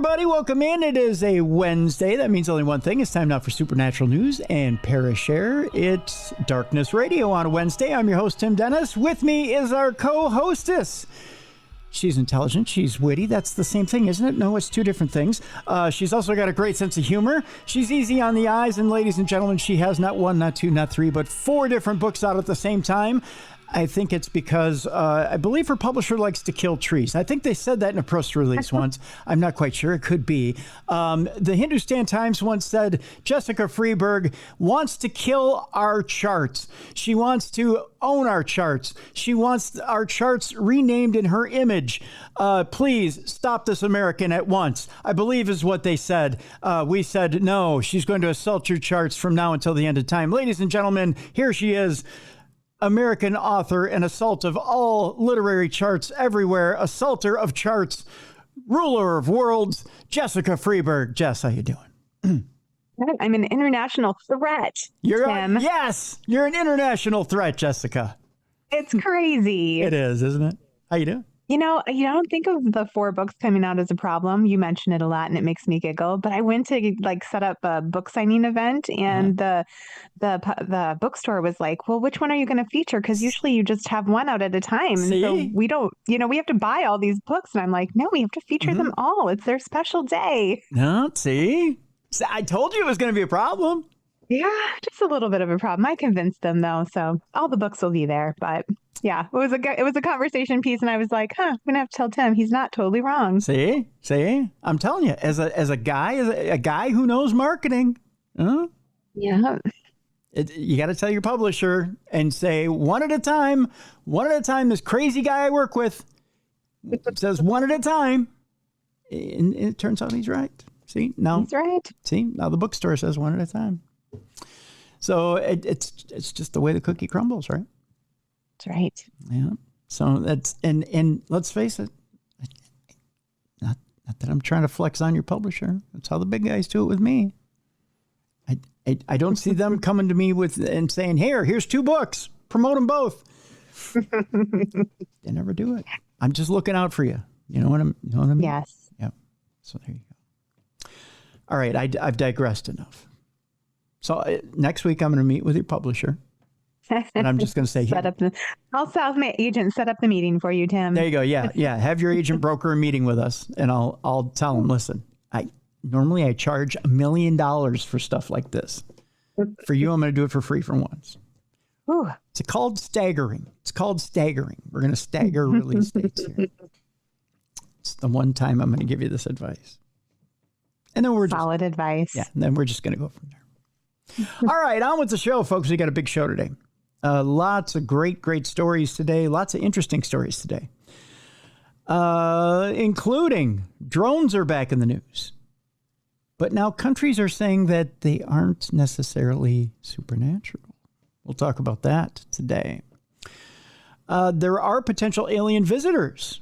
everybody. Welcome in. It is a Wednesday. That means only one thing. It's time now for Supernatural News and Parashare. It's Darkness Radio on a Wednesday. I'm your host, Tim Dennis. With me is our co-hostess. She's intelligent. She's witty. That's the same thing, isn't it? No, it's two different things. She's also got a great sense of humor. She's easy on the eyes. And ladies and gentlemen, she has not one, not two, not three, but 4 different books out at the same time. I think it's because I believe her publisher likes to kill trees. I think they said that in a press release once. I'm not quite sure. It could be. The Hindustan Times once said Jessica Freeburg wants to kill our charts. She wants to own our charts. She wants our charts renamed in her image. Please stop this American at once, I believe is what they said. We said, no, she's going to assault your charts from now until the end of time. Ladies and gentlemen, here she is. American author, an assault of all literary charts everywhere, assaulter of charts, ruler of worlds, Jessica Freeburg. Jess, how you doing? I'm an international threat, Tim. Yes, you're an international threat, Jessica. It's crazy. It is, isn't it? How you doing? You know, you don't think of the 4 books coming out as a problem. You mention it a lot and it makes me giggle. But I went to set up a book signing event and the bookstore was like, well, which one are you going to feature? Because usually you just have one out at a time. See? And so we don't, we have to buy all these books. And I'm like, no, we have to feature them all. It's their special day. No, see? I told you it was going to be a problem. Yeah, just a little bit of a problem. I convinced them though. So all the books will be there. But yeah, it was a conversation piece. And I was like, I'm going to have to tell Tim he's not totally wrong. See, I'm telling you, as a guy who knows marketing. Yeah. You got to tell your publisher and say one at a time. This crazy guy I work with says one at a time. And it turns out he's right. See, now he's right. See, now the bookstore says one at a time. So it's just the way the cookie crumbles, right? That's right. Yeah. So that's and let's face it. Not that I'm trying to flex on your publisher. That's how the big guys do it with me. I don't see them coming to me and saying, here's 2 books, promote them both. They never do it. I'm just looking out for you. You know what I mean? Yes. Yeah. So there you go. All right. I've digressed enough. So next week I'm going to meet with your publisher, and I'm just going to say, I'll have my agent set up the meeting for you, Tim. There you go. Yeah. Have your agent broker a meeting with us, and I'll tell him, listen, Normally I charge $1 million for stuff like this. For you, I'm going to do it for free for once. Ooh. It's called staggering. We're going to stagger release dates here. It's the one time I'm going to give you this advice. And then we're solid advice. Yeah. And then we're just going to go from there. All right. On with the show, folks. We got a big show today. Lots of great stories today. Lots of interesting stories today. Including drones are back in the news. But now countries are saying that they aren't necessarily supernatural. We'll talk about that today. There are potential alien visitors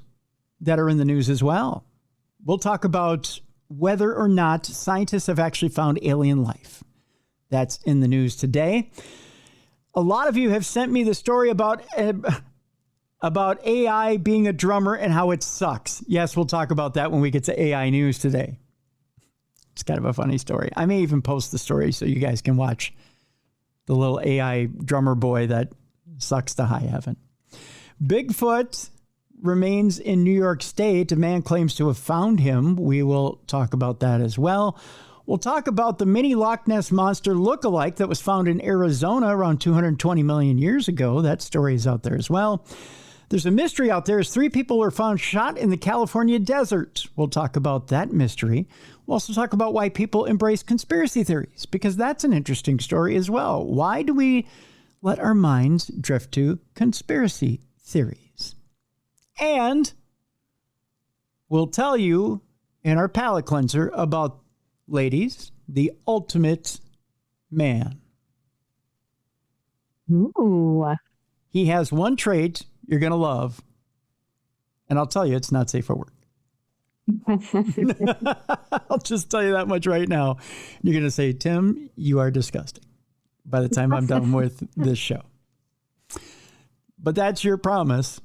that are in the news as well. We'll talk about whether or not scientists have actually found alien life. That's in the news today. A lot of you have sent me the story about AI being a drummer and how it sucks. Yes, we'll talk about that when we get to AI news today. It's kind of a funny story. I may even post the story so you guys can watch the little AI drummer boy that sucks to high heaven. Bigfoot remains in New York State. A man claims to have found him. We will talk about that as well. We'll talk about the mini-loch-ness monster look-alike that was found in Arizona around 220 million years ago. That story is out there as well. There's a mystery out there as 3 people were found shot in the California desert. We'll talk about that mystery. We'll also talk about why people embrace conspiracy theories, because that's an interesting story as well. Why do we let our minds drift to conspiracy theories? And we'll tell you in our palate cleanser about, ladies, the ultimate man. Ooh. He has one trait you're going to love, and I'll tell you, it's not safe for work. I'll just tell you that much right now. You're going to say, Tim, you are disgusting by the time I'm done with this show. But that's your promise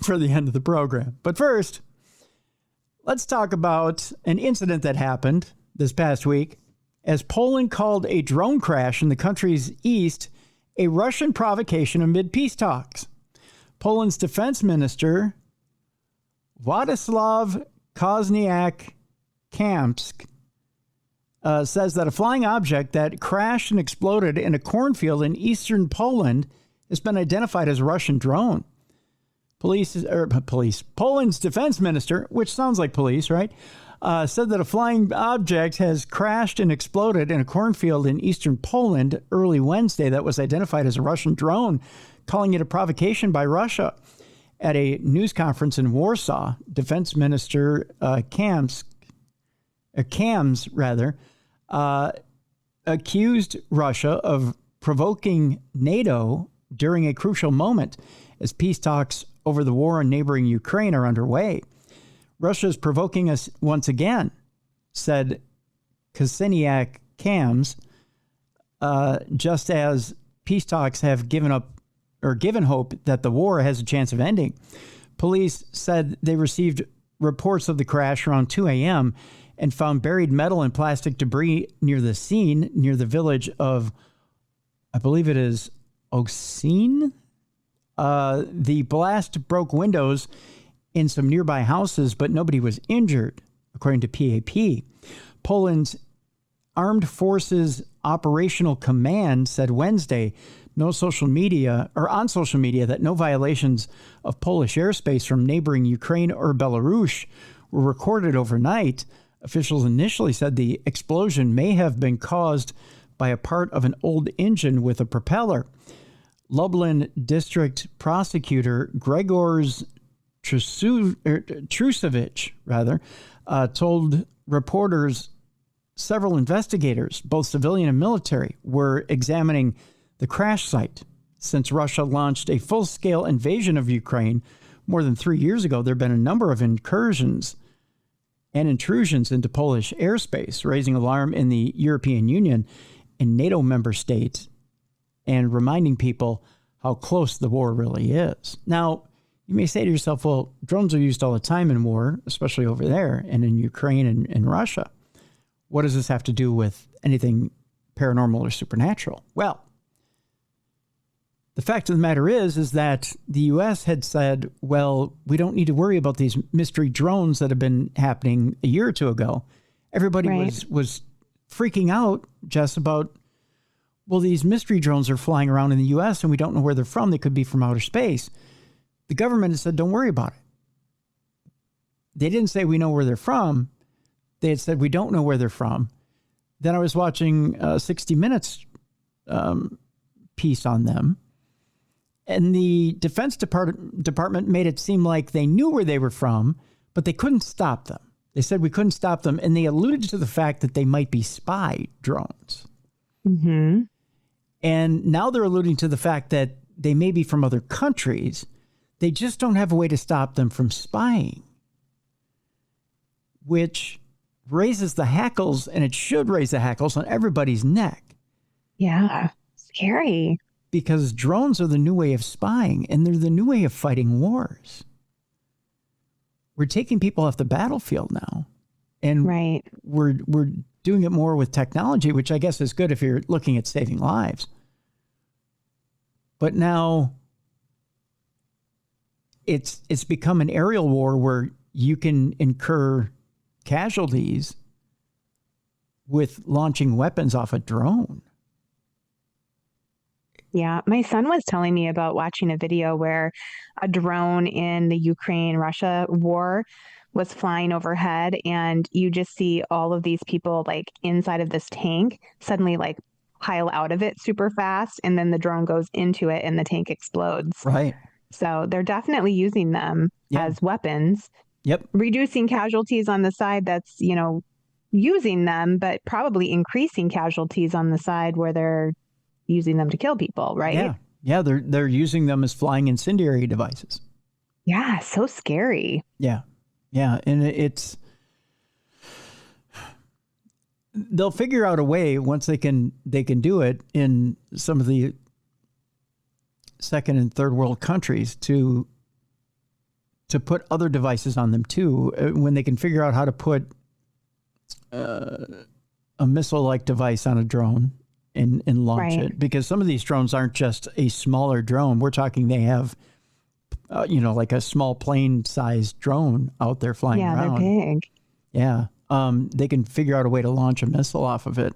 for the end of the program. But first, Let's talk about an incident that happened this past week as Poland called a drone crash in the country's east a Russian provocation amid peace talks. Poland's defense minister, Władysław Koźniak-Kamysz, says that a flying object that crashed and exploded in a cornfield in eastern Poland has been identified as a Russian drone. Poland's defense minister, which sounds like police, right, said that a flying object has crashed and exploded in a cornfield in eastern Poland early Wednesday that was identified as a Russian drone, calling it a provocation by Russia. At a news conference in Warsaw, Defense Minister Kamysz accused Russia of provoking NATO during a crucial moment as peace talks over the war in neighboring Ukraine are underway. Russia is provoking us once again, said Koźniak-Kamysz, just as peace talks have given hope that the war has a chance of ending. Police said they received reports of the crash around 2 a.m. and found buried metal and plastic debris near the scene, near the village of, I believe it is Oksine. The blast broke windows in some nearby houses, but nobody was injured, according to PAP. Poland's Armed Forces Operational Command said Wednesday on social media that no violations of Polish airspace from neighboring Ukraine or Belarus were recorded overnight. Officials initially said the explosion may have been caused by a part of an old engine with a propeller. Lublin District Prosecutor Grzegorz Trusewicz told reporters several investigators, both civilian and military, were examining the crash site. Since Russia launched a full-scale invasion of Ukraine more than 3 years ago, there have been a number of incursions and intrusions into Polish airspace, raising alarm in the European Union and NATO member states and reminding people how close the war really is. Now, you may say to yourself, well, drones are used all the time in war, especially over there and in Ukraine and Russia. What does this have to do with anything paranormal or supernatural? Well, the fact of the matter is that the U.S. had said, well, we don't need to worry about these mystery drones that have been happening a year or two ago. Everybody was freaking out, Jess, about, well, these mystery drones are flying around in the U.S. and we don't know where they're from. They could be from outer space. The government has said, don't worry about it. They didn't say we know where they're from. They had said we don't know where they're from. Then I was watching 60 Minutes piece on them. And the Defense Department made it seem like they knew where they were from, but they couldn't stop them. They said we couldn't stop them, and they alluded to the fact that they might be spy drones. Mm-hmm. And now they're alluding to the fact that they may be from other countries. They just don't have a way to stop them from spying, which raises the hackles, and it should raise the hackles on everybody's neck. Yeah, scary. Because drones are the new way of spying, and they're the new way of fighting wars. We're taking people off the battlefield now, and we're doing it more with technology, which I guess is good if you're looking at saving lives. But now it's become an aerial war where you can incur casualties with launching weapons off a drone. Yeah, my son was telling me about watching a video where a drone in the Ukraine-Russia war was flying overhead, and you just see all of these people like inside of this tank suddenly like pile out of it super fast, and then the drone goes into it and the tank explodes. Right. So they're definitely using them as weapons. Yep. Reducing casualties on the side that's, using them, but probably increasing casualties on the side where they're using them to kill people, right? Yeah, they're using them as flying incendiary devices. Yeah, so scary. Yeah, and they'll figure out a way once they can do it in some of the second and third world countries to to put other devices on them too, when they can figure out how to put a missile-like device on a drone and launch it. Because some of these drones aren't just a smaller drone. We're talking they have, like a small plane-sized drone out there flying around. Yeah, they're big. Yeah. They can figure out a way to launch a missile off of it.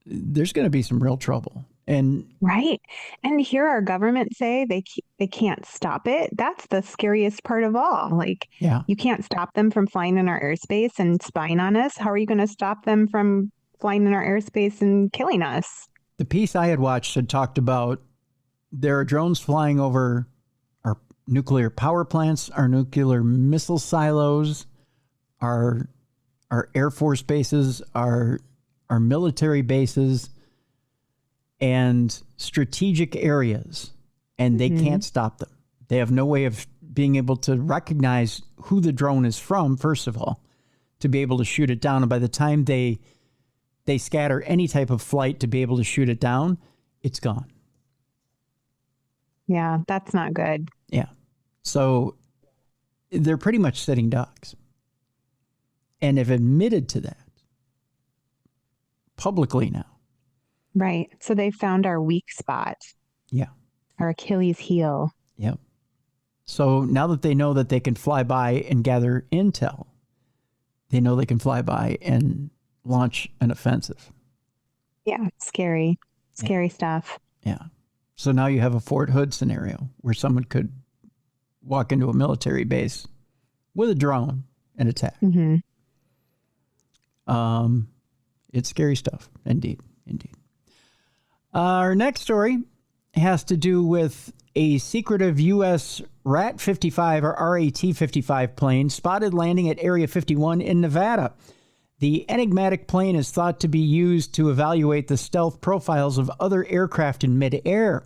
There's going to be some real trouble. And right. And hear our government say they can't stop it. That's the scariest part of all. Like, you can't stop them from flying in our airspace and spying on us. How are you going to stop them from flying in our airspace and killing us? The piece I had watched had talked about there are drones flying over our nuclear power plants, our nuclear missile silos, our Air Force bases, our military bases, and strategic areas, and they can't stop them. They have no way of being able to recognize who the drone is from, first of all, to be able to shoot it down. And by the time they scatter any type of flight to be able to shoot it down, it's gone. Yeah, that's not good. Yeah. So they're pretty much sitting ducks. And have admitted to that publicly now. Right. So they found our weak spot. Yeah. Our Achilles heel. Yep. So now that they know that they can fly by and gather intel, they know they can fly by and launch an offensive. Yeah. Scary stuff. Yeah. So now you have a Fort Hood scenario where someone could walk into a military base with a drone and attack. Mm-hmm. It's scary stuff. Indeed. Our next story has to do with a secretive U.S. RAT-55 or RAT-55 plane spotted landing at Area 51 in Nevada. The enigmatic plane is thought to be used to evaluate the stealth profiles of other aircraft in midair.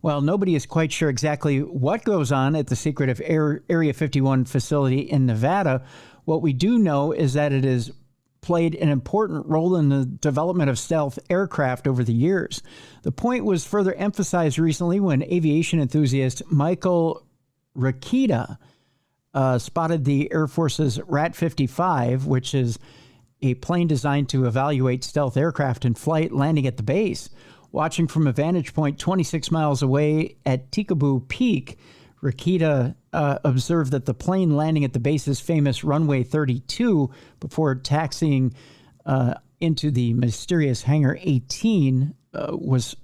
While nobody is quite sure exactly what goes on at the secretive Area 51 facility in Nevada, what we do know is that it has played an important role in the development of stealth aircraft over the years. The point was further emphasized recently when aviation enthusiast Michael Rakita spotted the Air Force's RAT-55, which is a plane designed to evaluate stealth aircraft in flight, landing at the base. Watching from a vantage point 26 miles away at Tikaboo Peak, Rakita observed that the plane landing at the base's famous runway 32 before taxiing into the mysterious hangar 18 was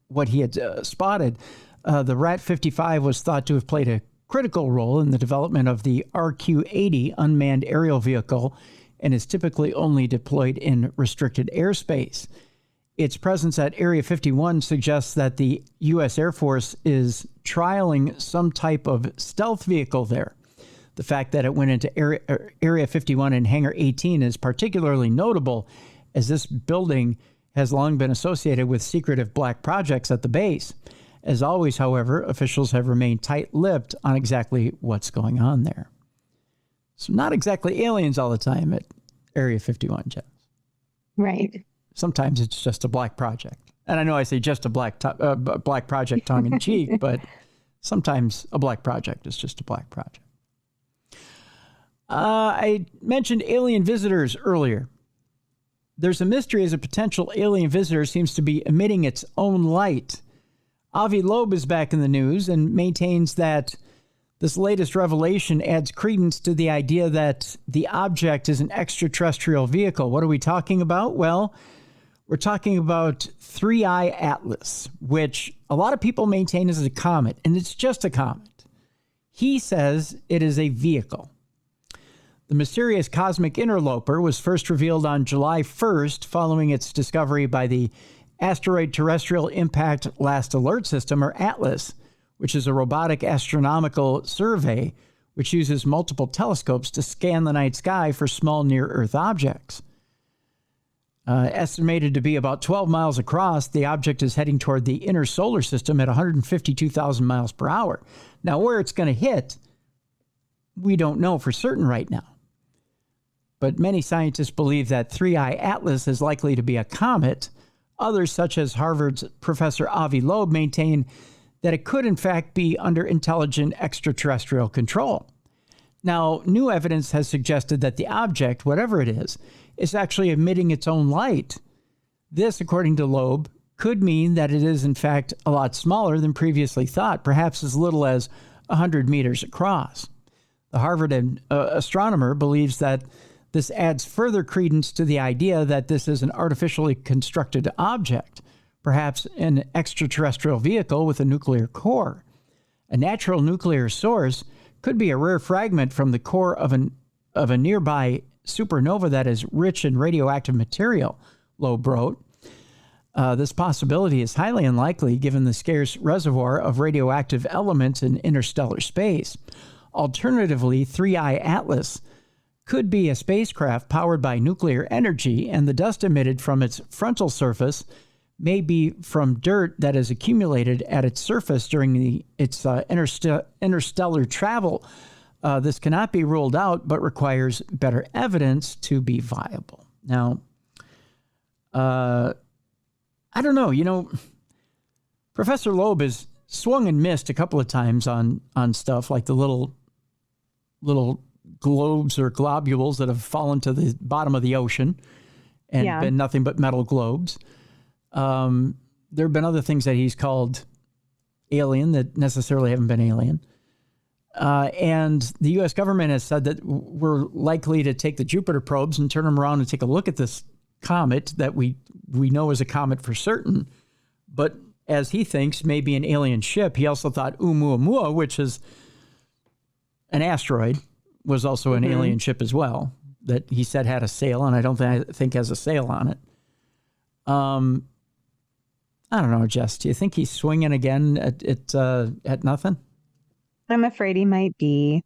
what he had spotted. The RAT-55 was thought to have played a critical role in the development of the RQ-80 unmanned aerial vehicle and is typically only deployed in restricted airspace. Its presence at Area 51 suggests that the U.S. Air Force is trialing some type of stealth vehicle there. The fact that it went into Area 51 and Hangar 18 is particularly notable, as this building has long been associated with secretive black projects at the base. As always, however, officials have remained tight-lipped on exactly what's going on there. So not exactly aliens all the time at Area 51, Jeff. Right. Sometimes it's just a black project. And I know I say just a black project tongue-in-cheek, but sometimes a black project is just a black project. I mentioned alien visitors earlier. There's a mystery as a potential alien visitor seems to be emitting its own light. Avi Loeb is back in the news and maintains that this latest revelation adds credence to the idea that the object is an extraterrestrial vehicle. What are we talking about? Well, we're talking about 3I Atlas, which a lot of people maintain is a comet, and it's just a comet. He says it is a vehicle. The mysterious cosmic interloper was first revealed on July 1st following its discovery by the Asteroid Terrestrial Impact Last Alert System, or ATLAS, which is a robotic astronomical survey which uses multiple telescopes to scan the night sky for small near-Earth objects. Estimated to be about 12 miles across, the object is heading toward the inner solar system at 152,000 miles per hour. Now, where it's going to hit, we don't know for certain right now. But many scientists believe that 3I Atlas is likely to be a comet. Others, such as Harvard's Professor Avi Loeb, maintain that it could in fact be under intelligent extraterrestrial control. Now, new evidence has suggested that the object, whatever it is actually emitting its own light. This, according to Loeb, could mean that it is in fact a lot smaller than previously thought, perhaps as little as 100 meters across. The Harvard astronomer believes that this adds further credence to the idea that this is an artificially constructed object, perhaps an extraterrestrial vehicle with a nuclear core. A natural nuclear source could be a rare fragment from the core of a nearby supernova that is rich in radioactive material, Loeb wrote. This possibility is highly unlikely given the scarce reservoir of radioactive elements in interstellar space. Alternatively, 3I Atlas could be a spacecraft powered by nuclear energy, and the dust emitted from its frontal surface may be from dirt that is accumulated at its surface during its interstellar travel. This cannot be ruled out, but requires better evidence to be viable. Now, I don't know. You know, Professor Loeb has swung and missed a couple of times on stuff like the little globes or globules that have fallen to the bottom of the ocean and been nothing but metal globes. There have been other things that he's called alien that necessarily haven't been alien. And the U.S. government has said that we're likely to take the Jupiter probes and turn them around and take a look at this comet that we know is a comet for certain. But as he thinks, maybe an alien ship. He also thought Oumuamua, which is an asteroid, was also an alien ship as well, that he said had a sail, and I don't think has a sail on it. I don't know, Jess. Do you think he's swinging again at nothing? I'm afraid he might be.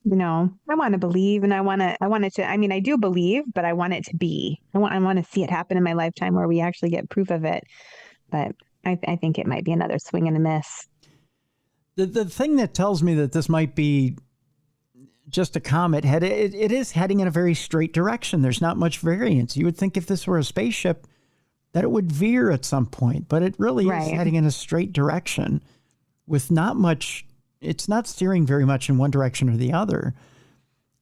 You know, I want to believe, and I want it to. I mean, I do believe, but I want it to be. I want to see it happen in my lifetime where we actually get proof of it. But I think it might be another swing and a miss. The thing that tells me that this might be just a comet it is heading in a very straight direction. There's not much variance. You would think if this were a spaceship that it would veer at some point, but it really is heading in a straight direction with not much. It's not steering very much in one direction or the other.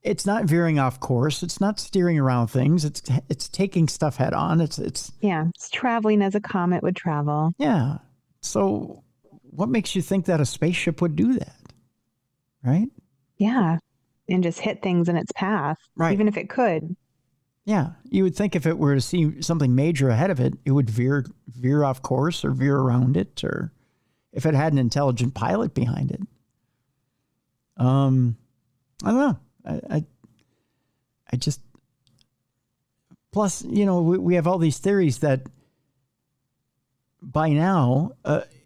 It's not veering off course. It's not steering around things. It's taking stuff head on. It's traveling as a comet would travel. Yeah. So what makes you think that a spaceship would do that? Right? Yeah. And just hit things in its path. Right. Even if it could. Yeah. You would think if it were to see something major ahead of it, it would veer off course or veer around it, or if it had an intelligent pilot behind it. I don't know. I just, plus, you know, we have all these theories that by now,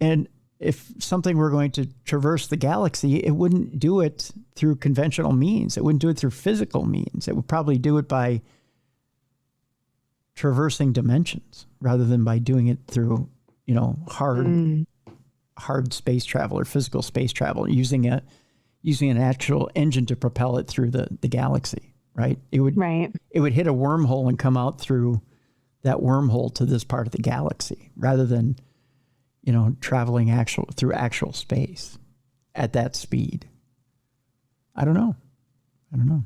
and if something were going to traverse the galaxy, it wouldn't do it through conventional means. It wouldn't do it through physical means. It would probably do it by traversing dimensions rather than by doing it through, you know, hard space travel or physical space travel, using an actual engine to propel it through the galaxy, right? It would hit a wormhole and come out through that wormhole to this part of the galaxy rather than, you know, traveling through actual space at that speed. I don't know.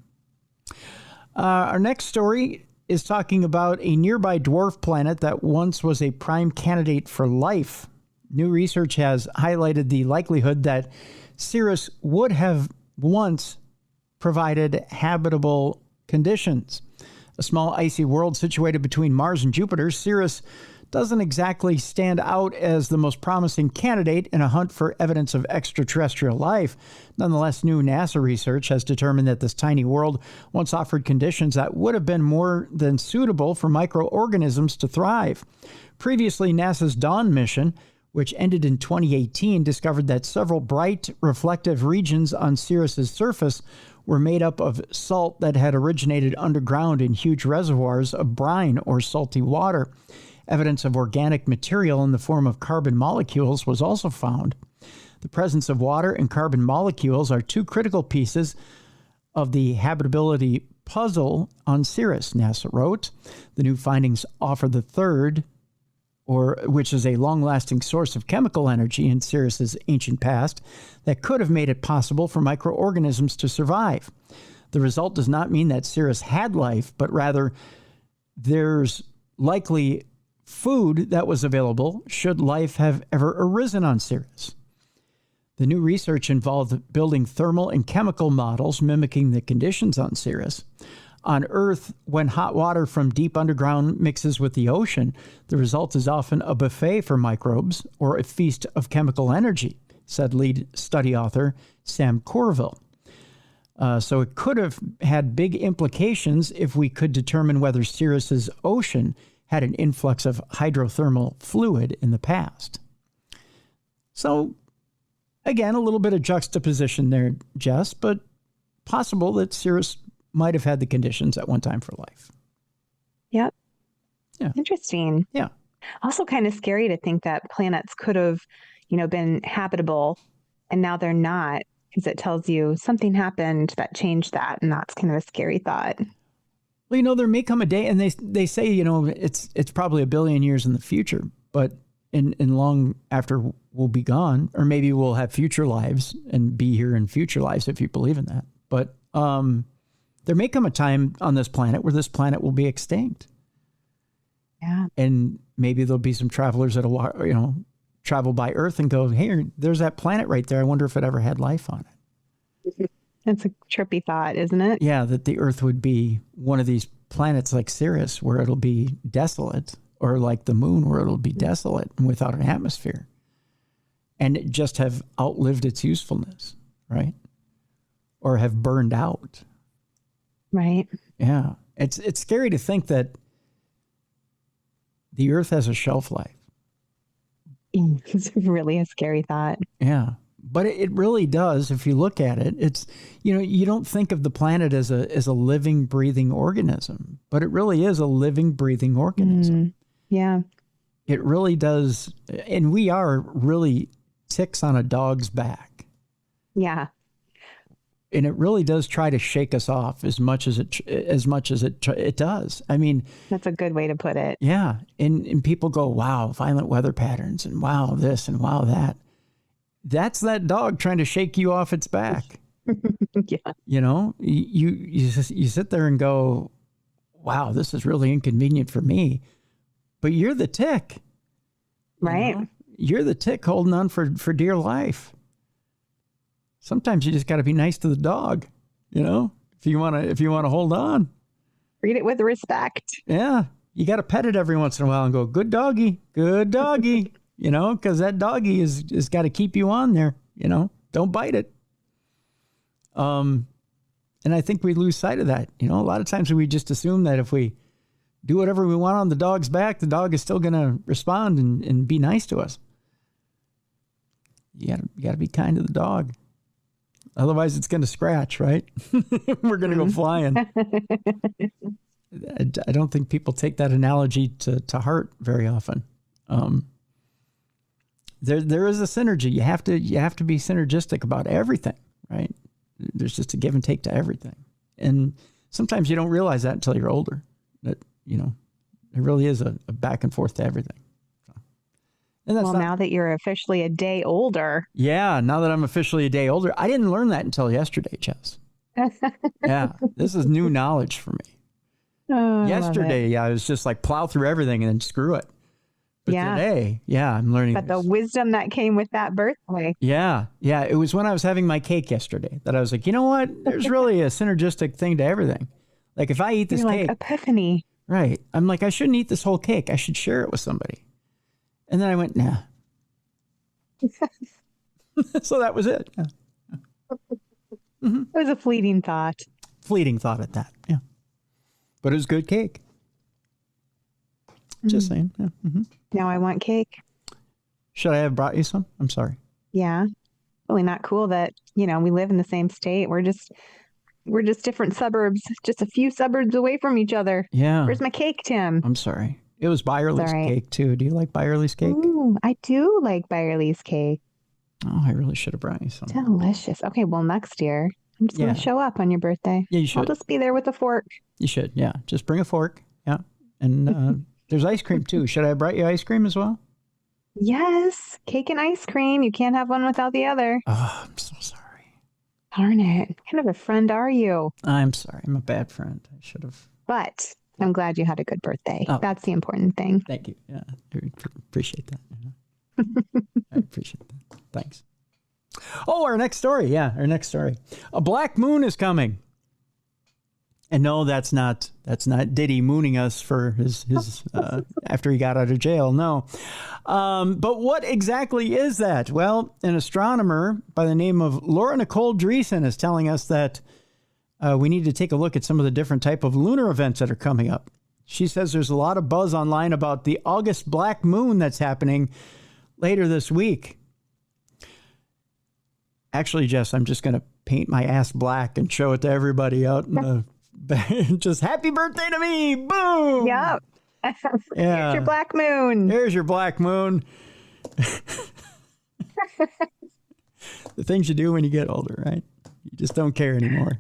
Our next story is talking about a nearby dwarf planet that once was a prime candidate for life. New research has highlighted the likelihood that Cirrus would have once provided habitable conditions. A small icy world situated between Mars and Jupiter, Cirrus doesn't exactly stand out as the most promising candidate in a hunt for evidence of extraterrestrial life. Nonetheless, new NASA research has determined that this tiny world once offered conditions that would have been more than suitable for microorganisms to thrive. Previously, NASA's Dawn mission, which ended in 2018, discovered that several bright, reflective regions on Cirrus's surface were made up of salt that had originated underground in huge reservoirs of brine or salty water. Evidence of organic material in the form of carbon molecules was also found. The presence of water and carbon molecules are two critical pieces of the habitability puzzle on Cirrus, NASA wrote. The new findings offer the third, or which is a long-lasting source of chemical energy in Sirius's ancient past that could have made it possible for microorganisms to survive. The result does not mean that Sirius had life, but rather there's likely food that was available should life have ever arisen on Sirius. The new research involved building thermal and chemical models mimicking the conditions on Sirius. On Earth, when hot water from deep underground mixes with the ocean, the result is often a buffet for microbes or a feast of chemical energy, said lead study author Sam Corville. So it could have had big implications if we could determine whether Sirius's ocean had an influx of hydrothermal fluid in the past. So, again, a little bit of juxtaposition there, Jess, but possible that Sirius might have had the conditions at one time for life. Yep. Yeah. Interesting. Yeah. Also kind of scary to think that planets could have, been habitable and now they're not, because it tells you something happened that changed that. And that's kind of a scary thought. Well, there may come a day, and they say, it's probably 1 billion years in the future, but in long after we'll be gone, or maybe we'll have future lives and be here in future lives if you believe in that. But there may come a time on this planet where this planet will be extinct. Yeah. And maybe there'll be some travelers that'll, travel by Earth and go, hey, there's that planet right there. I wonder if it ever had life on it. That's a trippy thought, isn't it? Yeah, that the Earth would be one of these planets like Sirius where it'll be desolate, or like the moon where it'll be desolate and without an atmosphere, and it just have outlived its usefulness, right? Or have burned out. Right. Yeah. It's scary to think that the Earth has a shelf life. It's really a scary thought. Yeah. But it really does. If you look at it, it's, you don't think of the planet as a living, breathing organism, but it really is a living, breathing organism. Yeah. It really does. And we are really ticks on a dog's back. Yeah. And it really does try to shake us off as much as it does. I mean, that's a good way to put it. Yeah. And people go, wow, violent weather patterns, and wow, this and wow, that. That's that dog trying to shake you off its back. Yeah. You sit there and go, wow, this is really inconvenient for me. But you're the tick. Right. You're the tick holding on for dear life. Sometimes you just got to be nice to the dog, if you want to hold on. Treat it with respect. Yeah. You got to pet it every once in a while and go, good doggy, because that doggy is got to keep you on there, don't bite it. And I think we lose sight of that. A lot of times we just assume that if we do whatever we want on the dog's back, the dog is still going to respond and be nice to us. You got to be kind to the dog. Otherwise, it's going to scratch, right? We're going to go flying. I don't think people take that analogy to heart very often. There is a synergy. You have to be synergistic about everything, right? There's just a give and take to everything, and sometimes you don't realize that until you're older. That there really is a back and forth to everything. And that's now that you're officially a day older. Yeah, now that I'm officially a day older. I didn't learn that until yesterday, Jess. Yeah, this is new knowledge for me. Yesterday, I was just like plow through everything and then screw it. But today, I'm learning. But the wisdom that came with that birthday. Yeah. It was when I was having my cake yesterday that I was like, you know what? There's really a synergistic thing to everything. Like if I eat this cake. Epiphany. Right. I'm like, I shouldn't eat this whole cake. I should share it with somebody. And then I went, nah. So that was it. Yeah. Mm-hmm. It was a fleeting thought. Fleeting thought at that. Yeah. But it was good cake. Just saying. Yeah. Mm-hmm. Now I want cake. Should I have brought you some? I'm sorry. Yeah. Really not cool that, we live in the same state. We're just different suburbs, just a few suburbs away from each other. Yeah. Where's my cake, Tim? I'm sorry. It was Byerly's cake too. Do you like Byerly's cake? Ooh, I do like Byerly's cake. Oh, I really should have brought you some. Delicious. Okay, well, next year, I'm just going to show up on your birthday. Yeah, you should. I'll just be there with a fork. You should, yeah. Just bring a fork, yeah. And There's ice cream, too. Should I have brought you ice cream as well? Yes, cake and ice cream. You can't have one without the other. Oh, I'm so sorry. Darn it. What kind of a friend are you? I'm sorry. I'm a bad friend. I should have. But I'm glad you had a good birthday. Oh. That's the important thing. Thank you. Yeah, I appreciate that. Yeah. I appreciate that. Thanks. Oh, our next story. Yeah, our next story. A black moon is coming. And no, that's not Diddy mooning us for his after he got out of jail. No. But what exactly is that? Well, an astronomer by the name of Laura Nicole Dreesen is telling us that we need to take a look at some of the different type of lunar events that are coming up. She says there's a lot of buzz online about the August black moon that's happening later this week. Actually, Jess, I'm just going to paint my ass black and show it to everybody out in the just happy birthday to me. Boom. Yep. Yeah. Here's your black moon. There's your black moon. The things you do when you get older, right? You just don't care anymore.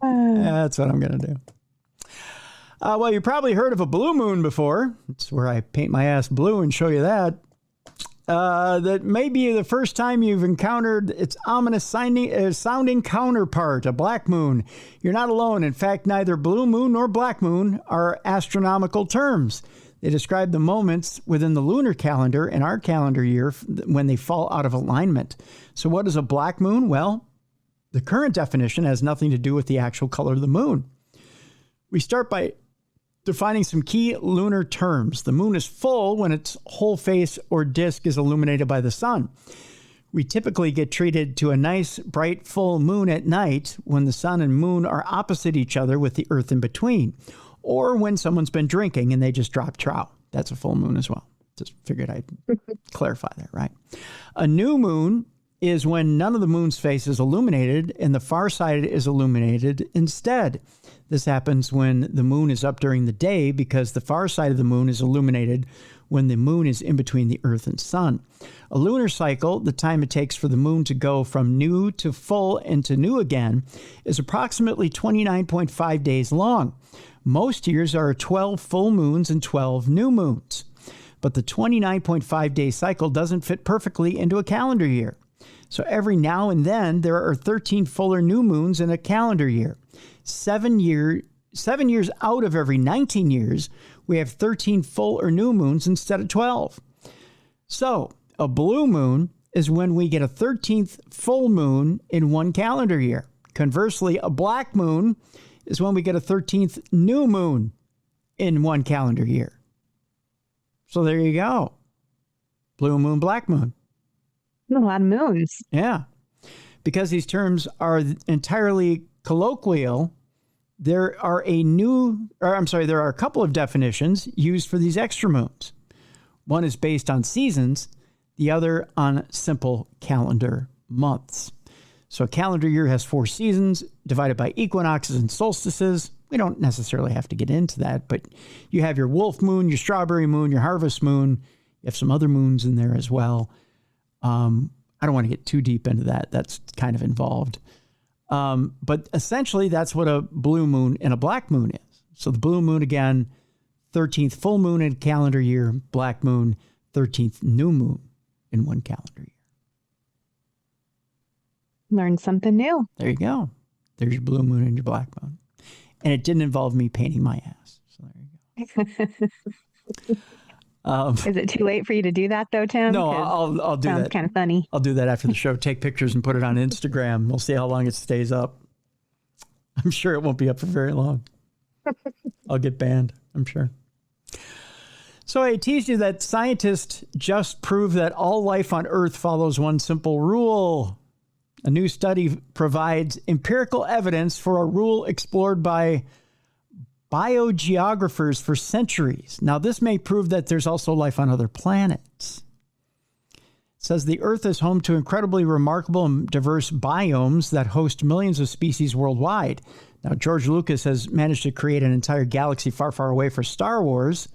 That's what I'm going to do. Well, you probably heard of a blue moon before. It's where I paint my ass blue and show you that. That may be the first time you've encountered its ominous sounding counterpart, a black moon. You're not alone. In fact, neither blue moon nor black moon are astronomical terms. They describe the moments within the lunar calendar and our calendar year when they fall out of alignment. So what is a black moon? Well, the current definition has nothing to do with the actual color of the moon. We start by defining some key lunar terms. The moon is full when its whole face or disk is illuminated by the sun. We typically get treated to a nice, bright, full moon at night when the sun and moon are opposite each other with the earth in between, or when someone's been drinking and they just drop trout. That's a full moon as well. Just figured I'd clarify that, right? A new moon is when none of the moon's face is illuminated and the far side is illuminated instead. This happens when the moon is up during the day because the far side of the moon is illuminated when the moon is in between the earth and sun. A lunar cycle, the time it takes for the moon to go from new to full and to new again, is approximately 29.5 days long. Most years are 12 full moons and 12 new moons. But the 29.5 day cycle doesn't fit perfectly into a calendar year. So every now and then, there are 13 fuller new moons in a calendar year. 7 years out of every 19 years, we have 13 full or new moons instead of 12. So a blue moon is when we get a 13th full moon in one calendar year. Conversely, a black moon is when we get a 13th new moon in one calendar year. So there you go. Blue moon, black moon. A lot of moons. Yeah. Because these terms are entirely colloquial, there are a couple of definitions used for these extra moons. One is based on seasons, the other on simple calendar months. So a calendar year has 4 seasons divided by equinoxes and solstices. We don't necessarily have to get into that, but you have your wolf moon, your strawberry moon, your harvest moon. You have some other moons in there as well. I don't want to get too deep into that. That's kind of involved. But essentially, that's what a blue moon and a black moon is. So the blue moon, again, 13th full moon in a calendar year. Black moon, 13th new moon in one calendar year. Learn something new. There you go. There's your blue moon and your black moon. And it didn't involve me painting my ass. So there you go. Is it too late for you to do that, though, Tim? No, I'll do that. Sounds kind of funny. I'll do that after the show. Take pictures and put it on Instagram. We'll see how long it stays up. I'm sure it won't be up for very long. I'll get banned, I'm sure. So I teased you that scientists just proved that all life on Earth follows one simple rule. A new study provides empirical evidence for a rule explored by biogeographers for centuries. Now, this may prove that there's also life on other planets. It says the Earth is home to incredibly remarkable and diverse biomes that host millions of species worldwide. Now, George Lucas has managed to create an entire galaxy far, far away for Star Wars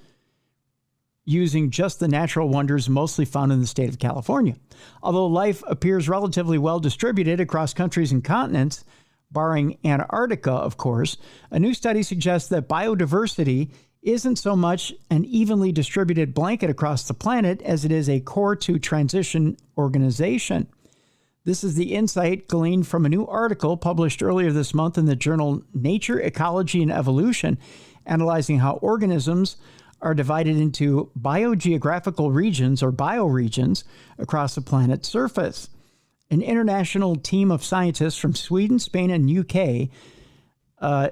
using just the natural wonders mostly found in the state of California. Although life appears relatively well distributed across countries and continents, barring Antarctica, of course, a new study suggests that biodiversity isn't so much an evenly distributed blanket across the planet as it is a core to transition organization. This is the insight gleaned from a new article published earlier this month in the journal Nature, Ecology, and Evolution, analyzing how organisms are divided into biogeographical regions or bioregions across the planet's surface. An international team of scientists from Sweden, Spain, and UK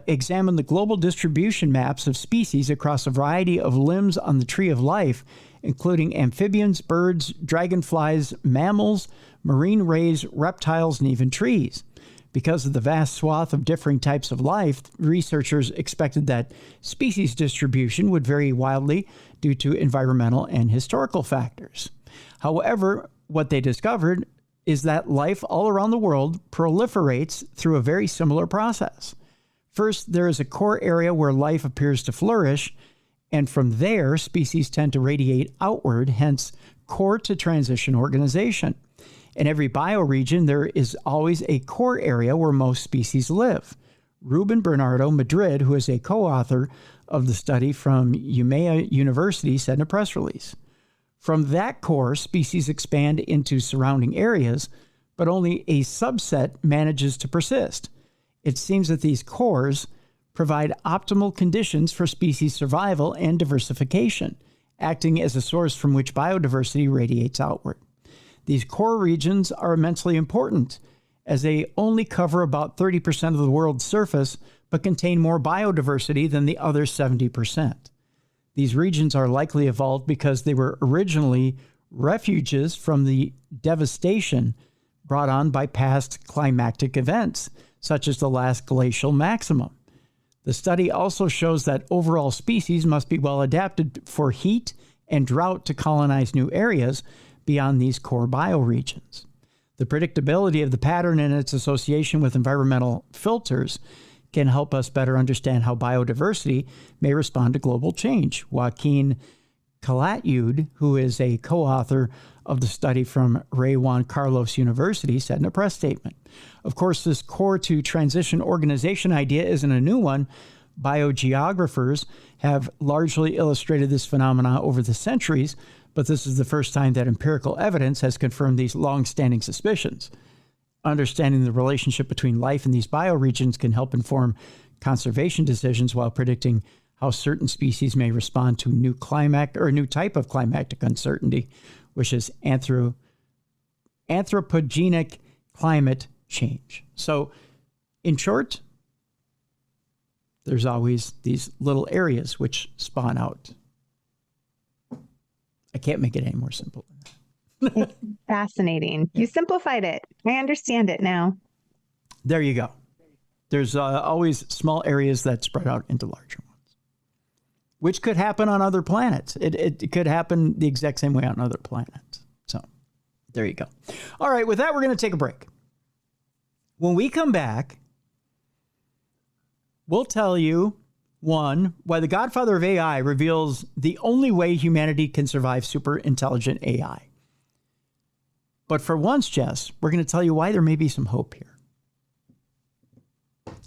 examined the global distribution maps of species across a variety of limbs on the tree of life, including amphibians, birds, dragonflies, mammals, marine rays, reptiles, and even trees. Because of the vast swath of differing types of life, researchers expected that species distribution would vary wildly due to environmental and historical factors. However, what they discovered is that life all around the world proliferates through a very similar process. First, there is a core area where life appears to flourish, and from there, species tend to radiate outward, hence core to transition organization. In every bioregion, there is always a core area where most species live. Ruben Bernardo Madrid, who is a co-author of the study from Umea University, said in a press release. From that core, species expand into surrounding areas, but only a subset manages to persist. It seems that these cores provide optimal conditions for species survival and diversification, acting as a source from which biodiversity radiates outward. These core regions are immensely important, as they only cover about 30% of the world's surface, but contain more biodiversity than the other 70%. These regions are likely evolved because they were originally refuges from the devastation brought on by past climatic events, such as the last glacial maximum. The study also shows that overall species must be well adapted for heat and drought to colonize new areas beyond these core bioregions. The predictability of the pattern and its association with environmental filters can help us better understand how biodiversity may respond to global change. Joaquin Calatayud, who is a co-author of the study from Rey Juan Carlos University, said in a press statement. Of course, this core to transition organization idea isn't a new one. Biogeographers have largely illustrated this phenomena over the centuries, but this is the first time that empirical evidence has confirmed these long-standing suspicions. Understanding the relationship between life and these bioregions can help inform conservation decisions while predicting how certain species may respond to new a new type of climatic uncertainty, which is anthropogenic climate change. So, in short, there's always these little areas which spawn out. I can't make it any more simple than that. Fascinating. You simplified it. I understand it now. There you go. There's always small areas that spread out into larger ones, which could happen on other planets. It could happen the exact same way on other planets. So there you go. All right, with that, we're going to take a break. When we come back, we'll tell you, one, why the godfather of AI reveals the only way humanity can survive super intelligent AI. But for once, Jess, we're going to tell you why there may be some hope here.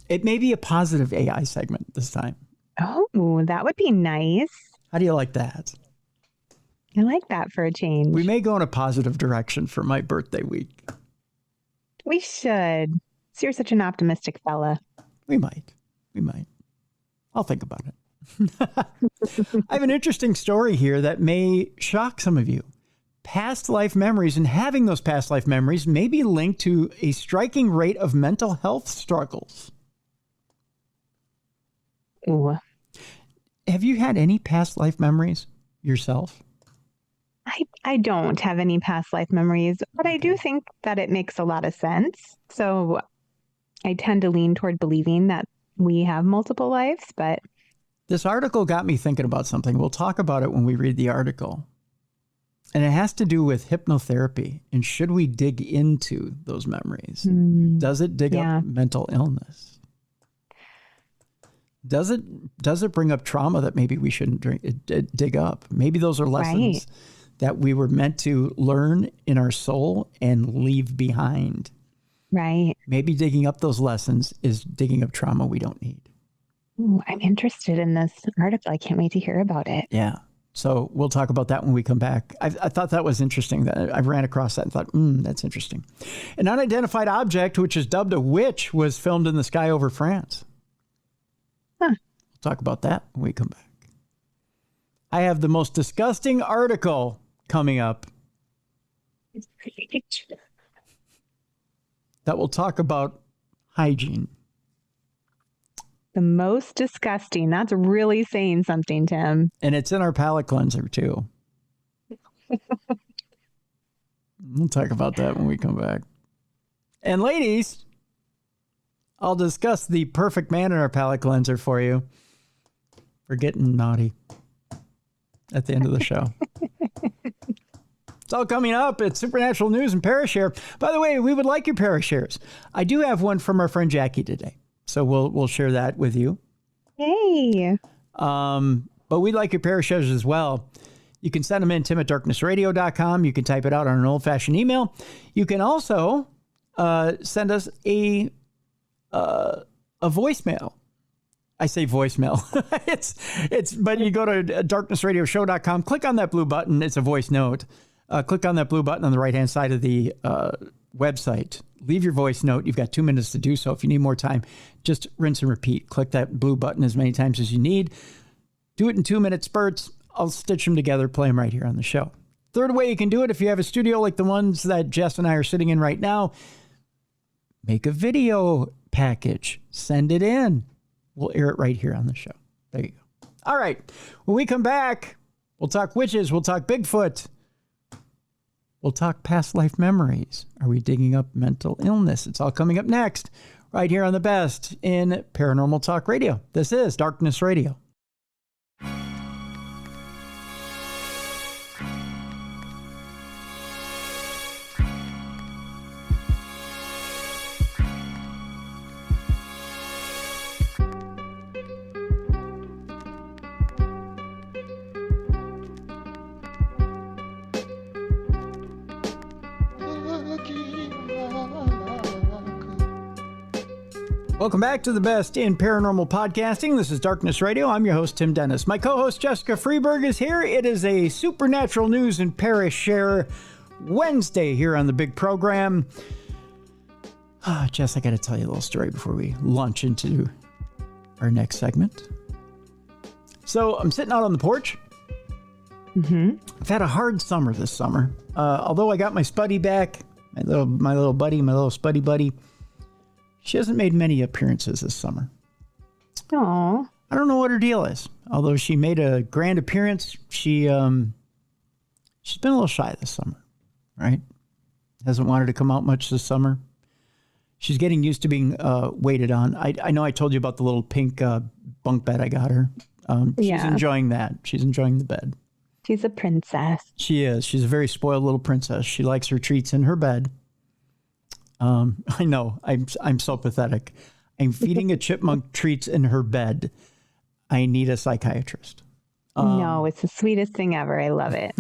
It may be a positive AI segment this time. Oh, that would be nice. How do you like that? I like that for a change. We may go in a positive direction for my birthday week. We should. So you're such an optimistic fella. We might. I'll think about it. I have an interesting story here that may shock some of you. Past life memories and having those past life memories may be linked to a striking rate of mental health struggles. Ooh. Have you had any past life memories yourself? I don't have any past life memories, but I do think that it makes a lot of sense. So I tend to lean toward believing that we have multiple lives, but... This article got me thinking about something. We'll talk about it when we read the article. And it has to do with hypnotherapy. And should we dig into those memories? Does it dig up mental illness? Does it bring up trauma that maybe we shouldn't dig up? Maybe those are lessons that we were meant to learn in our soul and leave behind. Right. Maybe digging up those lessons is digging up trauma we don't need. Ooh, I'm interested in this article. I can't wait to hear about it. Yeah. So we'll talk about that when we come back. I thought that was interesting. That I ran across that and thought, that's interesting. An unidentified object, which is dubbed a witch, was filmed in the sky over France. Huh. We'll talk about that when we come back. I have the most disgusting article coming up that will talk about hygiene. The most disgusting. That's really saying something, Tim. And it's in our palate cleanser, too. We'll talk about that when we come back. And ladies, I'll discuss the perfect man in our palate cleanser for you for getting naughty at the end of the show. It's all coming up. It's Supernatural News and Parashare. By the way, we would like your Parashares. I do have one from our friend Jackie today. So we'll share that with you. Hey. But we'd like your Parashares as well. You can send them in, tim@darknessradio.com. You can type it out on an old-fashioned email. You can also send us a voicemail. I say voicemail. But you go to darknessradioshow.com, click on that blue button. It's a voice note. Click on that blue button on the right-hand side of the website. Leave your voice note. You've got 2 minutes to do so. If you need more time, just rinse and repeat. Click that blue button as many times as you need. Do it in 2-minute spurts. I'll stitch them together, play them right here on the show. Third way you can do it, if you have a studio like the ones that Jess and I are sitting in right now, make a video package. Send it in. We'll air it right here on the show. There you go. All right. When we come back, we'll talk witches. We'll talk Bigfoot. We'll talk past life memories. Are we digging up mental illness? It's all coming up next, right here on the best in Paranormal Talk Radio. This is Darkness Radio. Welcome back to the best in paranormal podcasting. This is Darkness Radio. I'm your host, Tim Dennis. My co-host, Jessica Freeburg, is here. It is a Supernatural News and Parashare Wednesday here on the big program. Jess, I got to tell you a little story before we launch into our next segment. So I'm sitting out on the porch. I've had a hard summer this summer. Although I got my Spuddy back, my little Spuddy buddy. She hasn't made many appearances this summer. Aww. I don't know what her deal is. Although she made a grand appearance, she's been a little shy this summer, right? Hasn't wanted to come out much this summer. She's getting used to being waited on. I know I told you about the little pink bunk bed I got her. She's enjoying that. She's enjoying the bed. She's a princess. She is. She's a very spoiled little princess. She likes her treats in her bed. I know. I'm so pathetic. I'm feeding a chipmunk treats in her bed. I need a psychiatrist. No, it's the sweetest thing ever. I love it.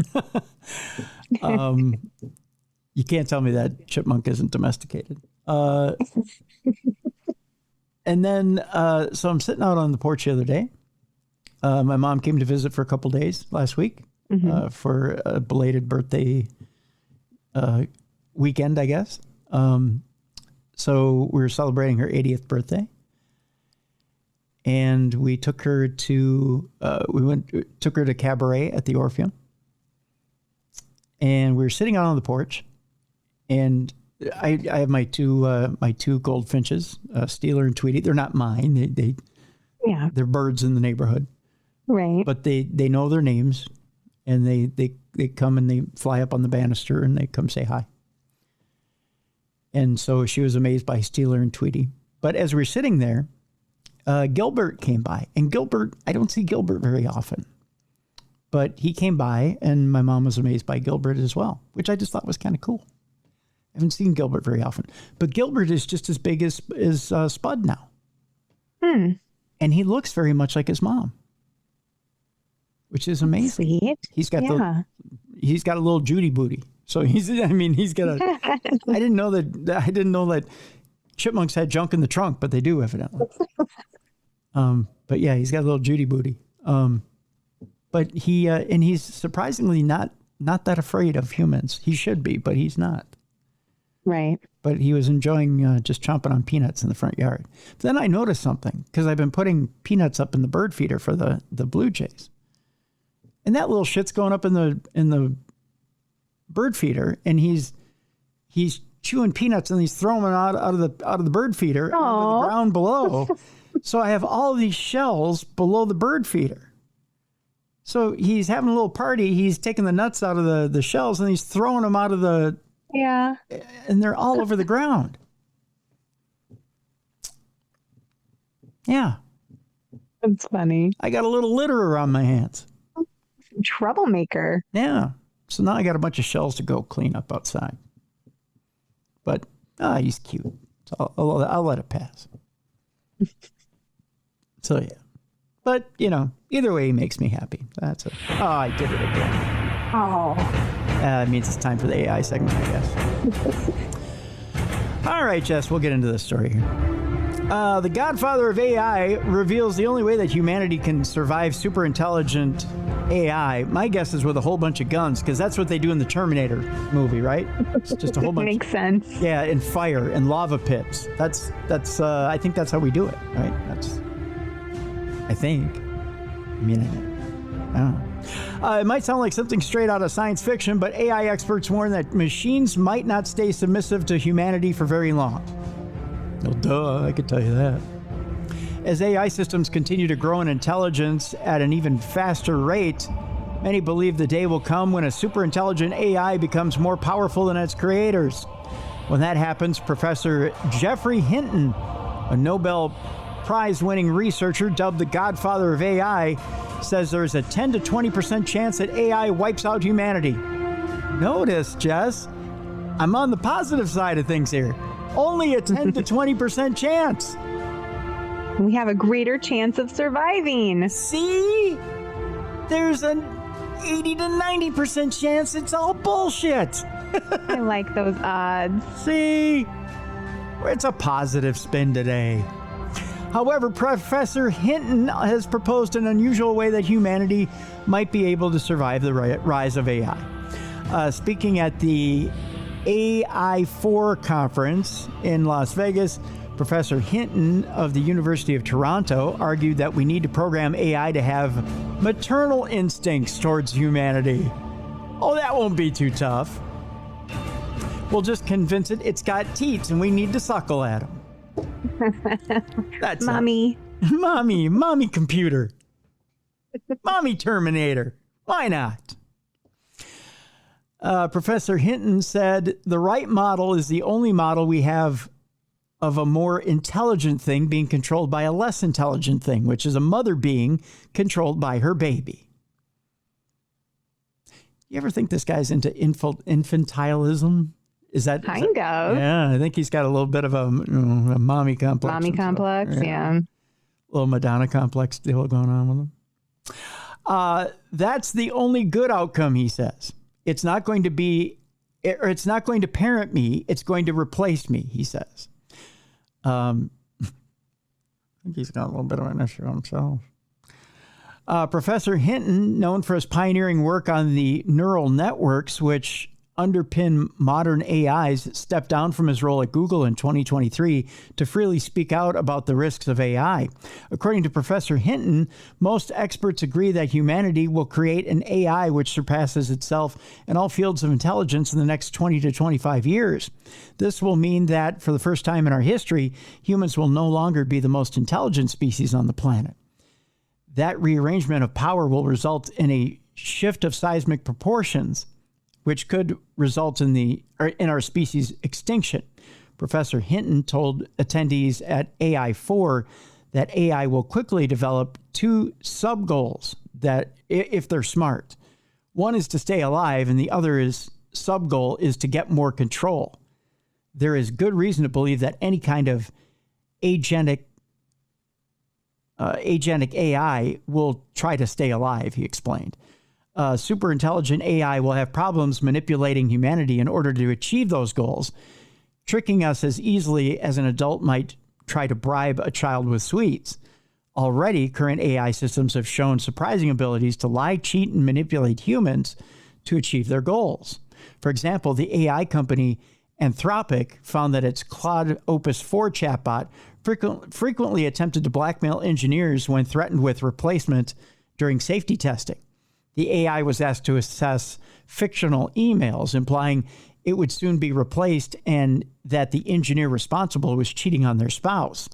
You can't tell me that chipmunk isn't domesticated. And then, so I'm sitting out on the porch the other day. My mom came to visit for a couple days last week for a belated birthday weekend, I guess. So we were celebrating her 80th birthday, and we took her to Cabaret at the Orpheum, and we were sitting out on the porch, and I have my two goldfinches, Steeler and Tweety. They're not mine. They're birds in the neighborhood, right? But they know their names, and they come and they fly up on the banister and they come say hi. And so she was amazed by Steeler and Tweety. But as we were sitting there, Gilbert came by. And Gilbert, I don't see Gilbert very often. But he came by, and my mom was amazed by Gilbert as well, which I just thought was kind of cool. I haven't seen Gilbert very often. But Gilbert is just as big as Spud now. And he looks very much like his mom, which is amazing. Sweet. He's got a little Judy booty. So he's got a, I didn't know that chipmunks had junk in the trunk, but they do evidently. But But yeah, he's got a little Judy booty. But he's surprisingly not that afraid of humans. He should be, but he's not. Right. But he was enjoying just chomping on peanuts in the front yard. But then I noticed something, because I've been putting peanuts up in the bird feeder for the blue jays. And that little shit's going up in the bird feeder, and he's chewing peanuts, and he's throwing them out of the bird feeder onto the ground below. So I have all these shells below the bird feeder. So he's having a little party. He's taking the nuts out of the shells, and he's throwing them out of the... Yeah. And they're all over the ground. Yeah. That's funny. I got a little litter around my hands. Troublemaker. Yeah. So now I got a bunch of shells to go clean up outside. But he's cute. So I'll let it pass. So yeah. But, either way, he makes me happy. That's it. Oh, I did it again. Oh. It means it's time for the AI segment, I guess. All right, Jess, we'll get into this story here. The godfather of AI reveals the only way that humanity can survive super intelligent AI. My guess is with a whole bunch of guns, because that's what they do in the Terminator movie, right? It's just a whole bunch. Makes sense. Yeah, and fire and lava pits. That's. I think that's how we do it, right? I think. I mean, I don't know. It might sound like something straight out of science fiction, but AI experts warn that machines might not stay submissive to humanity for very long. Well, duh, I could tell you that. As AI systems continue to grow in intelligence at an even faster rate, many believe the day will come when a super intelligent AI becomes more powerful than its creators. When that happens, Professor Geoffrey Hinton, a Nobel Prize-winning researcher dubbed the godfather of AI, says there's a 10 to 20% chance that AI wipes out humanity. Notice, Jess, I'm on the positive side of things here. Only a 10 to 20% chance. We have a greater chance of surviving. See? There's an 80 to 90% chance it's all bullshit. I like those odds. See? It's a positive spin today. However, Professor Hinton has proposed an unusual way that humanity might be able to survive the rise of AI. Speaking at the AI4 conference in Las Vegas, Professor Hinton of the University of Toronto argued that we need to program AI to have maternal instincts towards humanity. Oh, that won't be too tough. We'll just convince it it's got teats and we need to suckle at them. That's Mommy. Mommy computer. Mommy Terminator. Why not? Professor Hinton said the right model is the only model we have of a more intelligent thing being controlled by a less intelligent thing, which is a mother being controlled by her baby. You ever think this guy's into infantilism? Is that kind of? Yeah, I think he's got a little bit of a mommy complex. Mommy complex, yeah. Little Madonna complex deal going on with him. That's the only good outcome, he says. It's not going to parent me. It's going to replace me, he says. I think he's got a little bit of an issue himself. Professor Hinton, known for his pioneering work on the neural networks, which underpin modern AIs, stepped down from his role at Google in 2023 to freely speak out about the risks of AI. According to Professor Hinton, most experts agree that humanity will create an AI which surpasses itself in all fields of intelligence in the next 20 to 25 years. This will mean that, for the first time in our history, humans will no longer be the most intelligent species on the planet. That rearrangement of power will result in a shift of seismic proportions, which could result in our species' extinction. Professor Hinton told attendees at AI4 that AI will quickly develop two sub-goals that, if they're smart. One is to stay alive, and the other sub-goal is to get more control. There is good reason to believe that any kind of agentic AI will try to stay alive, he explained. Super intelligent AI will have problems manipulating humanity in order to achieve those goals, tricking us as easily as an adult might try to bribe a child with sweets. Already, current AI systems have shown surprising abilities to lie, cheat, and manipulate humans to achieve their goals. For example, the AI company Anthropic found that its Claude Opus 4 chatbot frequently attempted to blackmail engineers when threatened with replacement during safety testing. The AI was asked to assess fictional emails, implying it would soon be replaced and that the engineer responsible was cheating on their spouse.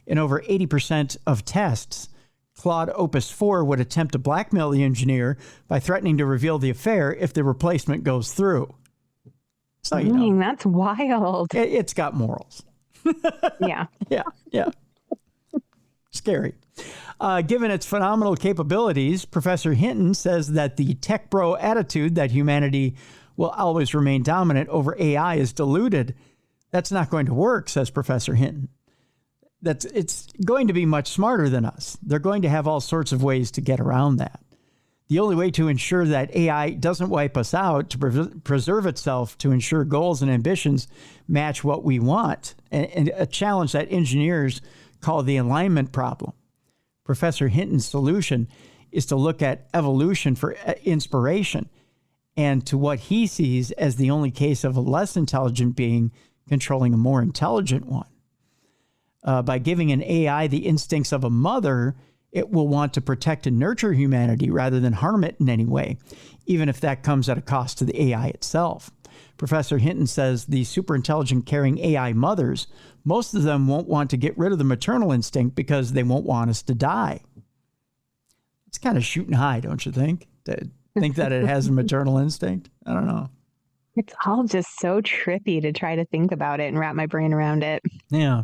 In over 80% of tests, Claude Opus 4 would attempt to blackmail the engineer by threatening to reveal the affair if the replacement goes through. So, you know, that's wild. It's got morals. Yeah. Yeah. Scary. Given its phenomenal capabilities, Professor Hinton says that the tech bro attitude that humanity will always remain dominant over AI is diluted. That's not going to work, says Professor Hinton. It's going to be much smarter than us. They're going to have all sorts of ways to get around that. The only way to ensure that AI doesn't wipe us out, to preserve itself, to ensure goals and ambitions match what we want, and a challenge that engineers call the alignment problem. Professor Hinton's solution is to look at evolution for inspiration and to what he sees as the only case of a less intelligent being controlling a more intelligent one. By giving an AI the instincts of a mother, it will want to protect and nurture humanity rather than harm it in any way, even if that comes at a cost to the AI itself. Professor Hinton says the superintelligent caring AI mothers, most of them won't want to get rid of the maternal instinct because they won't want us to die. It's kind of shooting high, don't you think? To think that it has a maternal instinct? I don't know. It's all just so trippy to try to think about it and wrap my brain around it. Yeah.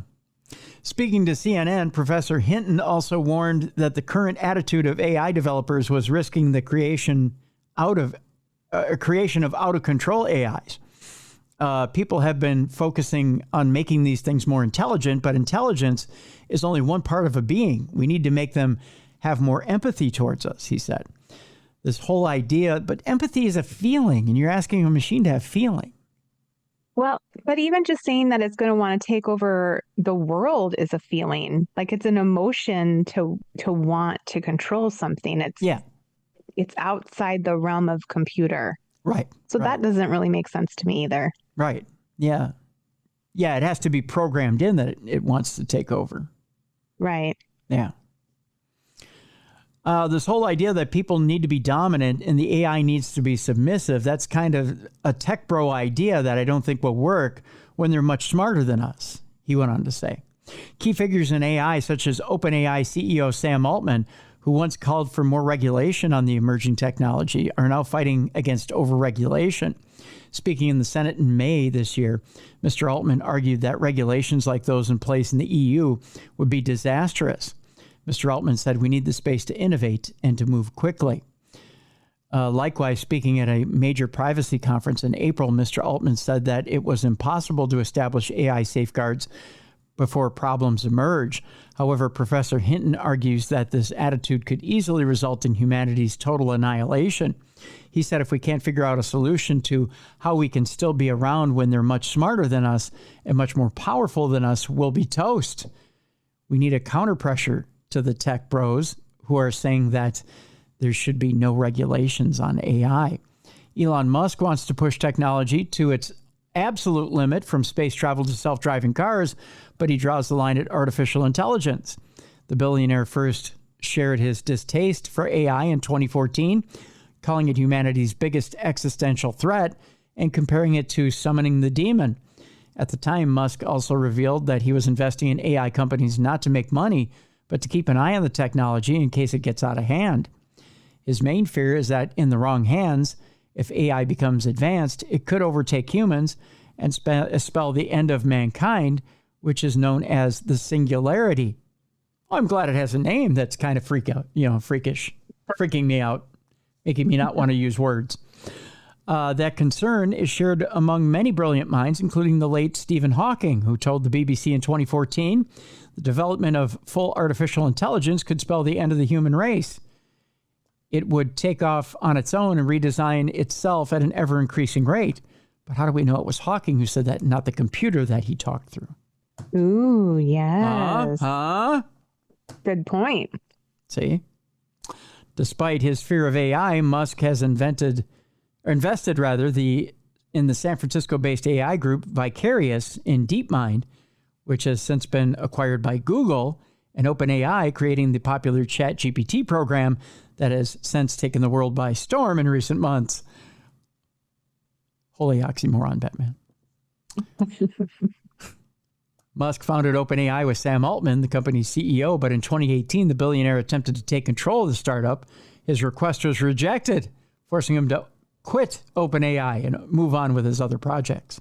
Speaking to CNN, Professor Hinton also warned that the current attitude of AI developers was risking the creation of out-of-control AIs. People have been focusing on making these things more intelligent, but intelligence is only one part of a being. We need to make them have more empathy towards us, he said. This whole idea, but empathy is a feeling, and you're asking a machine to have feeling. Well, but even just saying that it's going to want to take over the world is a feeling. Like it's an emotion to want to control something. It's outside the realm of computer. Right. So that doesn't really make sense to me either. Right. Yeah. Yeah, it has to be programmed in that it wants to take over. Right. Yeah. This whole idea that people need to be dominant and the AI needs to be submissive, that's kind of a tech bro idea that I don't think will work when they're much smarter than us, he went on to say. Key figures in AI, such as OpenAI CEO Sam Altman, who once called for more regulation on the emerging technology, are now fighting against overregulation. Speaking in the Senate in May this year, Mr. Altman argued that regulations like those in place in the EU would be disastrous. Mr. Altman said we need the space to innovate and to move quickly. Likewise, speaking at a major privacy conference in April, Mr. Altman said that it was impossible to establish AI safeguards before problems emerge. However, Professor Hinton argues that this attitude could easily result in humanity's total annihilation. He said if we can't figure out a solution to how we can still be around when they're much smarter than us and much more powerful than us, we'll be toast. We need a counterpressure to the tech bros who are saying that there should be no regulations on AI. Elon Musk wants to push technology to its absolute limit from space travel to self-driving cars, but he draws the line at artificial intelligence. The billionaire first shared his distaste for AI in 2014, calling it humanity's biggest existential threat and comparing it to summoning the demon. At the time, Musk also revealed that he was investing in AI companies not to make money, but to keep an eye on the technology in case it gets out of hand. His main fear is that in the wrong hands, if AI becomes advanced, it could overtake humans and spell the end of mankind, which is known as the singularity. Well, I'm glad it has a name that's kind of freakish, freaking me out, making me not want to use words. That concern is shared among many brilliant minds, including the late Stephen Hawking, who told the BBC in 2014, the development of full artificial intelligence could spell the end of the human race. It would take off on its own and redesign itself at an ever-increasing rate. But how do we know it was Hawking who said that, not the computer that he talked through? Ooh, yes. Good point. See? Despite his fear of AI, Musk has invested in the San Francisco-based AI group Vicarious in DeepMind, which has since been acquired by Google and OpenAI, creating the popular ChatGPT program that has since taken the world by storm in recent months. Holy oxymoron, Batman. Musk founded OpenAI with Sam Altman, the company's CEO, but in 2018, the billionaire attempted to take control of the startup. His request was rejected, forcing him to quit OpenAI and move on with his other projects.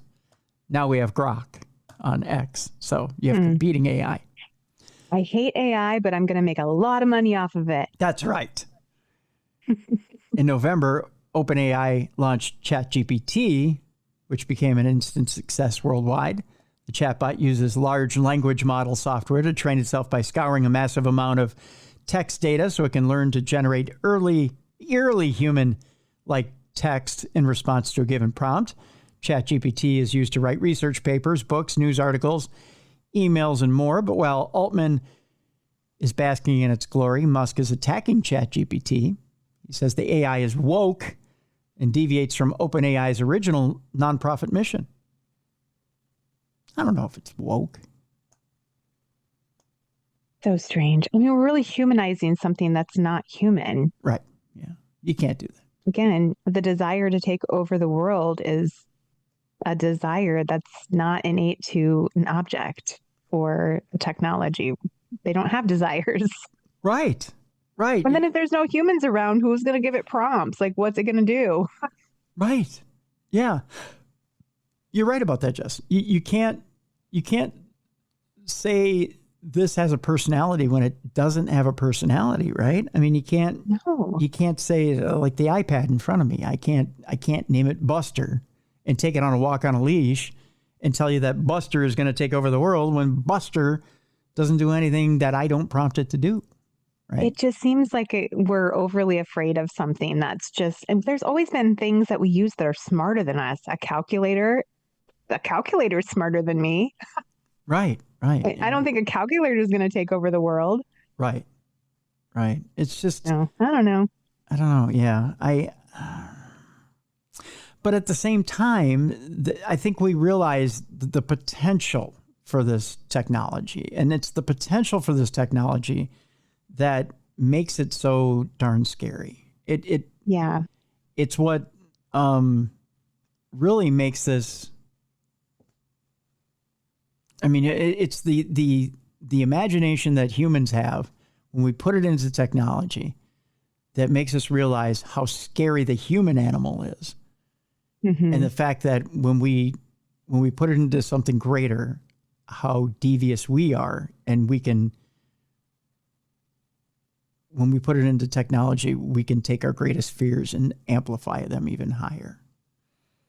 Now we have Grok on X, so you have competing AI. I hate AI, but I'm going to make a lot of money off of it. That's right. In November, OpenAI launched ChatGPT, which became an instant success worldwide. The chatbot uses large language model software to train itself by scouring a massive amount of text data so it can learn to generate eerily human-like text in response to a given prompt. ChatGPT is used to write research papers, books, news articles, emails, and more. But while Altman is basking in its glory, Musk is attacking ChatGPT. He says the AI is woke and deviates from OpenAI's original nonprofit mission. I don't know if it's woke. So strange. I mean, we're really humanizing something that's not human. Right. Yeah. You can't do that. Again, the desire to take over the world is a desire that's not innate to an object or technology. They don't have desires. Right. Right. And then if there's no humans around, who's going to give it prompts? Like, what's it going to do? Right. Yeah. You're right about that, Jess. You can't say this has a personality when it doesn't have a personality, right? I mean, you can't say like the iPad in front of me. I can't name it Buster and take it on a walk on a leash and tell you that Buster is going to take over the world when Buster doesn't do anything that I don't prompt it to do. Right. It just seems like we're overly afraid of something that's just, and there's always been things that we use that are smarter than us. A calculator is smarter than me. Right. I don't think a calculator is going to take over the world. Right. It's just, no, I don't know. Yeah. But at the same time, I think we realize the potential for this technology, and it's the potential for this technology that makes it so darn scary. It's what really makes this. I mean, it's the imagination that humans have when we put it into technology that makes us realize how scary the human animal is, and the fact that when we put it into something greater, how devious we are, and when we put it into technology, we can take our greatest fears and amplify them even higher.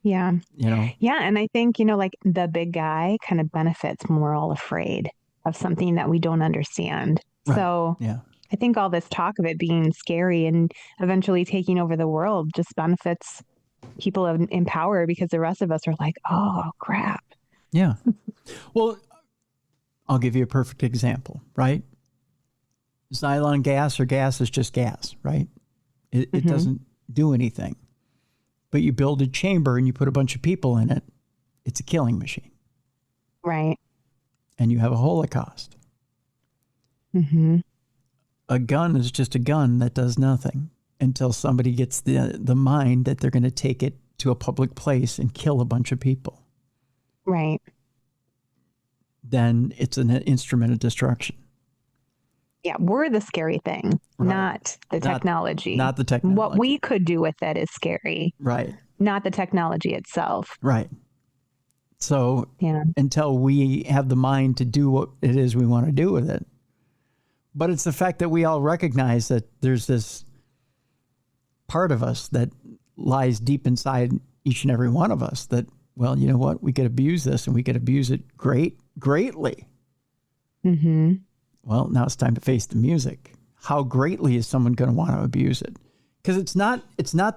Yeah. Yeah. And I think, like the big guy kind of benefits when we're all afraid of something that we don't understand. Right. So yeah. I think all this talk of it being scary and eventually taking over the world just benefits people in power, because the rest of us are like, oh, crap. Yeah. Well, I'll give you a perfect example, right? Xylon gas or gas is just gas, right? It doesn't do anything. But you build a chamber and you put a bunch of people in it, it's a killing machine. Right. And you have a holocaust. A gun is just a gun that does nothing until somebody gets the mind that they're going to take it to a public place and kill a bunch of people. Right. Then it's an instrument of destruction. Yeah, we're the scary thing, right. Not the technology. Not the technology. What we could do with it is scary. Right. Not the technology itself. Right. So until we have the mind to do what it is we want to do with it. But it's the fact that we all recognize that there's this part of us that lies deep inside each and every one of us that, well, you know what? We could abuse this, and we could abuse it greatly. Well, now it's time to face the music. How greatly is someone going to want to abuse it? Because it's not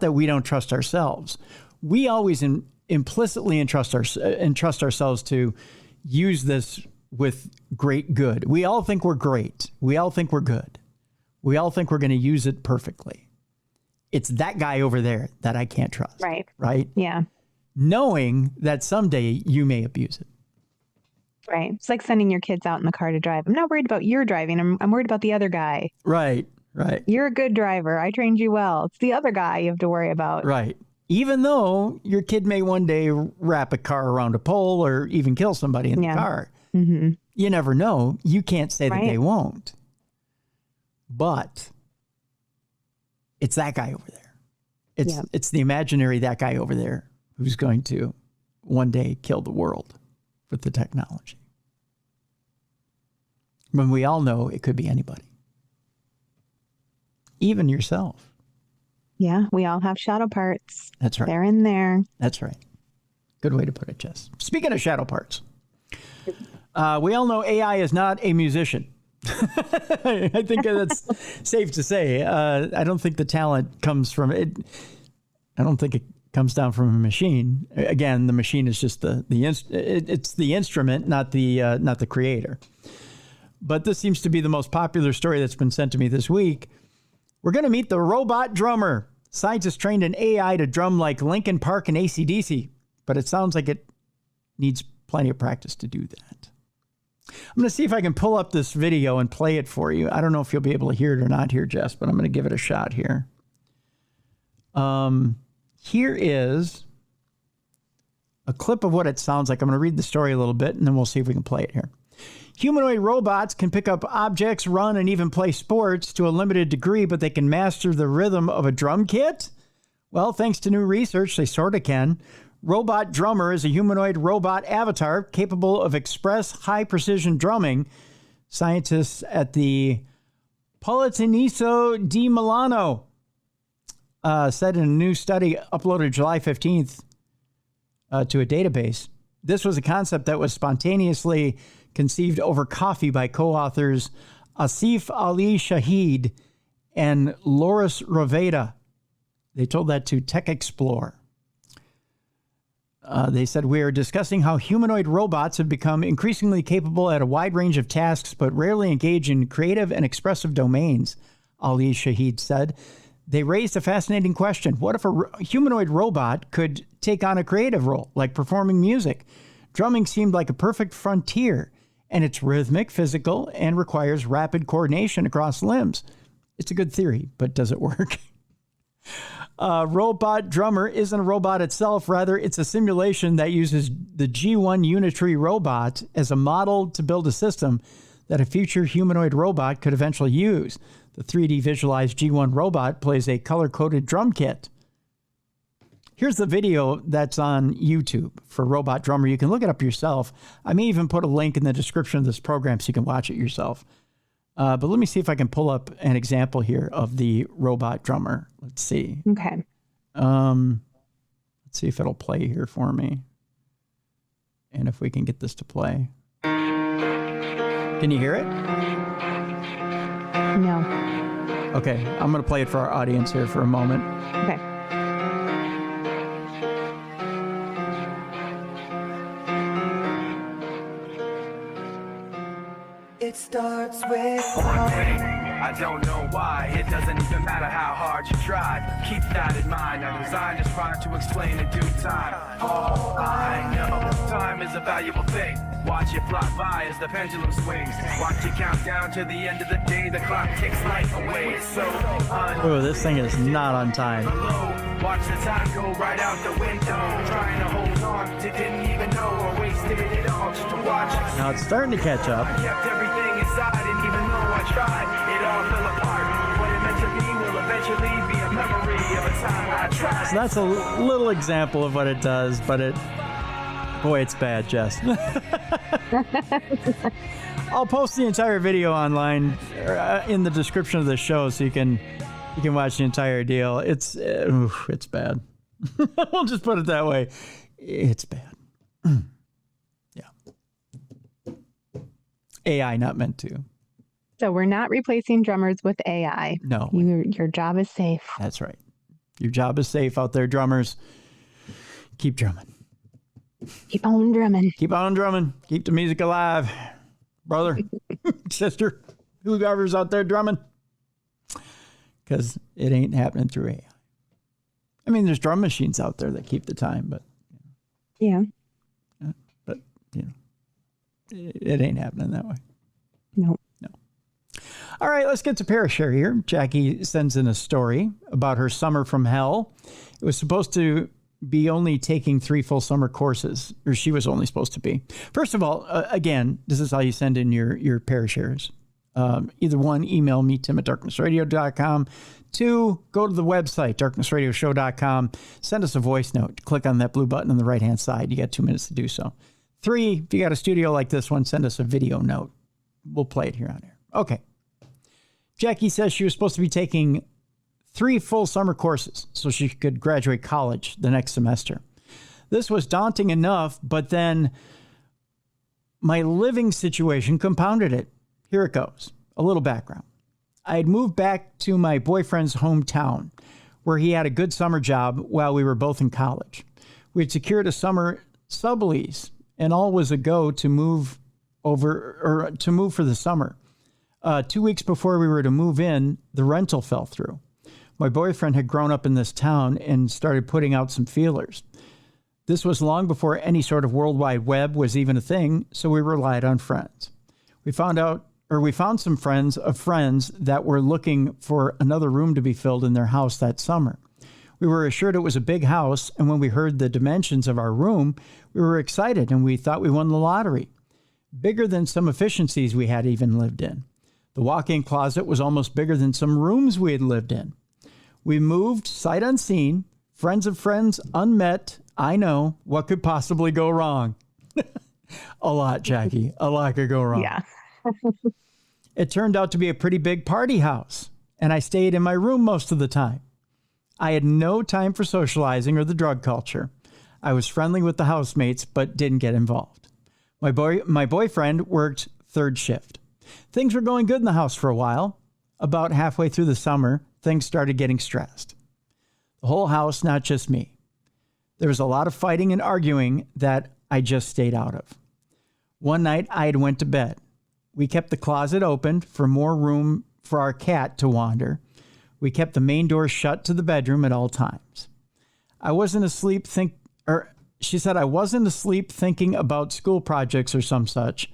that we don't trust ourselves. We always implicitly entrust ourselves to use this with great good. We all think we're great. We all think we're good. We all think we're going to use it perfectly. It's that guy over there that I can't trust. Right. Right? Yeah. Knowing that someday you may abuse it. Right. It's like sending your kids out in the car to drive. I'm not worried about your driving. I'm worried about the other guy. Right. Right. You're a good driver. I trained you well. It's the other guy you have to worry about. Right. Even though your kid may one day wrap a car around a pole or even kill somebody in the car. Mm-hmm. You never know. You can't say that Right. they won't. But it's that guy over there. It's the imaginary that guy over there who's going to one day kill the world with the technology. When we all know it could be anybody. Even yourself. Yeah, we all have shadow parts. That's right. They're in there. That's right. Good way to put it, Jess. Speaking of shadow parts, we all know AI is not a musician. I think that's safe to say. I don't think the talent comes from it. I don't think it comes down from a machine. Again, the machine is just it's the instrument, not the creator. But this seems to be the most popular story that's been sent to me this week. We're going to meet the robot drummer. Scientists trained an AI to drum like Linkin Park and AC/DC, but it sounds like it needs plenty of practice to do that. I'm going to see if I can pull up this video and play it for you. I don't know if you'll be able to hear it or not here, Jess, but I'm going to give it a shot here. Here is a clip of what it sounds like. I'm going to read the story a little bit, and then we'll see if we can play it here. Humanoid robots can pick up objects, run, and even play sports to a limited degree, but they can master the rhythm of a drum kit? Well, thanks to new research, they sort of can. Robot Drummer is a humanoid robot avatar capable of express high-precision drumming. Scientists at the Politecnico di Milano said in a new study uploaded July 15th to a database. This was a concept that was spontaneously conceived over coffee by co-authors Asif Ali Shahid and Loris Roveda. They told that to Tech Explore. They said, we are discussing how humanoid robots have become increasingly capable at a wide range of tasks, but rarely engage in creative and expressive domains, Ali Shahid said. They raised a fascinating question. What if a humanoid robot could take on a creative role, like performing music? Drumming seemed like a perfect frontier, and it's rhythmic, physical, and requires rapid coordination across limbs. It's a good theory, but does it work? Robot Drummer isn't a robot itself. Rather, it's a simulation that uses the G1 Unitree robot as a model to build a system that a future humanoid robot could eventually use. The 3D visualized G1 robot plays a color-coded drum kit. Here's the video that's on YouTube for Robot Drummer. You can look it up yourself. I may even put a link in the description of this program so you can watch it yourself. But let me see if I can pull up an example here of the Robot Drummer. Let's see. Okay. Let's see if it'll play here for me. And if we can get this to play. Can you hear it? No. Okay. I'm going to play it for our audience here for a moment. Okay. It starts with one thing. I don't know why. It doesn't even matter how hard you try. Keep that in mind. I designed this product to explain in due time. All I know, time is a valuable thing. Watch it fly by as the pendulum swings. Watch it count down to the end of the day. The clock takes life away. It's so Oh, this thing is not on time. Watch the time go right out the window. Trying to hold on to didn't even know or wasted it all just to watch. Now it's starting to catch up. I kept everything inside, and even though I tried, it all fell apart. What it meant to be will eventually be a memory of a time I tried. So that's a little example of what it does, but boy, it's bad, Jess. I'll post the entire video online in the description of the show so you can watch the entire deal. It's bad. We'll just put it that way. It's bad. Yeah. AI not meant to. So we're not replacing drummers with AI. No. Your job is safe. That's right. Your job is safe out there, drummers. Keep drumming. Keep on drumming. Keep on drumming. Keep the music alive. brother, sister, whoever's out there drumming. Because it ain't happening through AI. I mean, there's drum machines out there that keep the time, but Yeah. But it ain't happening that way. No. All right, let's get to Parashare here. Jackie sends in a story about her summer from hell. It was supposed to be only taking 3 full summer courses, or she was only supposed to be. First of all, again, this is how you send in your Parashares. Either one, email me, tim@darknessradio.com. 2, go to the website, darknessradioshow.com. Send us a voice note. Click on that blue button on the right-hand side. You got 2 minutes to do so. 3, if you got a studio like this one, send us a video note. We'll play it here on air. Okay. Jackie says she was supposed to be taking 3 full summer courses so she could graduate college the next semester. This was daunting enough, but then my living situation compounded it. Here it goes. A little background. I had moved back to my boyfriend's hometown where he had a good summer job while we were both in college. We had secured a summer sublease and all was a go to move for the summer. 2 weeks before we were to move in, the rental fell through. My boyfriend had grown up in this town and started putting out some feelers. This was long before any sort of World Wide Web was even a thing, so we relied on friends. We found some friends of friends that were looking for another room to be filled in their house that summer. We were assured it was a big house, and when we heard the dimensions of our room, we were excited and we thought we won the lottery. Bigger than some efficiencies we had even lived in. The walk-in closet was almost bigger than some rooms we had lived in. We moved sight unseen, friends of friends unmet. I know, what could possibly go wrong? A lot, Jackie. A lot could go wrong. Yeah. It turned out to be a pretty big party house, and I stayed in my room most of the time. I had no time for socializing or the drug culture. I was friendly with the housemates, but didn't get involved. My boyfriend worked third shift. Things were going good in the house for a while. About halfway through the summer, things started getting stressed. The whole house, not just me. There was a lot of fighting and arguing that I just stayed out of. One night, I had went to bed. We kept the closet open for more room for our cat to wander. We kept the main door shut to the bedroom at all times. She said I wasn't asleep thinking about school projects or some such.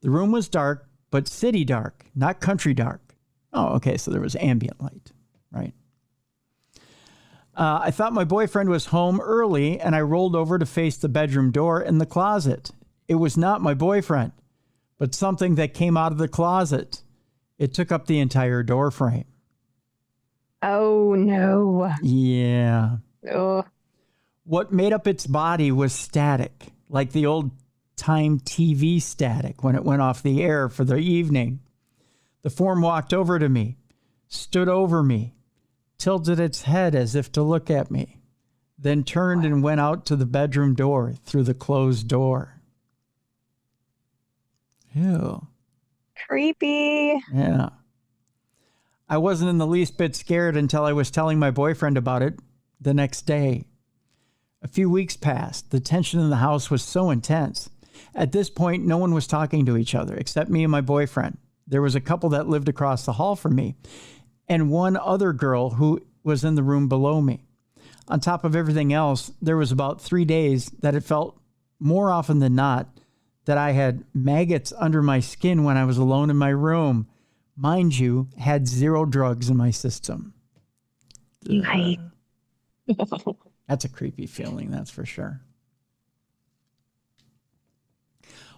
The room was dark, but city dark, not country dark. Oh, okay, so there was ambient light, right? I thought my boyfriend was home early, and I rolled over to face the bedroom door in the closet. It was not my boyfriend, but something that came out of the closet. It took up the entire door frame. Oh, no. Yeah. Oh. What made up its body was static, like the old time TV static when it went off the air for the evening. The form walked over to me, stood over me, tilted its head as if to look at me, then turned and went out to the bedroom door through the closed door. Ew. Creepy. Yeah. I wasn't in the least bit scared until I was telling my boyfriend about it the next day. A few weeks passed. The tension in the house was so intense. At this point, no one was talking to each other except me and my boyfriend. There was a couple that lived across the hall from me and one other girl who was in the room below me. On top of everything else, there was about 3 days that it felt more often than not that I had maggots under my skin when I was alone in my room. Mind you, had 0 drugs in my system. That's a creepy feeling, that's for sure.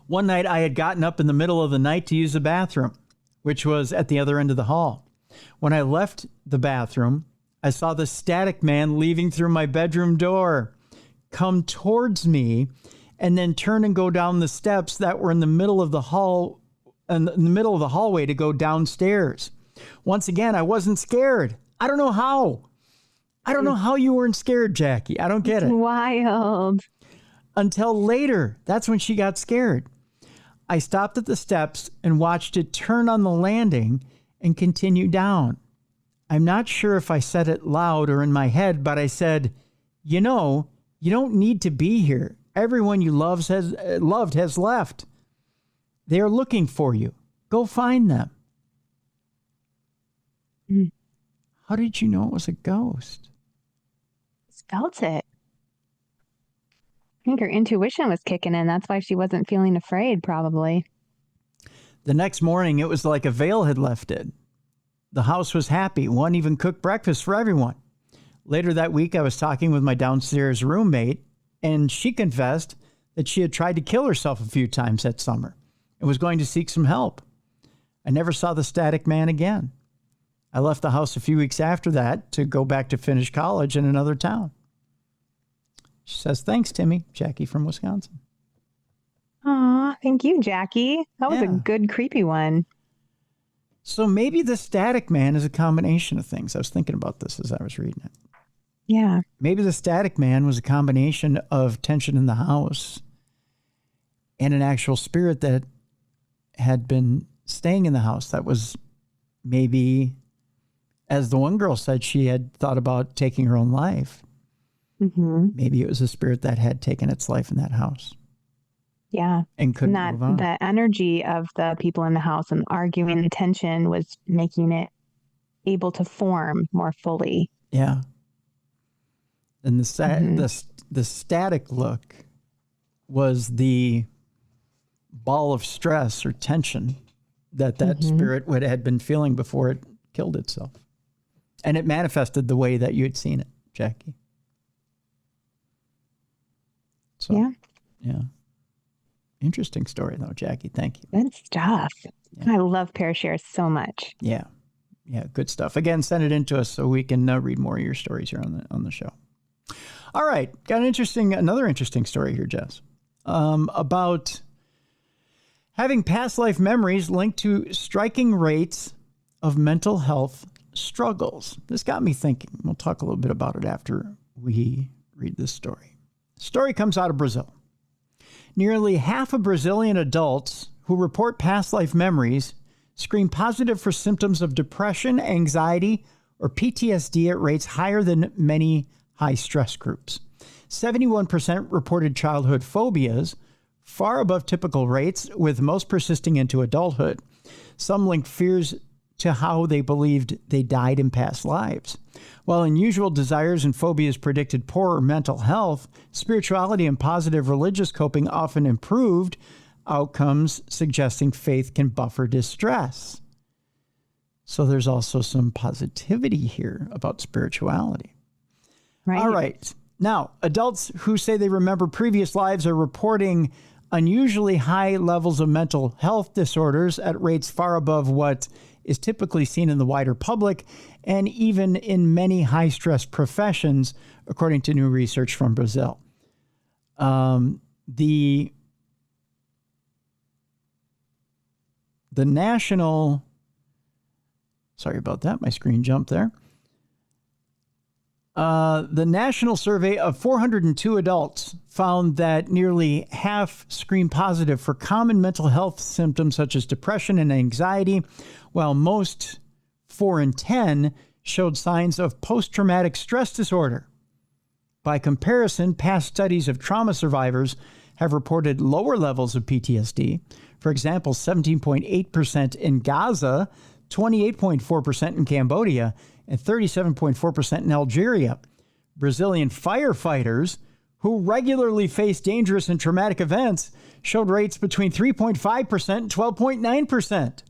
One night I had gotten up in the middle of the night to use the bathroom, which was at the other end of the hall. When I left the bathroom, I saw the static man leaving through my bedroom door, come towards me, and then turn and go down the steps that were in the middle of the hall, in the middle of the hallway to go downstairs. Once again, I wasn't scared. I don't know how. I don't know how you weren't scared, Jackie. I don't get it. Wild. Until later, that's when she got scared. I stopped at the steps and watched it turn on the landing and continue down. I'm not sure if I said it loud or in my head, but I said, you know, you don't need to be here. Everyone you loved has left. They are looking for you. Go find them. Mm. How did you know it was a ghost? Felt it. I think her intuition was kicking in. That's why she wasn't feeling afraid, probably. The next morning, it was like a veil had lifted. The house was happy. One even cooked breakfast for everyone. Later that week, I was talking with my downstairs roommate, and she confessed that she had tried to kill herself a few times that summer and was going to seek some help. I never saw the static man again. I left the house a few weeks after that to go back to finish college in another town. She says, thanks, Timmy. Jackie from Wisconsin. Aw, thank you, Jackie. That was a Yeah. good, creepy one. So maybe the static man is a combination of things. I was thinking about this as I was reading it. Yeah. Maybe the static man was a combination of tension in the house and an actual spirit that had been staying in the house that was maybe, as the one girl said, she had thought about taking her own life. Mm-hmm. Maybe it was a spirit that had taken its life in that house Yeah. and couldn't And move on. the energy of the people in the house and arguing, the tension was making it able to form more fully. Yeah. And Mhm. the static look was the ball of stress or tension that Mhm. spirit had been feeling before it killed itself. And it manifested the way that you had seen it, Jackie. So, Yeah. yeah. Interesting story, though, Jackie. Thank you. Good stuff. Yeah. I love Parashare so much. Yeah. Yeah, good stuff. Again, send it in to us so we can read more of your stories here on the show. All right. Got another interesting story here, Jess, about having past life memories linked to striking rates of mental health struggles. This got me thinking. We'll talk a little bit about it after we read this story. The story comes out of Brazil. Nearly half of Brazilian adults who report past life memories screen positive for symptoms of depression, anxiety, or PTSD at rates higher than many high stress groups. 71% reported childhood phobias, far above typical rates, with most persisting into adulthood. Some linked fears to how they believed they died in past lives. While unusual desires and phobias predicted poorer mental health, spirituality and positive religious coping often improved outcomes, suggesting faith can buffer distress. So there's also some positivity here about spirituality. Right. All right. Now, adults who say they remember previous lives are reporting unusually high levels of mental health disorders at rates far above what is typically seen in the wider public and even in many high-stress professions, according to new research from Brazil. The national, sorry about that, my screen jumped there. The national survey of 402 adults found that nearly half screen positive for common mental health symptoms such as depression and anxiety, while most 4 in 10 showed signs of post-traumatic stress disorder. By comparison, past studies of trauma survivors have reported lower levels of PTSD. For example, 17.8% in Gaza, 28.4% in Cambodia, and 37.4% in Algeria. Brazilian firefighters who regularly face dangerous and traumatic events showed rates between 3.5% and 12.9%.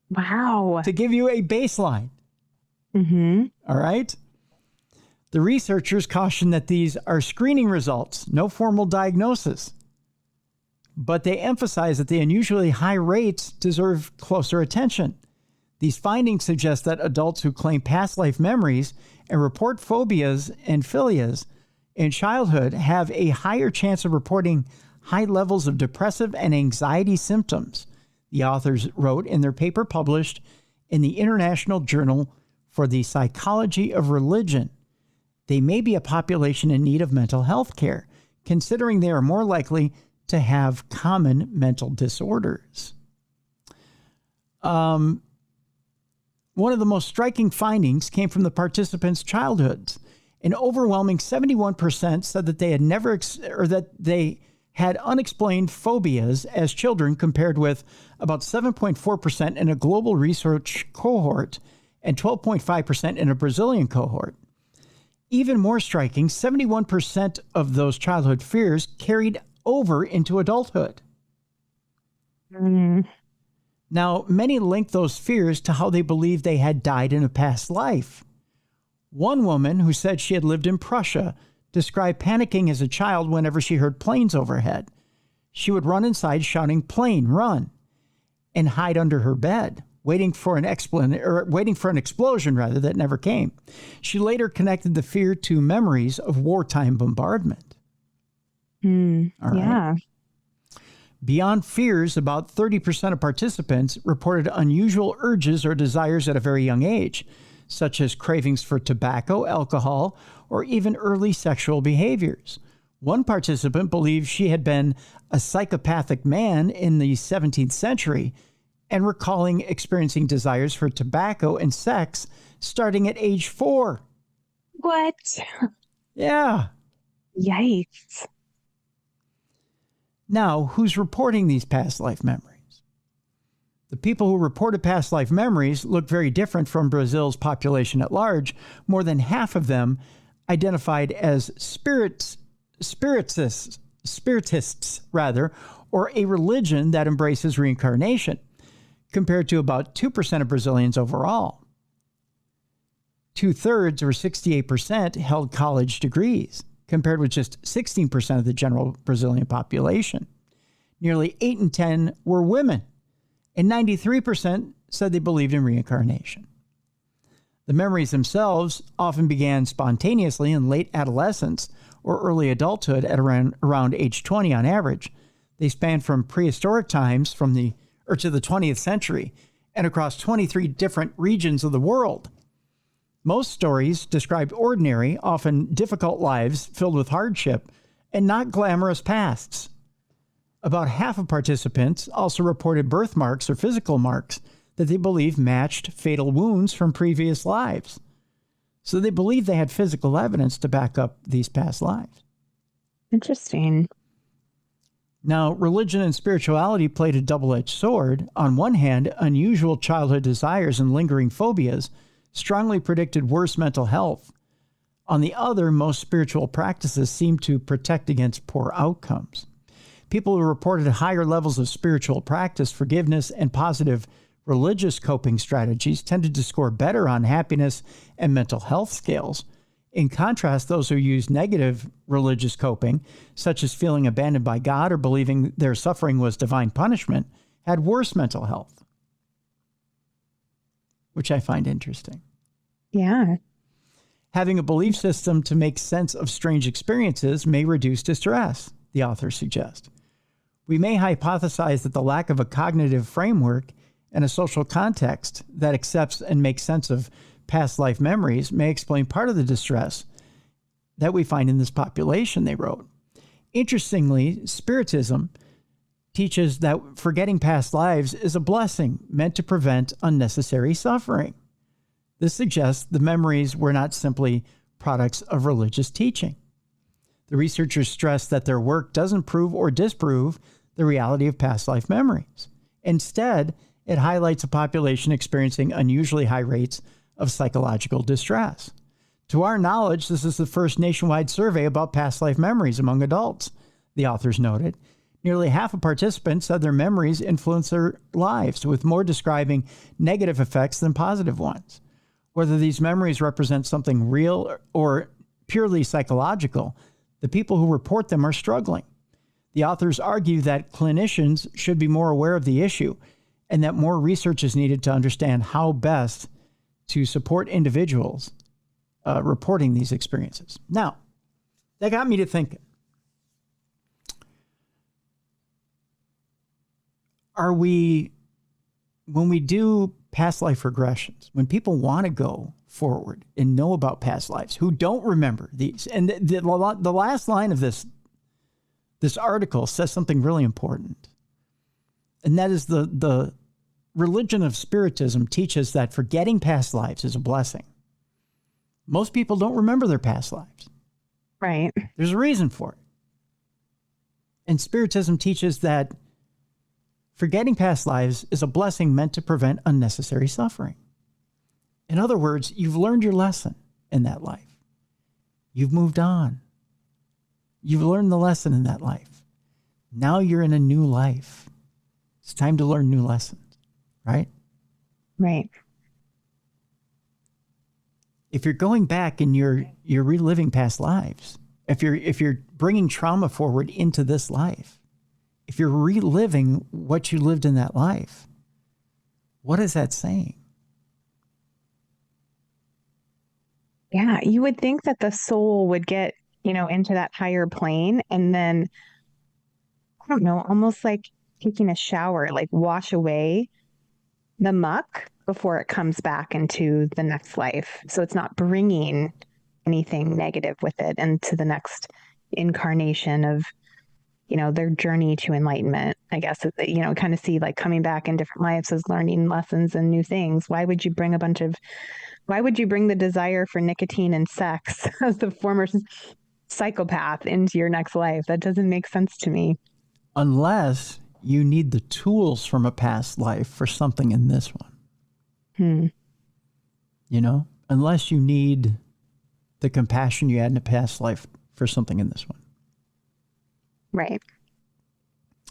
Wow. To give you a baseline. Mm-hmm. All right? The researchers caution that these are screening results, no formal diagnosis. But they emphasize that the unusually high rates deserve closer attention. These findings suggest that adults who claim past life memories and report phobias and philias in childhood have a higher chance of reporting high levels of depressive and anxiety symptoms, the authors wrote in their paper published in the International Journal for the Psychology of Religion. They may be a population in need of mental health care, considering they are more likely to have common mental disorders. One of the most striking findings came from the participants' childhoods. An overwhelming 71% said that they had never, or that they had unexplained phobias as children, compared with about 7.4% in a global research cohort and 12.5% in a Brazilian cohort. Even more striking, 71% of those childhood fears carried over into adulthood. Now, many link those fears to how they believe they had died in a past life. One woman who said she had lived in Prussia described panicking as a child whenever she heard planes overhead. She would run inside shouting, "Plane, run," and hide under her bed, waiting for an explosion that never came. She later connected the fear to memories of wartime bombardment. All right. Yeah. Beyond fears, about 30% of participants reported unusual urges or desires at a very young age, such as cravings for tobacco, alcohol, or even early sexual behaviors. One participant believed she had been a psychopathic man in the 17th century and recalling experiencing desires for tobacco and sex starting at age 4. What? Yeah. Yikes. Now, who's reporting these past life memories? The people who reported past life memories look very different from Brazil's population at large. More than half of them identified as spiritists, or a religion that embraces reincarnation, compared to about 2% of Brazilians overall. 2/3, or 68%, held college degrees, compared with just 16% of the general Brazilian population. Nearly 8 in 10 were women, and 93% said they believed in reincarnation. The memories themselves often began spontaneously in late adolescence or early adulthood at around age 20 on average. They span from prehistoric times to the 20th century and across 23 different regions of the world. Most stories described ordinary, often difficult lives filled with hardship and not glamorous pasts. About half of participants also reported birthmarks or physical marks that they believed matched fatal wounds from previous lives. So they believed they had physical evidence to back up these past lives. Interesting. Now, religion and spirituality played a double-edged sword. On one hand, unusual childhood desires and lingering phobias strongly predicted worse mental health. On the other, most spiritual practices seemed to protect against poor outcomes. People who reported higher levels of spiritual practice, forgiveness, and positive religious coping strategies tended to score better on happiness and mental health scales. In contrast, those who used negative religious coping, such as feeling abandoned by God or believing their suffering was divine punishment, had worse mental health, which I find interesting. Yeah. Having a belief system to make sense of strange experiences may reduce distress, the authors suggest. We may hypothesize that the lack of a cognitive framework and a social context that accepts and makes sense of past life memories may explain part of the distress that we find in this population, they wrote. Interestingly, Spiritism teaches that forgetting past lives is a blessing meant to prevent unnecessary suffering. This suggests the memories were not simply products of religious teaching. The researchers stress that their work doesn't prove or disprove the reality of past life memories. Instead, it highlights a population experiencing unusually high rates of psychological distress. To our knowledge, this is the first nationwide survey about past life memories among adults, the authors noted. Nearly half of participants said their memories influence their lives, with more describing negative effects than positive ones. Whether these memories represent something real or purely psychological, the people who report them are struggling. The authors argue that clinicians should be more aware of the issue and that more research is needed to understand how best to support individuals reporting these experiences. Now, that got me to thinking. When we do past life regressions, when people want to go forward and know about past lives, who don't remember these, and the last line of this article says something really important, and that is the religion of Spiritism teaches that forgetting past lives is a blessing. Most people don't remember their past lives. Right. There's a reason for it. And Spiritism teaches that forgetting past lives is a blessing meant to prevent unnecessary suffering. In other words, you've learned your lesson in that life. You've moved on. You've learned the lesson in that life. Now you're in a new life. It's time to learn new lessons, right? Right. If you're going back and you're reliving past lives, if you're bringing trauma forward into this life, if you're reliving what you lived in that life, what is that saying? Yeah, you would think that the soul would get, into that higher plane and then, I don't know, almost like taking a shower, like wash away the muck before it comes back into the next life. So it's not bringing anything negative with it into the next incarnation of, their journey to enlightenment. I guess, kind of see like coming back in different lives as learning lessons and new things. Why would you bring the desire for nicotine and sex as the former psychopath into your next life? That doesn't make sense to me. Unless you need the tools from a past life for something in this one. Unless you need the compassion you had in a past life for something in this one. Right.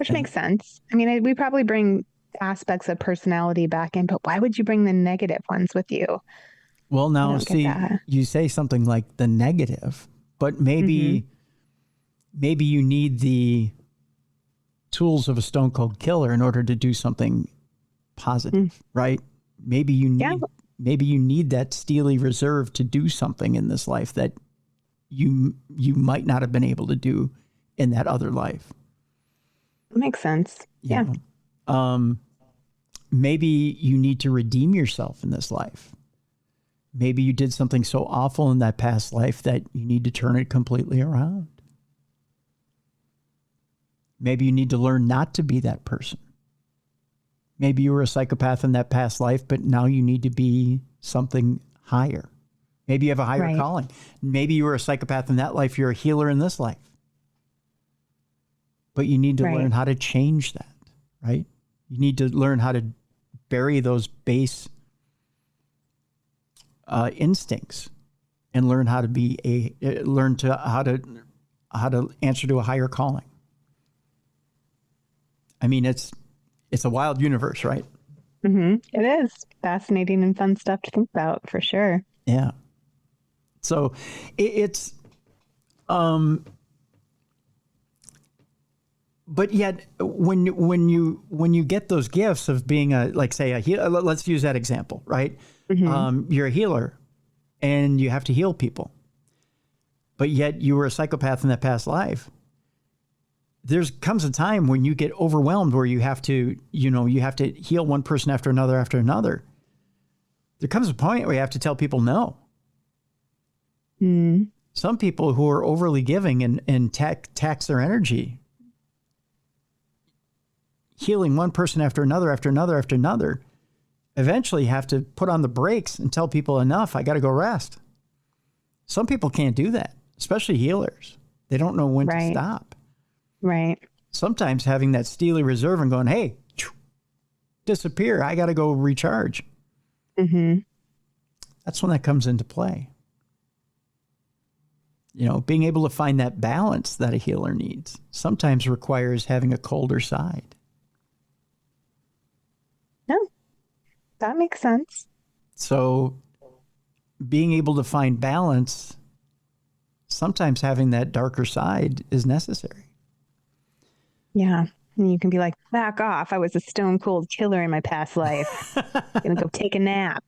Which makes sense. I mean, we probably bring aspects of personality back in, but why would you bring the negative ones with you? Well, now, see, you say something like the negative, but maybe you need the tools of a stone cold killer in order to do something positive, right? Maybe you need that steely reserve to do something in this life that you might not have been able to do in that other life. Makes sense. Yeah. Maybe you need to redeem yourself in this life. Maybe you did something so awful in that past life that you need to turn it completely around. Maybe you need to learn not to be that person. Maybe you were a psychopath in that past life, but now you need to be something higher. Maybe you have a higher calling. Maybe you were a psychopath in that life. You're a healer in this life. But you need to learn how to change that, right? You need to learn how to bury those base instincts and learn how to how to answer to a higher calling. I mean, it's a wild universe, right? Mm-hmm. It is fascinating and fun stuff to think about, for sure. Yeah. So it's but yet when you get those gifts of being a healer, let's use that example, right? You're a healer and you have to heal people, but yet you were a psychopath in that past life. There comes a time when you get overwhelmed where you have to heal one person after another. There comes a point where you have to tell people no. Some people who are overly giving and tax their energy, healing one person after another, eventually have to put on the brakes and tell people enough, I got to go rest. Some people can't do that, especially healers. They don't know when to stop. Right. Sometimes having that steely reserve and going, hey, disappear. I got to go recharge. That's when that comes into play. Being able to find that balance that a healer needs sometimes requires having a colder side. No, that makes sense. So being able to find balance, sometimes having that darker side is necessary. Yeah. And you can be like, back off. I was a stone cold killer in my past life. I'm going to go take a nap.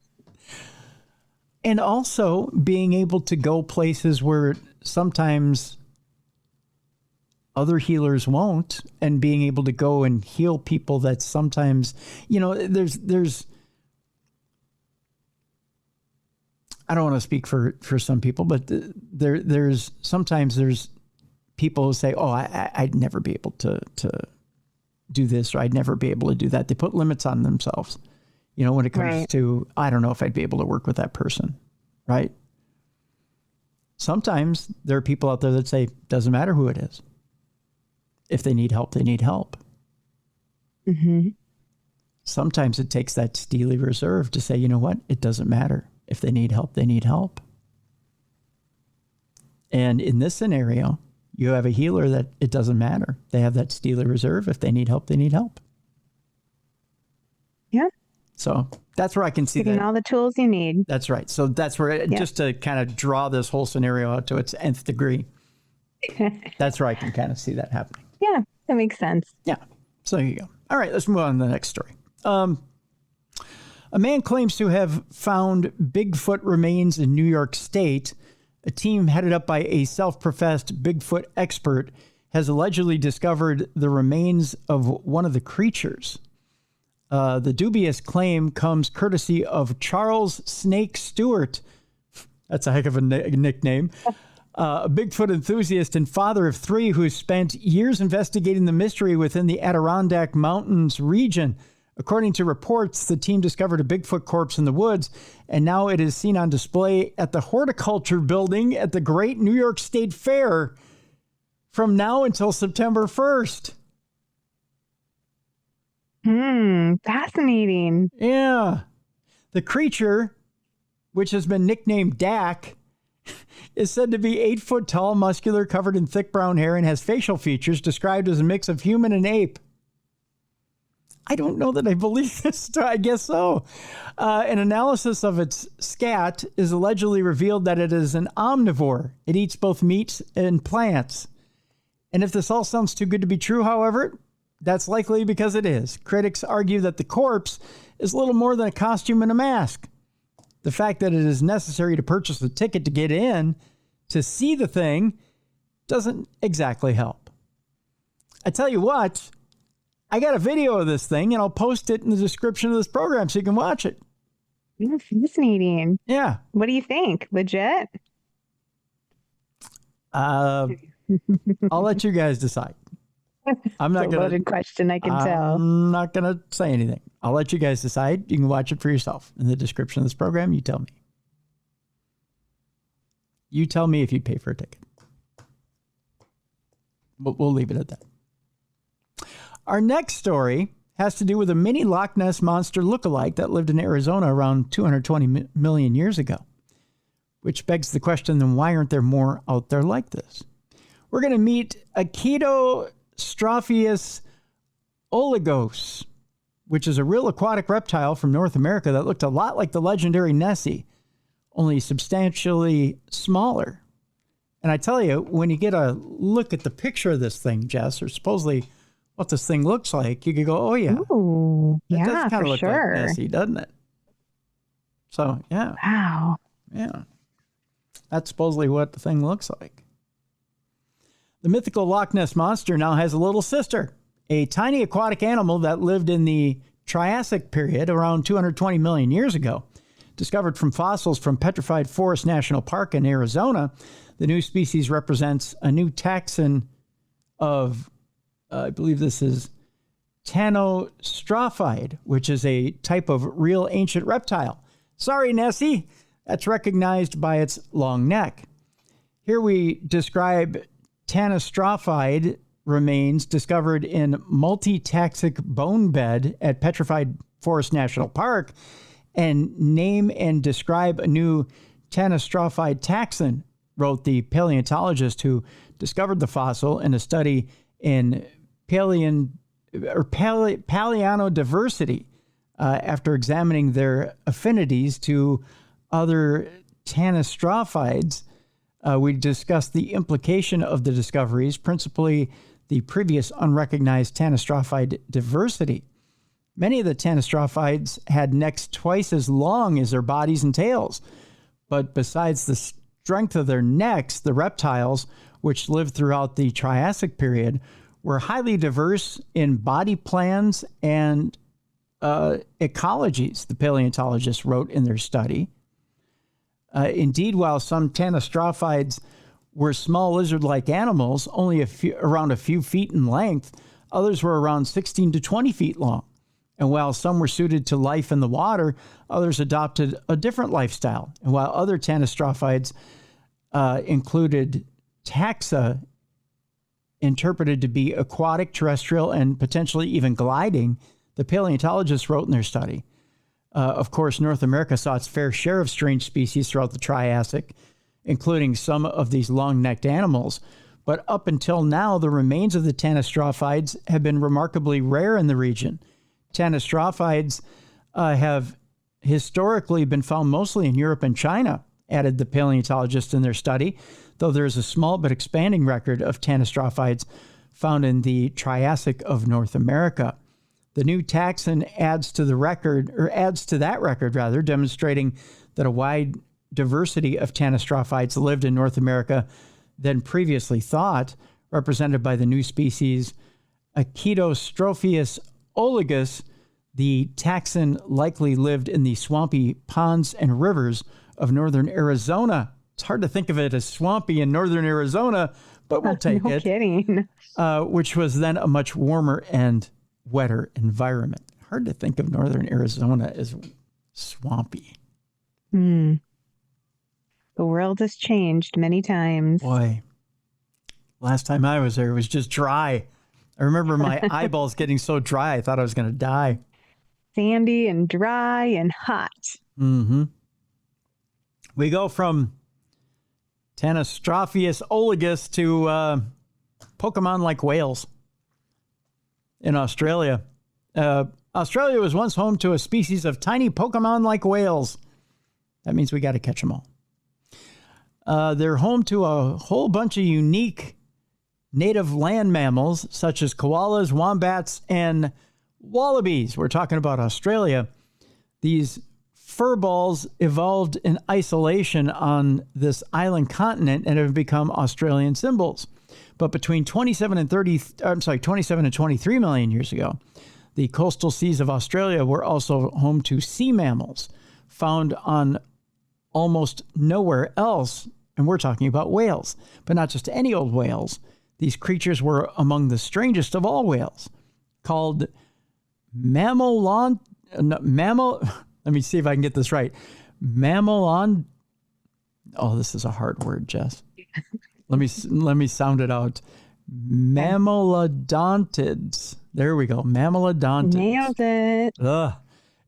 And also being able to go places where sometimes other healers won't, and being able to go and heal people that sometimes, there's I don't want to speak for some people, but there's people who say, oh, I'd never be able to do this, or I'd never be able to do that. They put limits on themselves, when it comes to, I don't know if I'd be able to work with that person, right? Sometimes there are people out there that say, doesn't matter who it is. If they need help, they need help. Mm-hmm. Sometimes it takes that steely reserve to say, you know what? It doesn't matter. If they need help, they need help. And in this scenario, you have a healer that it doesn't matter. They have that steely reserve. If they need help, they need help. Yeah. So that's where I can see Getting that. all the tools you need. That's right. So that's where, just to kind of draw this whole scenario out to its nth degree, that's where I can kind of see that happening. Yeah, that makes sense. Yeah. So there you go. All right, let's move on to the next story. A man claims to have found Bigfoot remains in New York State. A team headed up by a self-professed Bigfoot expert has allegedly discovered the remains of one of the creatures. The dubious claim comes courtesy of Charles Snake Stewart. That's a heck of a nickname. A Bigfoot enthusiast and father of three who spent years investigating the mystery within the Adirondack Mountains region. According to reports, the team discovered a Bigfoot corpse in the woods, and now it is seen on display at the Horticulture Building at the Great New York State Fair from now until September 1st. Fascinating. Yeah. The creature, which has been nicknamed Dak, is said to be 8 foot tall, muscular, covered in thick brown hair, and has facial features described as a mix of human and ape. I don't know that I believe this. I guess so. An analysis of its scat is allegedly revealed that it is an omnivore. It eats both meat and plants. And if this all sounds too good to be true, however, that's likely because it is. Critics argue that the corpse is little more than a costume and a mask. The fact that it is necessary to purchase a ticket to get in to see the thing doesn't exactly help. I tell you what, I got a video of this thing, and I'll post it in the description of this program so you can watch it. Fascinating. Yeah. What do you think? Legit? I'll let you guys decide. I'm not It's a loaded question, I can tell. I'm not going to say anything. I'll let you guys decide. You can watch it for yourself. In the description of this program, you tell me. You tell me if you'd pay for a ticket. But we'll leave it at that. Our next story has to do with a mini-loch-ness monster lookalike that lived in Arizona around 220 million years ago. Which begs the question, then why aren't there more out there like this? We're going to meet Strophius oligos, which is a real aquatic reptile from North America that looked a lot like the legendary Nessie, only substantially smaller. And I tell you, when you get a look at the picture of this thing, Jess, or supposedly what this thing looks like, you could go, oh yeah. Ooh, It yeah, does kind for of look sure. like Nessie, doesn't it? So, yeah. Wow. Yeah. That's supposedly what the thing looks like. The mythical Loch Ness Monster now has a little sister, a tiny aquatic animal that lived in the Triassic period around 220 million years ago. Discovered from fossils from Petrified Forest National Park in Arizona, the new species represents a new taxon of, I believe this is Tanostrophidae, which is a type of real ancient reptile. Sorry, Nessie. That's recognized by its long neck. Here we describe Tanostrophidae remains discovered in multi-taxic bone bed at Petrified Forest National Park and name and describe a new Tanostrophidae taxon, wrote the paleontologist who discovered the fossil in a study in paleonodiversity after examining their affinities to other Tanostrophids. We discussed the implication of the discoveries, principally the previous unrecognized Tanostophid diversity. Many of the Tanostrophids had necks twice as long as their bodies and tails. But besides the strength of their necks, the reptiles, which lived throughout the Triassic period, were highly diverse in body plans and ecologies, the paleontologists wrote in their study. Indeed, while some Tanostrophids were small lizard-like animals, only around a few feet in length, others were around 16 to 20 feet long. And while some were suited to life in the water, others adopted a different lifestyle. And while other Tanostrophids included taxa interpreted to be aquatic, terrestrial, and potentially even gliding, the paleontologists wrote in their study. Of course, North America saw its fair share of strange species throughout the Triassic, including some of these long-necked animals. But up until now, the remains of the tanistrophides have been remarkably rare in the region. Tanistrophides have historically been found mostly in Europe and China, added the paleontologists in their study, though there is a small but expanding record of tanistrophides found in the Triassic of North America. The new taxon adds to that record, demonstrating that a wide diversity of tanistrophides lived in North America than previously thought, represented by the new species Achitostrophius oligus. The taxon likely lived in the swampy ponds and rivers of northern Arizona. It's hard to think of it as swampy in northern Arizona, but we'll take it. No kidding. Which was then a much warmer and wetter environment. Hard to think of northern Arizona as swampy. The world has changed many times. Boy, last time I was there, it was just dry. I remember my eyeballs getting so dry, I thought I was going to die. Sandy and dry and hot. Mm-hmm. We go from Tanistrophius oligus to Pokemon like whales in Australia. Australia was once home to a species of tiny Pokemon like whales. That means we got to catch them all. They're home to a whole bunch of unique native land mammals, such as koalas, wombats, and wallabies. We're talking about Australia. These furballs evolved in isolation on this island continent and have become Australian symbols. But between 27 and 23 million years ago, the coastal seas of Australia were also home to sea mammals found on almost nowhere else. And we're talking about whales, but not just any old whales. These creatures were among the strangest of all whales, called let me see if I can get this right. Oh, this is a hard word, Jess. Let me sound it out. Mammalodontid. There we go. Mammalodontid. Nailed it.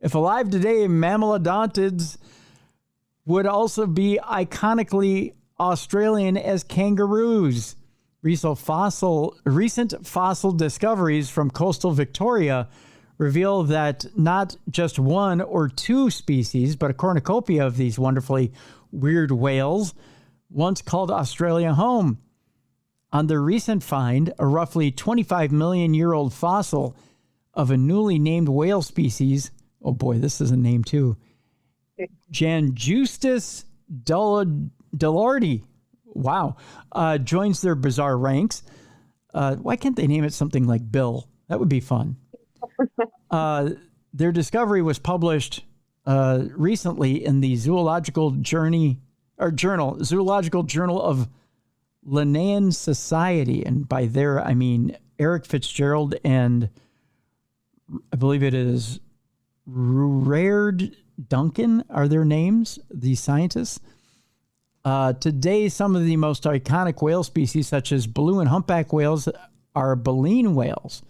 If alive today, mammalodontids would also be iconically Australian as kangaroos. Recent fossil discoveries from coastal Victoria reveal that not just one or two species, but a cornucopia of these wonderfully weird whales once called Australia home. On the recent find, a roughly 25 million year old fossil of a newly named whale species, oh boy, this is a name too, Janjustus dullardi, wow, joins their bizarre ranks. Why can't they name it something like Bill? That would be fun. Their discovery was published recently in the Zoological Journal of Linnean Society, and by there I mean Eric Fitzgerald and I believe it is Rared Duncan are their names, the scientists. Today, some of the most iconic whale species, such as blue and humpback whales, are baleen whales.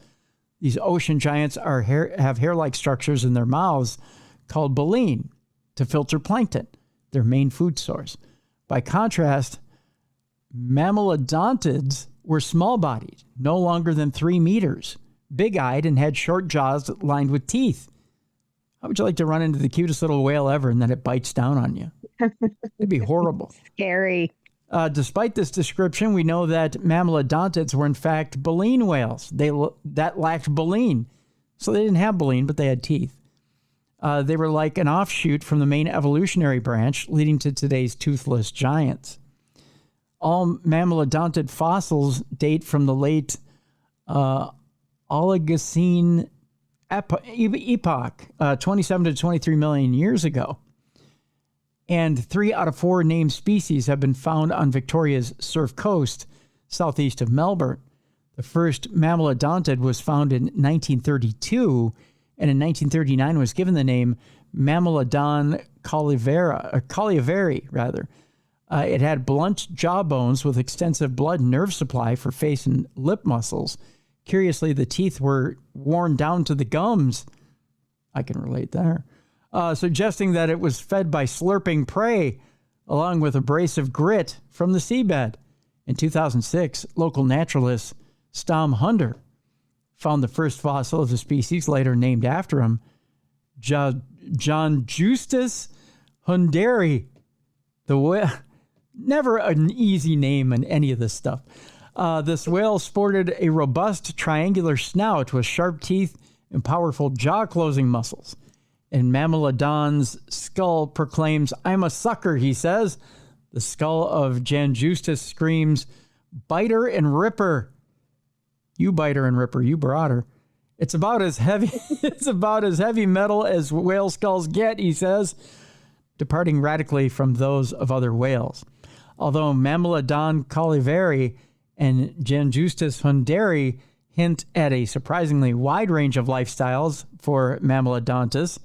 These ocean giants have hair-like structures in their mouths called baleen to filter plankton, their main food source. By contrast, mammalodontids were small-bodied, no longer than 3 meters, big-eyed, and had short jaws lined with teeth. How would you like to run into the cutest little whale ever and then it bites down on you? It'd be horrible. Scary. Despite this description, we know that mammalodontids were in fact baleen whales. That lacked baleen. So they didn't have baleen, but they had teeth. They were like an offshoot from the main evolutionary branch, leading to today's toothless giants. All mammalodonted fossils date from the late Oligocene epoch, 27 to 23 million years ago. And 3 out of 4 named species have been found on Victoria's Surf Coast, southeast of Melbourne. The first mammalodonted was found in 1932, and in 1939 was given the name Mammalodon collieri, It had blunt jaw bones with extensive blood and nerve supply for face and lip muscles. Curiously, the teeth were worn down to the gums. I can relate there. Suggesting that it was fed by slurping prey, along with abrasive grit from the seabed. In 2006, local naturalist Stom Hunter found the first fossil of the species, later named after him, John Justus Hunderi. Never an easy name in any of this stuff. This whale sported a robust triangular snout with sharp teeth and powerful jaw-closing muscles. And Mammilodon's skull proclaims, "I'm a sucker," he says. The skull of Jan Justus screams, "Biter and ripper." You biter and ripper, you brought her. It's about as heavy metal as whale skulls get, he says, departing radically from those of other whales. Although Mammilodon coliveri and Jan Justus Hunderi hint at a surprisingly wide range of lifestyles for Mammilodontus,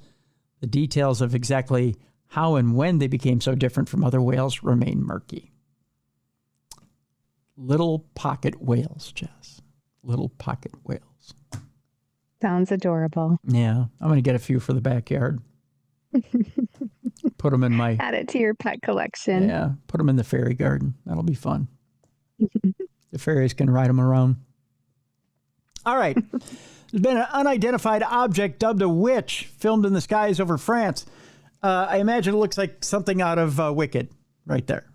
the details of exactly how and when they became so different from other whales remain murky. Little pocket whales, Jess. Little pocket whales. Sounds adorable. Yeah, I'm going to get a few for the backyard. Put them in my... Add it to your pet collection. Yeah, put them in the fairy garden. That'll be fun. The fairies can ride them around. All right. There's been an unidentified object dubbed a witch filmed in the skies over France. I imagine it looks like something out of Wicked right there.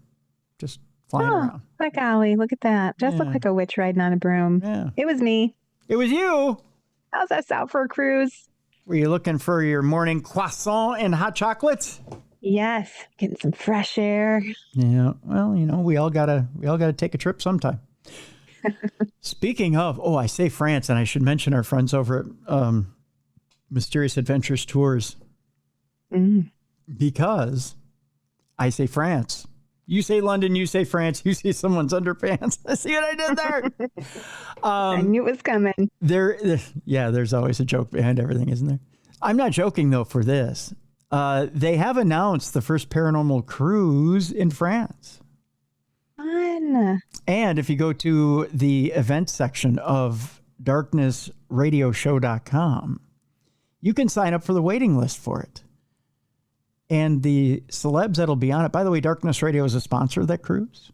Just flying around. My golly, look at that. Just look like a witch riding on a broom. Yeah. It was me. It was you. How's that sound for a cruise? Were you looking for your morning croissant and hot chocolate? Yes, getting some fresh air. Yeah. Well, we all gotta take a trip sometime. Speaking of, I say France, and I should mention our friends over at Mysterious Adventures Tours. Because I say France. You say London, you say France, you say someone's underpants. See what I did there? I knew it was coming. There's always a joke behind everything, isn't there? I'm not joking, though, for this. They have announced the first paranormal cruise in France. Fun. And if you go to the events section of darknessradioshow.com, you can sign up for the waiting list for it. And the celebs that'll be on it, by the way, Darkness Radio is a sponsor of that cruise.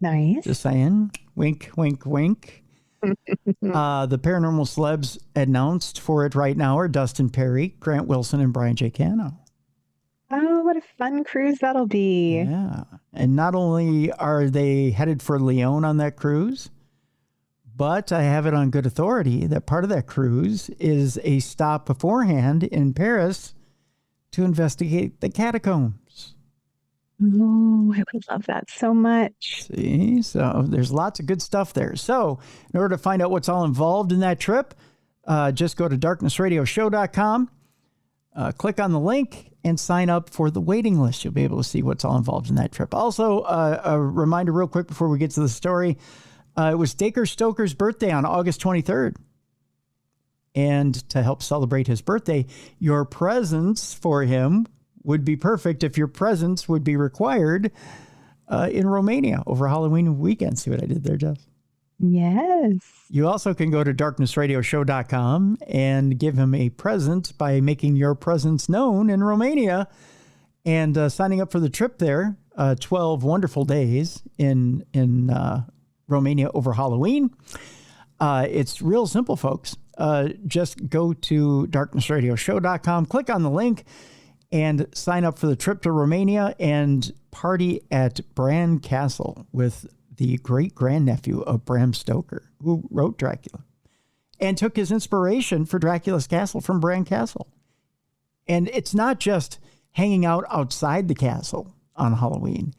Nice. Just saying. Wink, wink, wink. The paranormal celebs announced for it right now are Dustin Perry, Grant Wilson, and Brian J. Cano. Oh, what a fun cruise that'll be. Yeah. And not only are they headed for Lyon on that cruise, but I have it on good authority that part of that cruise is a stop beforehand in Paris to investigate the catacombs. Oh, I would love that so much. See, so there's lots of good stuff there. So in order to find out what's all involved in that trip, just go to darknessradioshow.com, click on the link, and sign up for the waiting list. You'll be able to see what's all involved in that trip. Also, a reminder real quick before we get to the story. It was Dacre Stoker's birthday on August 23rd. And to help celebrate his birthday, your presents for him would be perfect if your presents would be required in Romania over Halloween weekend. See what I did there, Jess? Yes. You also can go to darknessradioshow.com and give him a present by making your presence known in Romania and signing up for the trip there. 12 wonderful days in Romania over Halloween. It's real simple, folks. Just go to darknessradioshow.com, click on the link, and sign up for the trip to Romania and party at Bran Castle with the great-grandnephew of Bram Stoker, who wrote Dracula, and took his inspiration for Dracula's castle from Bran Castle. And it's not just hanging out outside the castle on Halloween.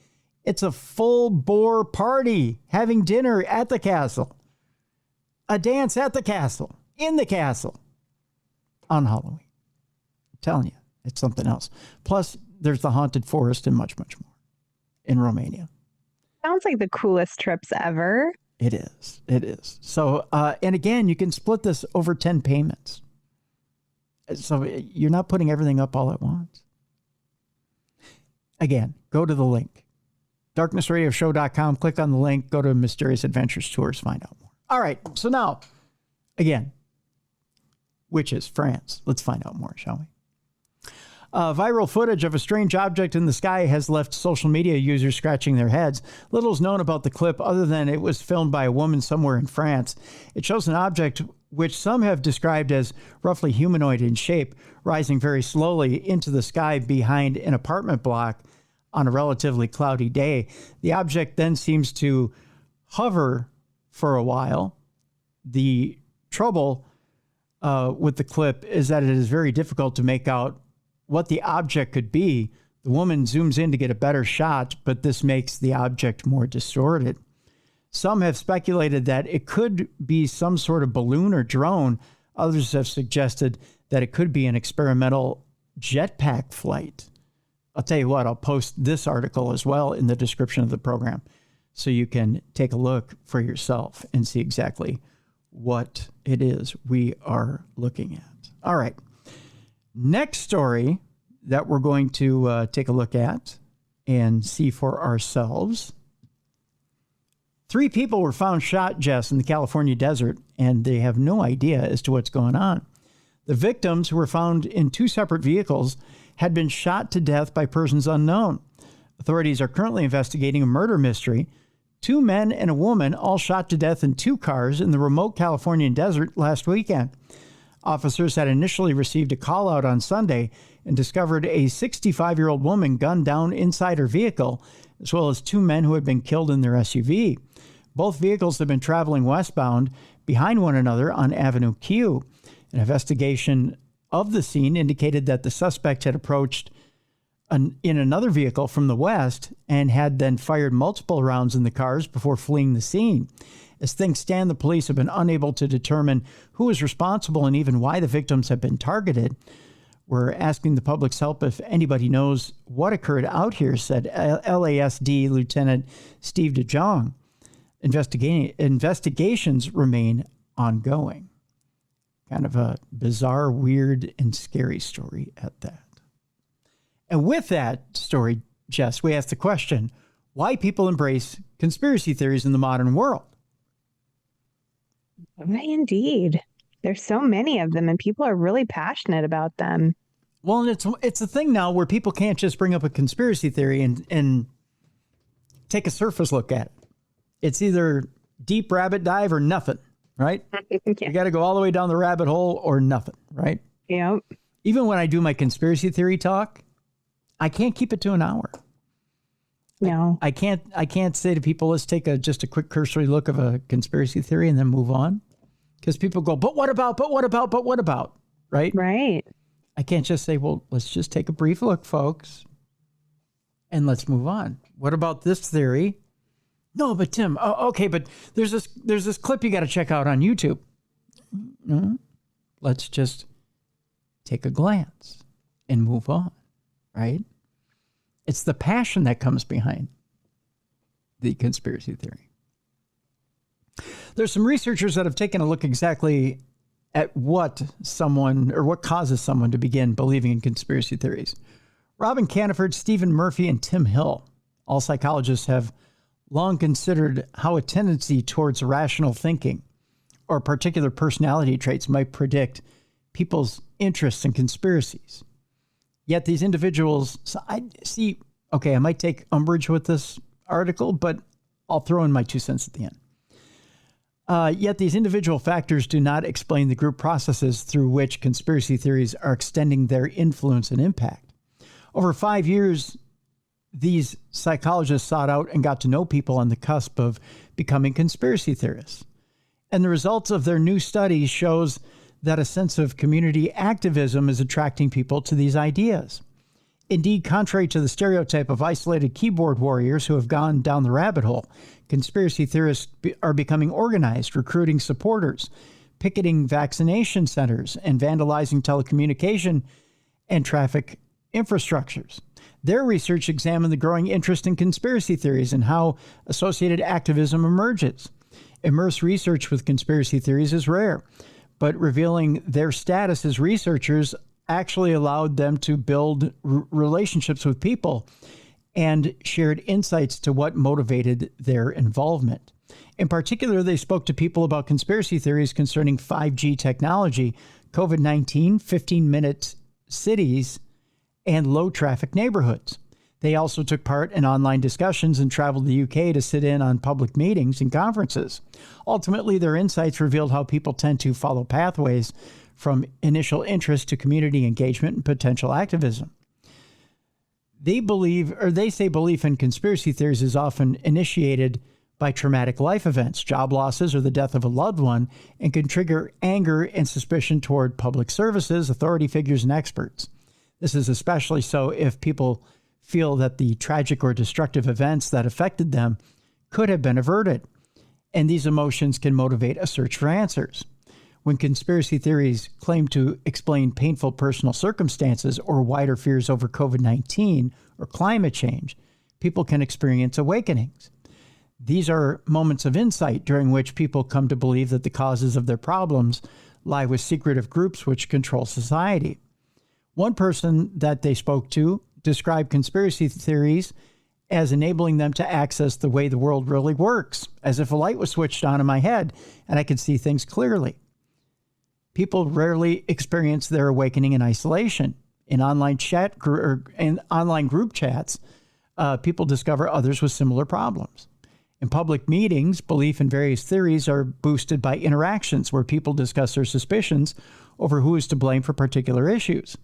It's a full-bore party, having dinner at the castle, a dance at the castle, in the castle on Halloween. I'm telling you, it's something else. Plus, there's the haunted forest and much, much more in Romania. Sounds like the coolest trips ever. It is. It is. So, and again, you can split this over 10 payments. So you're not putting everything up all at once. again, go to the link. darknessradioshow.com, click on the link, go to Mysterious Adventures Tours, find out more. All right, so now, again, witches, France. Let's find out more, shall we? Viral footage of a strange object in the sky has left social media users scratching their heads. Little is known about the clip other than it was filmed by a woman somewhere in France. It shows an object which some have described as roughly humanoid in shape, rising very slowly into the sky behind an apartment block on a relatively cloudy day. The object then seems to hover for a while. The trouble with the clip is that it is very difficult to make out what the object could be. The woman zooms in to get a better shot, but this makes the object more distorted. Some have speculated that it could be some sort of balloon or drone. Others have suggested that it could be an experimental jetpack flight. I'll tell you what, I'll post this article as well in the description of the program so you can take a look for yourself and see exactly what it is we are looking at. All right. Next story that we're going to take a look at and see for ourselves. 3 people were found shot, Jess, in the California desert, and they have no idea as to what's going on. The victims, who were found in 2 separate vehicles, had been shot to death by persons unknown. Authorities are currently investigating a murder mystery. 2 men and a woman all shot to death in 2 cars in the remote Californian desert last weekend. Officers had initially received a call out on Sunday and discovered a 65-year-old woman gunned down inside her vehicle, as well as 2 men who had been killed in their SUV. Both vehicles had been traveling westbound behind one another on Avenue Q. An investigation of the scene indicated that the suspect had approached in another vehicle from the west and had then fired multiple rounds in the cars before fleeing the scene. As things stand, the police have been unable to determine who is responsible and even why the victims have been targeted. We're asking the public's help if anybody knows what occurred out here, said LASD Lieutenant Steve DeJong. Investigations remain ongoing. Kind of a bizarre, weird, and scary story at that. And with that story, Jess, we ask the question, why people embrace conspiracy theories in the modern world? Right, indeed. There's so many of them, and people are really passionate about them. Well, and it's a thing now where people can't just bring up a conspiracy theory and take a surface look at it. It's either deep rabbit dive or nothing, right? Yeah. You got to go all the way down the rabbit hole or nothing, right? Yep. Even when I do my conspiracy theory talk, I can't keep it to an hour. No. I can't say to people, let's take just a quick cursory look of a conspiracy theory and then move on. Because people go, but what about, right? Right. I can't just say, well, let's just take a brief look, folks, and let's move on. What about this theory? No, but Tim, okay, but there's this clip you got to check out on YouTube. Mm-hmm. Let's just take a glance and move on, right? It's the passion that comes behind the conspiracy theory. There's some researchers that have taken a look exactly at what causes someone to begin believing in conspiracy theories. Robin Caniford, Stephen Murphy, and Tim Hill, all psychologists, have long considered how a tendency towards irrational thinking or particular personality traits might predict people's interests in conspiracies. Yet these individuals, I might take umbrage with this article, but I'll throw in my 2 cents at the end. Yet these individual factors do not explain the group processes through which conspiracy theories are extending their influence and impact. Over 5 years, these psychologists sought out and got to know people on the cusp of becoming conspiracy theorists. And the results of their new study shows that a sense of community activism is attracting people to these ideas. Indeed, contrary to the stereotype of isolated keyboard warriors who have gone down the rabbit hole, conspiracy theorists are becoming organized, recruiting supporters, picketing vaccination centers, and vandalizing telecommunication and traffic infrastructures. Their research examined the growing interest in conspiracy theories and how associated activism emerges. Immersed research with conspiracy theories is rare, but revealing their status as researchers actually allowed them to build relationships with people and shared insights to what motivated their involvement. In particular, they spoke to people about conspiracy theories concerning 5G technology, COVID-19, 15-minute cities, and low-traffic neighborhoods. They also took part in online discussions and traveled to the UK to sit in on public meetings and conferences. Ultimately, their insights revealed how people tend to follow pathways from initial interest to community engagement and potential activism. They say belief in conspiracy theories is often initiated by traumatic life events, job losses, or the death of a loved one, and can trigger anger and suspicion toward public services, authority figures, and experts. This is especially so if people feel that the tragic or destructive events that affected them could have been averted, and these emotions can motivate a search for answers. When conspiracy theories claim to explain painful personal circumstances or wider fears over COVID-19 or climate change, people can experience awakenings. These are moments of insight during which people come to believe that the causes of their problems lie with secretive groups which control society. One person that they spoke to described conspiracy theories as enabling them to access the way the world really works, as if a light was switched on in my head and I could see things clearly. People rarely experience their awakening in isolation. In online group chats, people discover others with similar problems. In public meetings, belief in various theories are boosted by interactions where people discuss their suspicions over who is to blame for particular issues.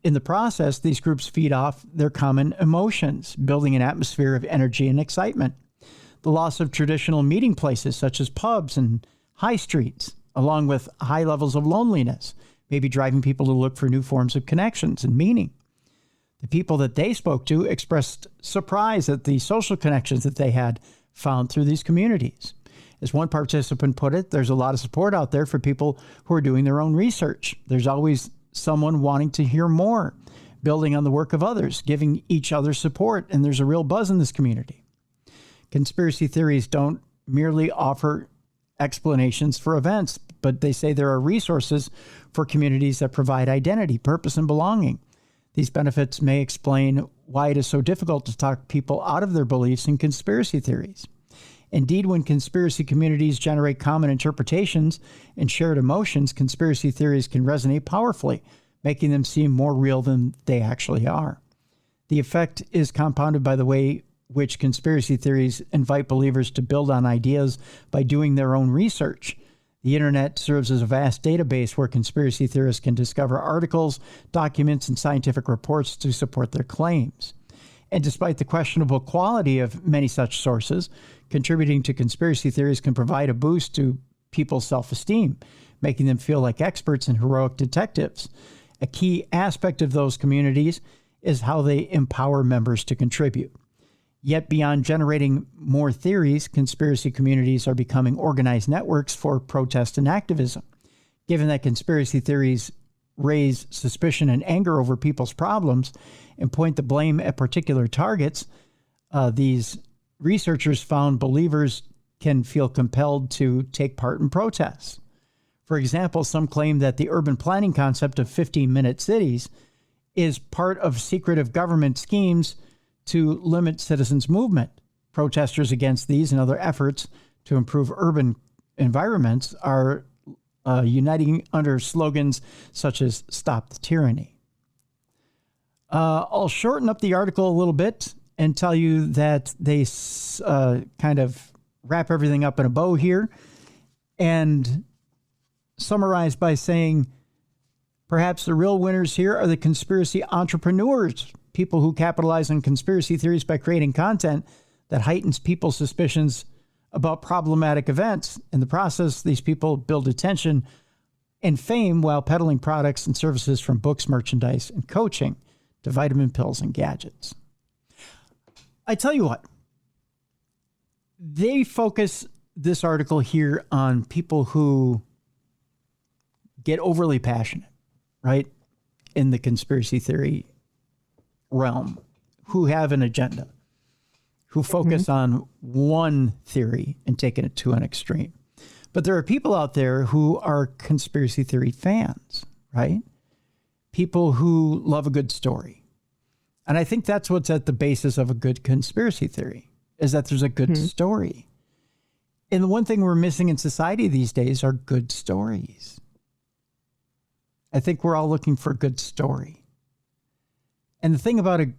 In the process, these groups feed off their common emotions, building an atmosphere of energy and excitement. The loss of traditional meeting places such as pubs and high streets, along with high levels of loneliness, may be driving people to look for new forms of connections and meaning. The people that they spoke to expressed surprise at the social connections that they had found through these communities. As one participant put it, there's a lot of support out there for people who are doing their own research. There's always someone wanting to hear more, building on the work of others, giving each other support, and there's a real buzz in this community. Conspiracy theories don't merely offer explanations for events, but they say there are resources for communities that provide identity, purpose, and belonging. These benefits may explain why it is so difficult to talk people out of their beliefs in conspiracy theories. Indeed, when conspiracy communities generate common interpretations and shared emotions, conspiracy theories can resonate powerfully, making them seem more real than they actually are. The effect is compounded by the way which conspiracy theories invite believers to build on ideas by doing their own research. The internet serves as a vast database where conspiracy theorists can discover articles, documents, and scientific reports to support their claims. And despite the questionable quality of many such sources, contributing to conspiracy theories can provide a boost to people's self-esteem, making them feel like experts and heroic detectives. A key aspect of those communities is how they empower members to contribute. Yet beyond generating more theories, conspiracy communities are becoming organized networks for protest and activism. Given that conspiracy theories raise suspicion and anger over people's problems and point the blame at particular targets, these researchers found believers can feel compelled to take part in protests. For example, some claim that the urban planning concept of 15-minute cities is part of secretive government schemes to limit citizens' movement. Protesters against these and other efforts to improve urban environments are uniting under slogans such as "Stop the Tyranny." I'll shorten up the article a little bit and tell you that they kind of wrap everything up in a bow here and summarize by saying, perhaps the real winners here are the conspiracy entrepreneurs, people who capitalize on conspiracy theories by creating content that heightens people's suspicions about problematic events. In the process, these people build attention and fame while peddling products and services from books, merchandise, and coaching to vitamin pills and gadgets. I tell you what, they focus this article here on people who get overly passionate, right, in the conspiracy theory realm, who have an agenda, who focus on one theory and taking it to an extreme. But there are people out there who are conspiracy theory fans, right? People who love a good story. And I think that's what's at the basis of a good conspiracy theory, is that there's a good story. And the one thing we're missing in society these days are good stories. I think we're all looking for a good story. And the thing about a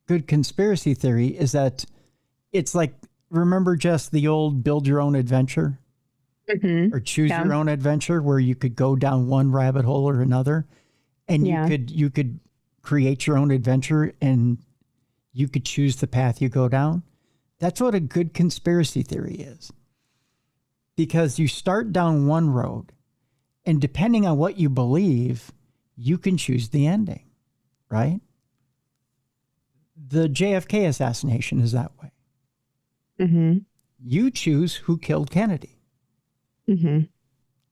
good conspiracy theory is that it's like, remember just the old build your own adventure or choose your own adventure, where you could go down one rabbit hole or another, and you could create your own adventure and you could choose the path you go down. That's what a good conspiracy theory is. Because you start down one road, and depending on what you believe, you can choose the ending, right? The JFK assassination is that way. You choose who killed Kennedy.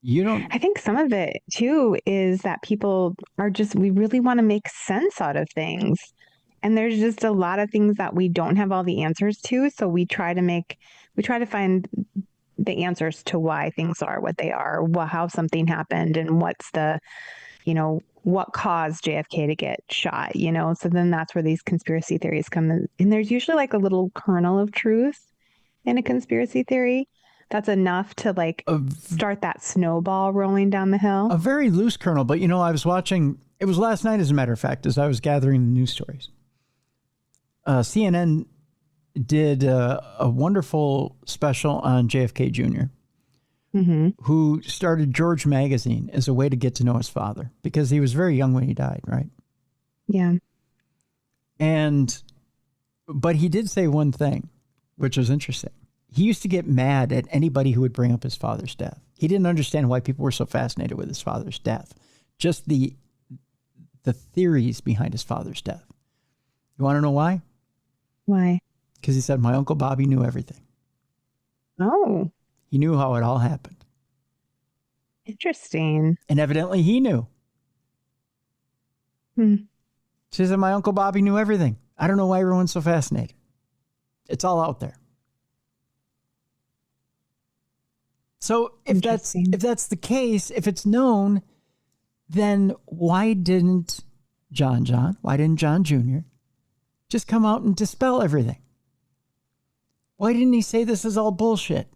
You don't. I think some of it too is that people are just, we really want to make sense out of things. And there's just a lot of things that we don't have all the answers to. So we try to find the answers to why things are what they are, how something happened, and what's the, what caused JFK to get shot, So then that's where these conspiracy theories come in. And there's usually like a little kernel of truth in a conspiracy theory that's enough to start that snowball rolling down the hill. A very loose kernel. But, I was watching, it was last night, as a matter of fact, as I was gathering the news stories. CNN did a wonderful special on JFK Jr., who started George Magazine as a way to get to know his father, because he was very young when he died, right? Yeah. But he did say one thing, which was interesting. He used to get mad at anybody who would bring up his father's death. He didn't understand why people were so fascinated with his father's death. Just the theories behind his father's death. You want to know why? Why? Because he said, my Uncle Bobby knew everything. Oh. He knew how it all happened. Interesting. And evidently he knew. She said, my Uncle Bobby knew everything. I don't know why everyone's so fascinated. It's all out there. So if that's the case, if it's known, then why didn't John Jr. just come out and dispel everything? Why didn't he say this is all bullshit?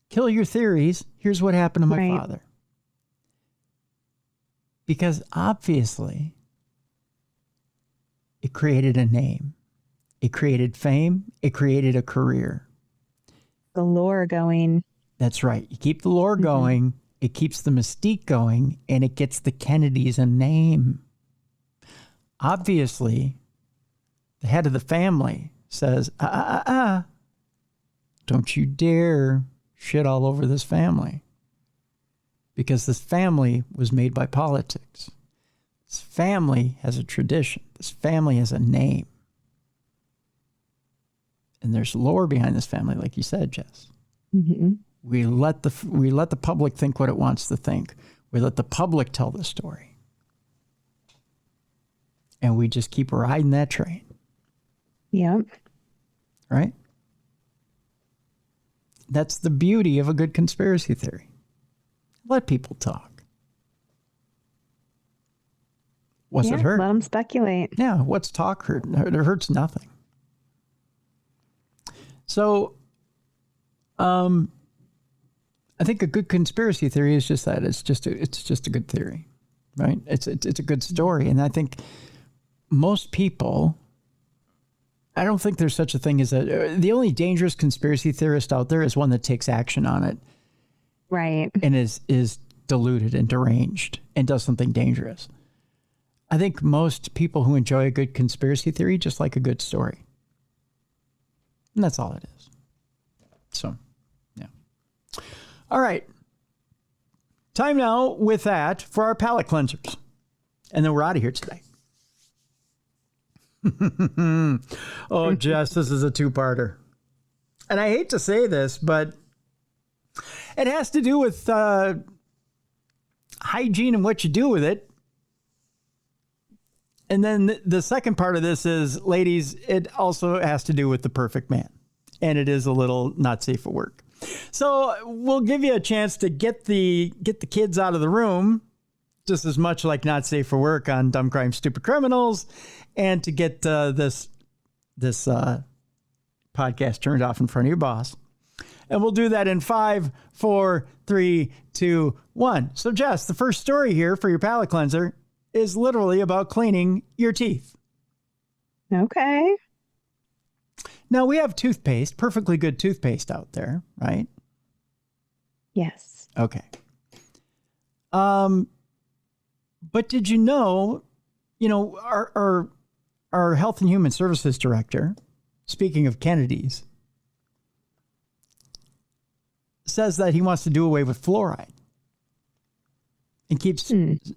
Kill your theories. Here's what happened to my father. Because obviously, it created a name. It created fame. It created a career. The lore going. That's right. You keep the lore going. It keeps the mystique going, and it gets the Kennedys a name. Obviously, the head of the family says, don't you dare shit all over this family. Because this family was made by politics. This family has a tradition. This family has a name. And there's lore behind this family, like you said, Jess. We let the public think what it wants to think. We let the public tell the story. And we just keep riding that train. Yep. Right? That's the beauty of a good conspiracy theory. Let people talk. What's it hurt? Let them speculate. Yeah, what's talk hurt? It hurts nothing. So, I think a good conspiracy theory is just that. It's just a good theory, right? It's a good story. And I think most people, I don't think there's such a thing as the only dangerous conspiracy theorist out there is one that takes action on it. Right. And is deluded and deranged and does something dangerous. I think most people who enjoy a good conspiracy theory just like a good story. And that's all it is. So, yeah. All right. Time now with that for our palate cleansers. And then we're out of here today. Oh, Jess, this is a two-parter. And I hate to say this, but it has to do with hygiene and what you do with it. And then the second part of this is, ladies, it also has to do with the perfect man. And it is a little not safe for work. So we'll give you a chance to get the kids out of the room just as much like Not Safe for Work on Dumb Crime, Stupid Criminals, and to get this podcast turned off in front of your boss. And we'll do that in 5, 4, 3, 2, 1. So, Jess, the first story here for your palate cleanser is literally about cleaning your teeth. Okay. Now, we have toothpaste, perfectly good toothpaste out there, right? Yes. Okay. But did you know, our Health and Human Services Director, speaking of Kennedy's, says that he wants to do away with fluoride and keeps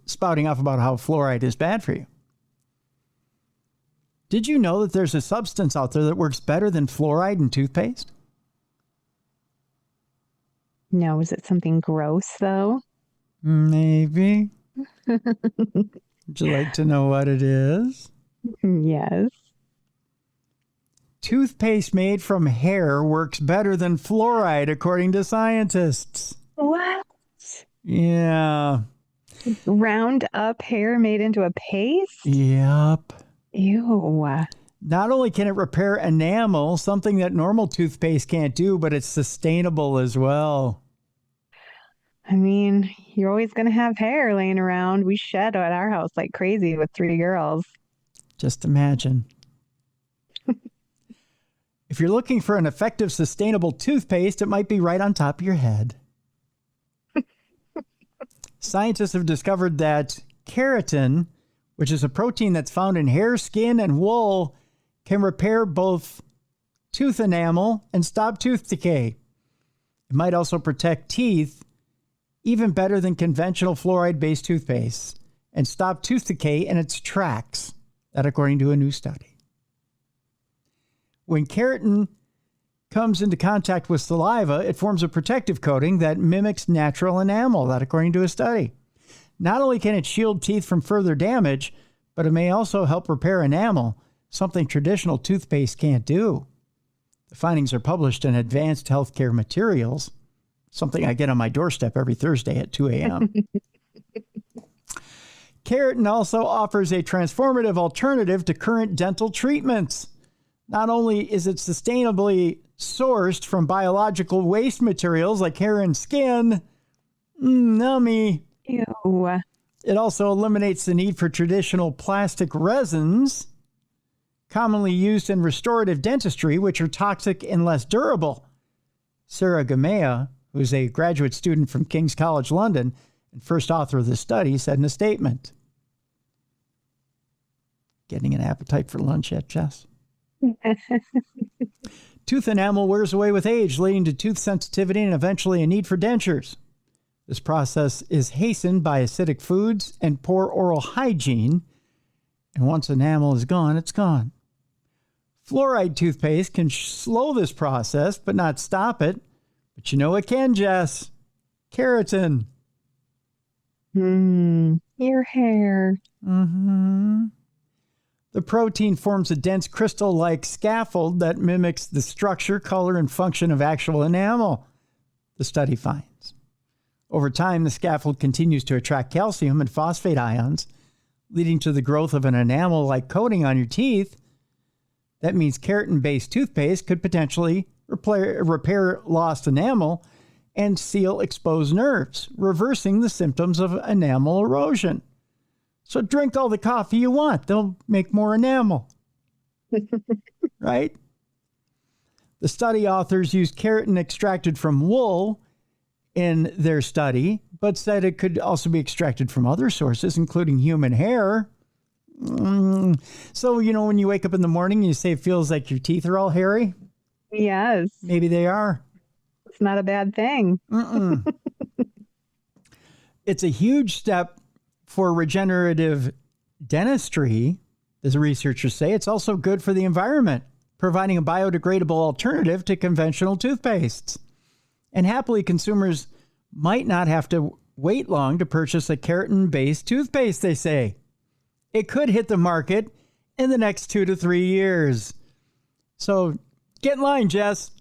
spouting off about how fluoride is bad for you. Did you know that there's a substance out there that works better than fluoride in toothpaste? No, is it something gross, though? Maybe. Would you like to know what it is? Yes. Toothpaste made from hair works better than fluoride, according to scientists. What? Yeah. Round up hair made into a paste? Yep. Ew. Not only can it repair enamel, something that normal toothpaste can't do, but it's sustainable as well. I mean, you're always going to have hair laying around. We shed at our house like crazy with 3 girls. Just imagine. If you're looking for an effective, sustainable toothpaste, it might be right on top of your head. Scientists have discovered that keratin, which is a protein that's found in hair, skin, and wool, can repair both tooth enamel and stop tooth decay. It might also protect teeth even better than conventional fluoride-based toothpaste and stop tooth decay in its tracks, that according to a new study. When keratin comes into contact with saliva, it forms a protective coating that mimics natural enamel, that according to a study. Not only can it shield teeth from further damage, but it may also help repair enamel, something traditional toothpaste can't do. The findings are published in Advanced Healthcare Materials, something I get on my doorstep every Thursday at 2 a.m. Keratin also offers a transformative alternative to current dental treatments. Not only is it sustainably sourced from biological waste materials like hair and skin, nummy. Ew. It also eliminates the need for traditional plastic resins, commonly used in restorative dentistry, which are toxic and less durable. Sarah Gamea, who is a graduate student from King's College London and first author of the study, said in a statement. Getting an appetite for lunch yet, Jess? Tooth enamel wears away with age, leading to tooth sensitivity and eventually a need for dentures. This process is hastened by acidic foods and poor oral hygiene, and once enamel is gone, it's gone. Fluoride toothpaste can slow this process, but not stop it. But you know it can, Jess. Keratin. Your hair. Mm-hmm. The protein forms a dense crystal-like scaffold that mimics the structure, color, and function of actual enamel, the study finds. Over time, the scaffold continues to attract calcium and phosphate ions, leading to the growth of an enamel-like coating on your teeth. That means keratin-based toothpaste could potentially repair lost enamel and seal exposed nerves, reversing the symptoms of enamel erosion. So drink all the coffee you want. They'll make more enamel. Right? The study authors used keratin extracted from wool in their study, but said it could also be extracted from other sources, including human hair. So, when you wake up in the morning, you say it feels like your teeth are all hairy. Yes. Maybe they are. It's not a bad thing. It's a huge step for regenerative dentistry, as researchers say. It's also good for the environment, providing a biodegradable alternative to conventional toothpastes. And happily, consumers might not have to wait long to purchase a keratin-based toothpaste, they say. It could hit the market in the next 2 to 3 years. So get in line, Jess.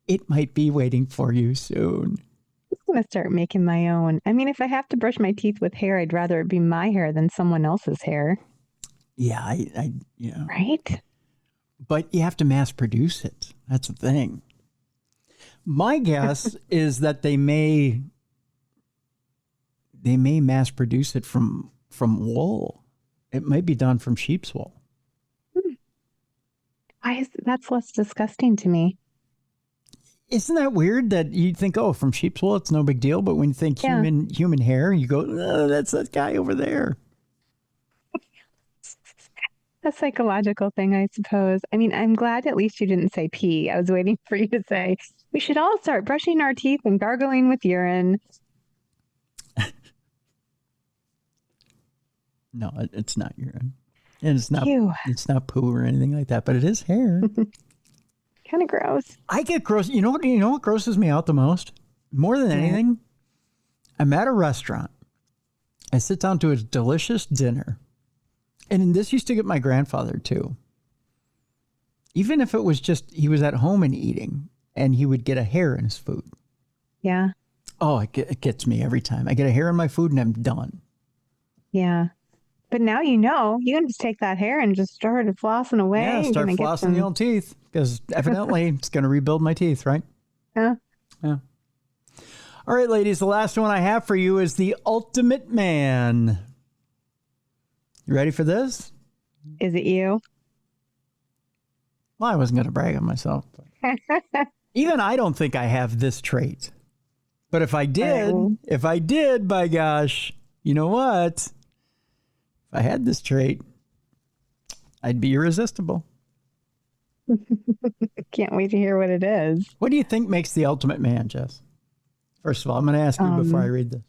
It might be waiting for you soon. going to start making my own. I mean, if I have to brush my teeth with hair, I'd rather it be my hair than someone else's hair. Yeah, Right? But you have to mass produce it. That's the thing. My guess is that they may mass produce it from wool. It might be done from sheep's wool. That's less disgusting to me. Isn't that weird that you think, oh, from sheep's wool, it's no big deal. But when you think human hair, you go, oh, that's that guy over there. A psychological thing, I suppose. I mean, I'm glad at least you didn't say pee. I was waiting for you to say, we should all start brushing our teeth and gargling with urine. No, it's not urine. And it's not Ew. It's not poo or anything like that, but it is hair. Kind of gross. I get gross. You know what grosses me out the most? More than anything, I'm at a restaurant. I sit down to a delicious dinner. And this used to get my grandfather too. Even if it was just he was at home and eating and he would get a hair in his food. Yeah. Oh, it gets me every time. I get a hair in my food and I'm done. Yeah. But now you can just take that hair and just start flossing away. Yeah, start flossing the old teeth because evidently it's going to rebuild my teeth, right? Yeah. Yeah. All right, ladies, the last one I have for you is the ultimate man. You ready for this? Is it you? Well, I wasn't going to brag on myself. Even I don't think I have this trait. But if I did, by gosh, you know what? If I had this trait, I'd be irresistible. Can't wait to hear what it is. What do you think makes the ultimate man, Jess? First of all, I'm going to ask you before I read this.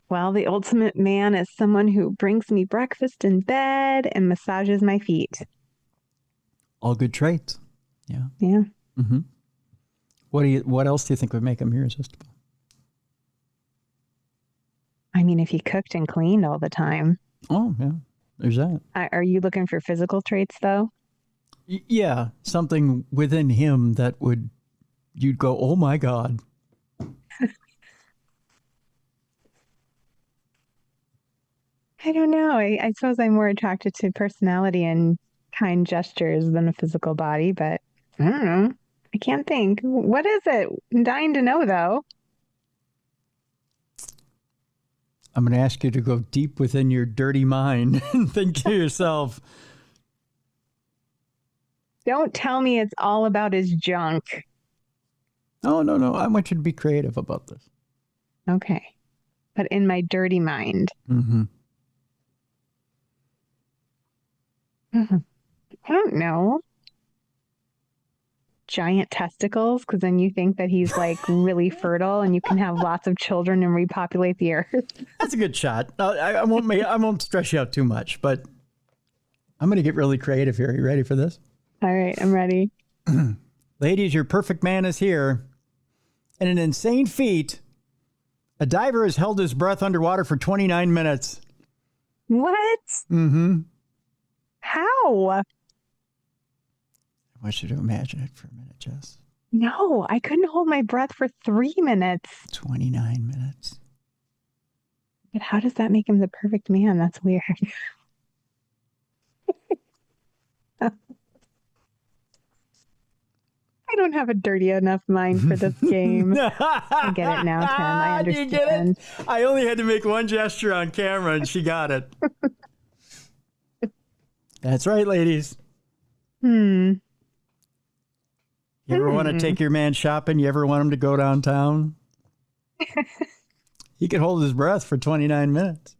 Well, the ultimate man is someone who brings me breakfast in bed and massages my feet. All good traits. Yeah. Yeah. Mm-hmm. What else do you think would make him irresistible? I mean, if he cooked and cleaned all the time. Oh, yeah. There's that. Are you looking for physical traits, though? Yeah. Something within him that you'd go, oh, my God. I don't know. I suppose I'm more attracted to personality and kind gestures than a physical body, but I don't know. I can't think. What is it? I'm dying to know, though. I'm going to ask you to go deep within your dirty mind and think to yourself. Don't tell me it's all about his junk. Oh, no. I want you to be creative about this. Okay. But in my dirty mind. Mm-hmm. I don't know. Giant testicles, because then you think that he's like really fertile and you can have lots of children and repopulate the earth. That's a good shot. I won't stress you out too much, but I'm going to get really creative here. Are you ready for this? All right, I'm ready. Ladies, your perfect man is here. In an insane feat, a diver has held his breath underwater for 29 minutes. What? Mm-hmm. How? I want you to imagine it for a minute, Jess. No, I couldn't hold my breath for 3 minutes. 29 minutes. But how does that make him the perfect man? That's weird. I don't have a dirty enough mind for this game. I get it now, Tim. I understand. You get it? I only had to make one gesture on camera and she got it. That's right, ladies. You ever want to take your man shopping? You ever want him to go downtown? He could hold his breath for 29 minutes.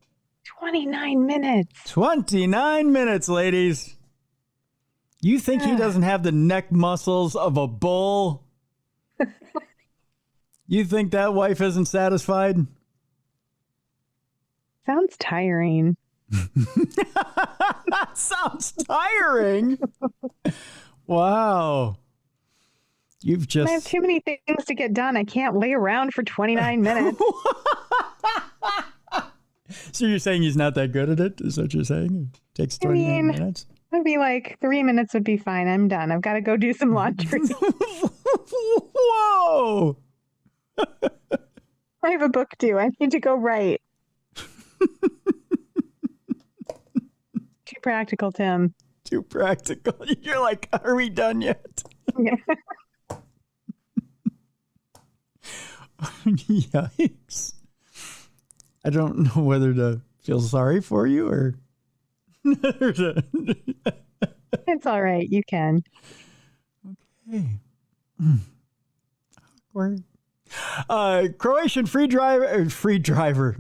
29 minutes. 29 minutes, ladies. You think he doesn't have the neck muscles of a bull? You think that wife isn't satisfied? Sounds tiring. Sounds tiring. Wow. You've just... I have too many things to get done. I can't lay around for 29 minutes. So you're saying he's not that good at it? Is what you're saying? It takes 29 minutes? I'd be like, 3 minutes would be fine. I'm done. I've got to go do some laundry. Whoa! I have a book due. I need to go write. Too practical, Tim. Too practical. You're like, are we done yet? Yeah. Yikes. I don't know whether to feel sorry for you or... It's all right. You can. Okay. Awkward. Croatian free diver,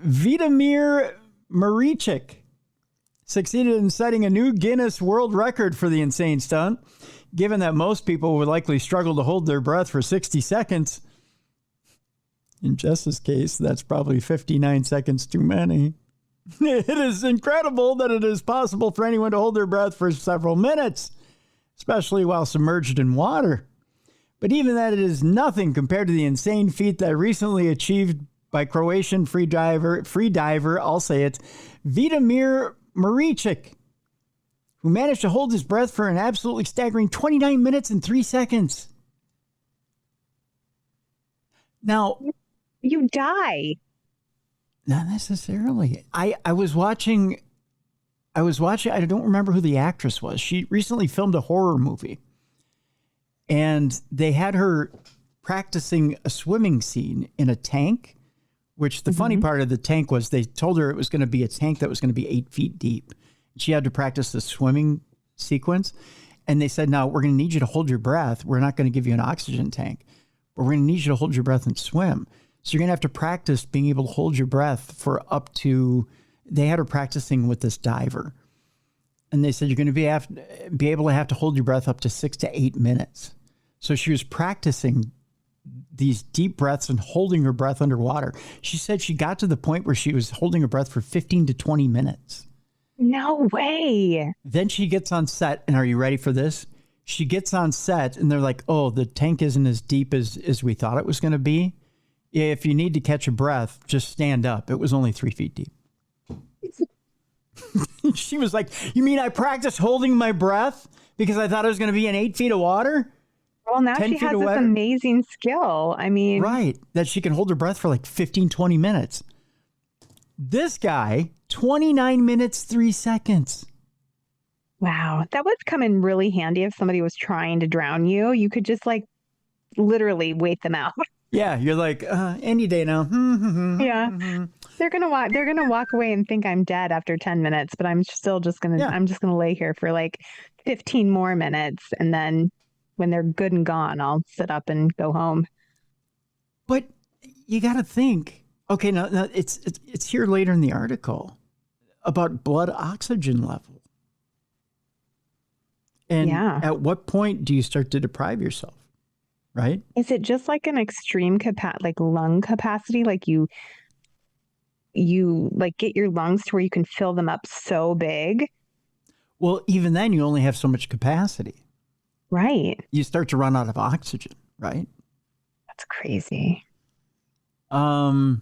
Vidomir Maričić succeeded in setting a new Guinness World Record for the insane stunt. Given that most people would likely struggle to hold their breath for 60 seconds, in Jess's case, that's probably 59 seconds too many. It is incredible that it is possible for anyone to hold their breath for several minutes, especially while submerged in water. But even that, it is nothing compared to the insane feat that recently achieved by Croatian free diver, I'll say it, Vidomir Maričić, who managed to hold his breath for an absolutely staggering 29 minutes and 3 seconds. Now, you die. Not necessarily. I was watching, I don't remember who the actress was. She recently filmed a horror movie. And they had her practicing a swimming scene in a tank, which the funny part of the tank was they told her it was going to be a tank that was going to be 8 feet deep. She had to practice the swimming sequence. And they said, now we're going to need you to hold your breath. We're not going to give you an oxygen tank, but we're going to need you to hold your breath and swim. So you're going to have to practice being able to hold your breath for up to, they had her practicing with this diver. And they said, you're going to be able to have to hold your breath up to 6 to 8 minutes. So she was practicing these deep breaths and holding her breath underwater. She said she got to the point where she was holding her breath for 15 to 20 minutes. No way. Then she gets on set, and are you ready for this? She gets on set, and they're like, oh, the tank isn't as deep as we thought it was going to be. If you need to catch a breath, just stand up. It was only 3 feet deep. She was like, you mean I practiced holding my breath because I thought it was going to be in 8 feet of water? Well, now she has this amazing skill. I mean, right. That she can hold her breath for like 15, 20 minutes. This guy, 29 minutes, 3 seconds. Wow. That would come in really handy if somebody was trying to drown you. You could just like literally wait them out. Yeah. You're like, any day now. Yeah. They're going to walk away and think I'm dead after 10 minutes, but I'm still just going to, I'm just going to lay here for like 15 more minutes. And then when they're good and gone, I'll sit up and go home. But you got to think, okay, now it's here later in the article about blood oxygen level. And at what point do you start to deprive yourself? Right? Is it just like an extreme like lung capacity? Like you like get your lungs to where you can fill them up so big? Well, even then you only have so much capacity. Right. You start to run out of oxygen, right? That's crazy. So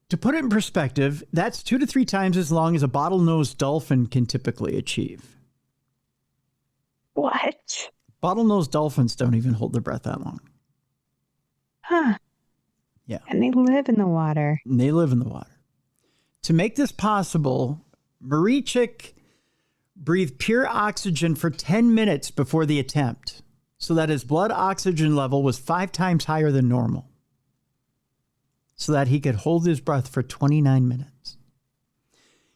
to put it in perspective, that's 2 to 3 times as long as a bottlenose dolphin can typically achieve. What? Bottlenose dolphins don't even hold their breath that long. Huh. Yeah. And they live in the water. And they live in the water. To make this possible, Maričić breathed pure oxygen for 10 minutes before the attempt, so that his blood oxygen level was 5 times higher than normal, so that he could hold his breath for 29 minutes.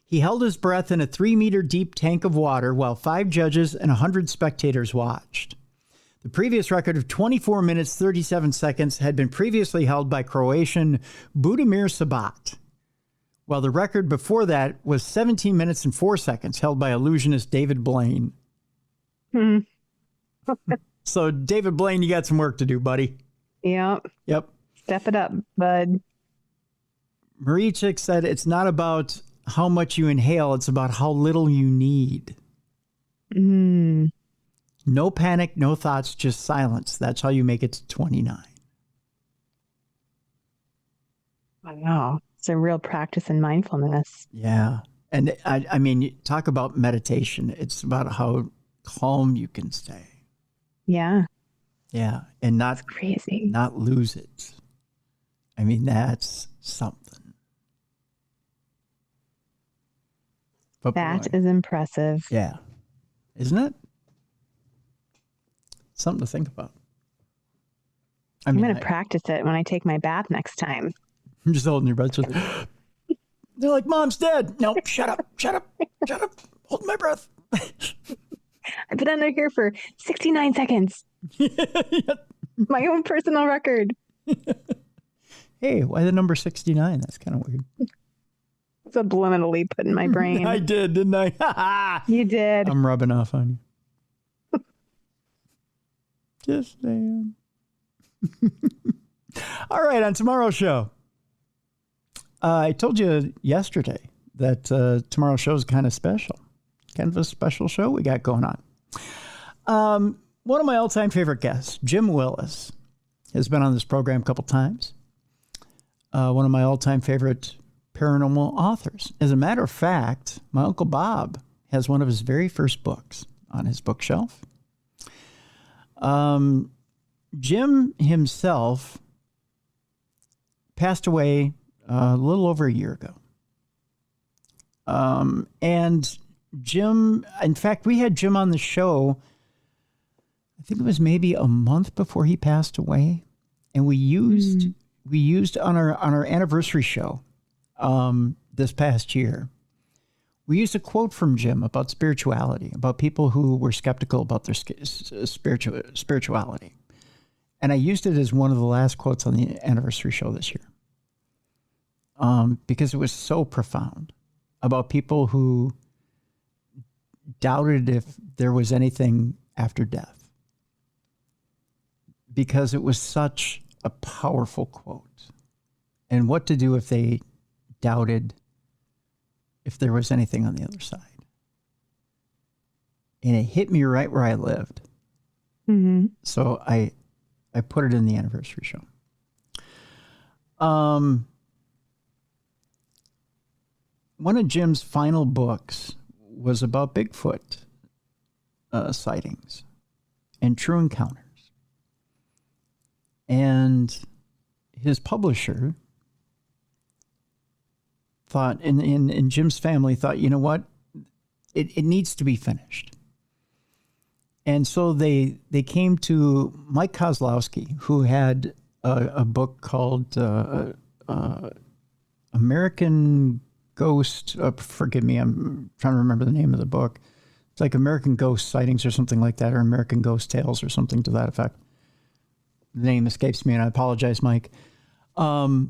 He held his breath in a 3-meter deep tank of water while 5 judges and 100 spectators watched. The previous record of 24 minutes, 37 seconds had been previously held by Croatian Budimir Sabat, while the record before that was 17 minutes and 4 seconds, held by illusionist David Blaine. So, David Blaine, you got some work to do, buddy. Yep. Step it up, bud. Maričić said it's not about how much you inhale, it's about how little you need. No panic, no thoughts, just silence. That's how you make it to 29. Wow. It's a real practice in mindfulness. Yeah. And I mean, talk about meditation. It's about how calm you can stay. Yeah. Yeah. And not Crazy. not lose it. I mean, that's something. But That boy, is impressive. yeah. Isn't it? Something to think about. I'm going to practice it when I take my bath next time. I'm just holding your breath. They're like, Mom's dead. No, shut up. Shut up. Shut up. Hold my breath. I've been under here for 69 seconds. My own personal record. Hey, why the number 69? That's kind of weird. Subliminally put in my brain. I did, didn't I? You did. I'm rubbing off on you. Just saying. All right, on tomorrow's show. I told you yesterday that tomorrow's show is kind of special. Kind of a special show we got going on. One of my all-time favorite guests, Jim Willis, has been on this program a couple times. One of my all-time favorite paranormal authors. As a matter of fact, my Uncle Bob has one of his very first books on his bookshelf. Jim himself passed away a little over a year ago. And Jim, in fact, we had Jim on the show, I think it was maybe a month before he passed away. And we used on our anniversary show this past year, we used a quote from Jim about spirituality, about people who were skeptical about their spirituality. And I used it as one of the last quotes on the anniversary show this year. Because it was so profound about people who doubted if there was anything after death. Because it was such a powerful quote. And what to do if they doubted if there was anything on the other side. And it hit me right where I lived. Mm-hmm. So I put it in the anniversary show. One of Jim's final books was about Bigfoot sightings and true encounters. And his publisher thought, and Jim's family thought, you know what? It needs to be finished. And so they came to Mike Kozlowski, who had a book called American Ghost. Forgive me, I'm trying to remember the name of the book. It's like American Ghost Sightings or something like that, or American Ghost Tales or something to that effect. The name escapes me, and I apologize, Mike. And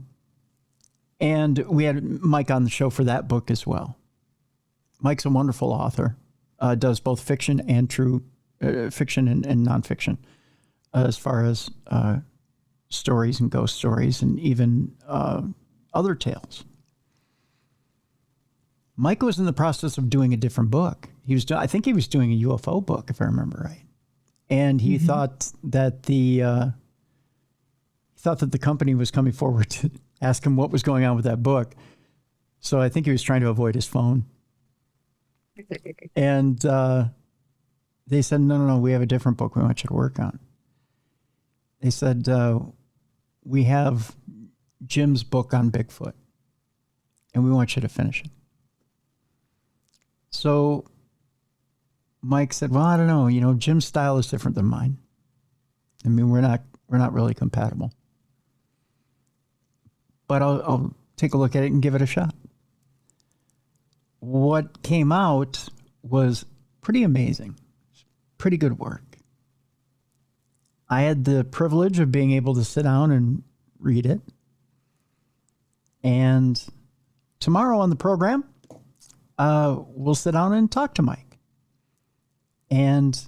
we had Mike on the show for that book as well. Mike's a wonderful author, does both fiction and true fiction and nonfiction, as far as stories and ghost stories and even other tales. Mike was in the process of doing a different book. I think he was doing a UFO book, if I remember right. And he thought that the company was coming forward to ask him what was going on with that book. So I think he was trying to avoid his phone. And they said, no, we have a different book we want you to work on. They said, we have Jim's book on Bigfoot, and we want you to finish it. So Mike said, well, I don't know, Jim's style is different than mine. I mean, we're not really compatible. But I'll take a look at it and give it a shot. What came out was pretty amazing. Pretty good work. I had the privilege of being able to sit down and read it. And tomorrow on the program, we'll sit down and talk to Mike and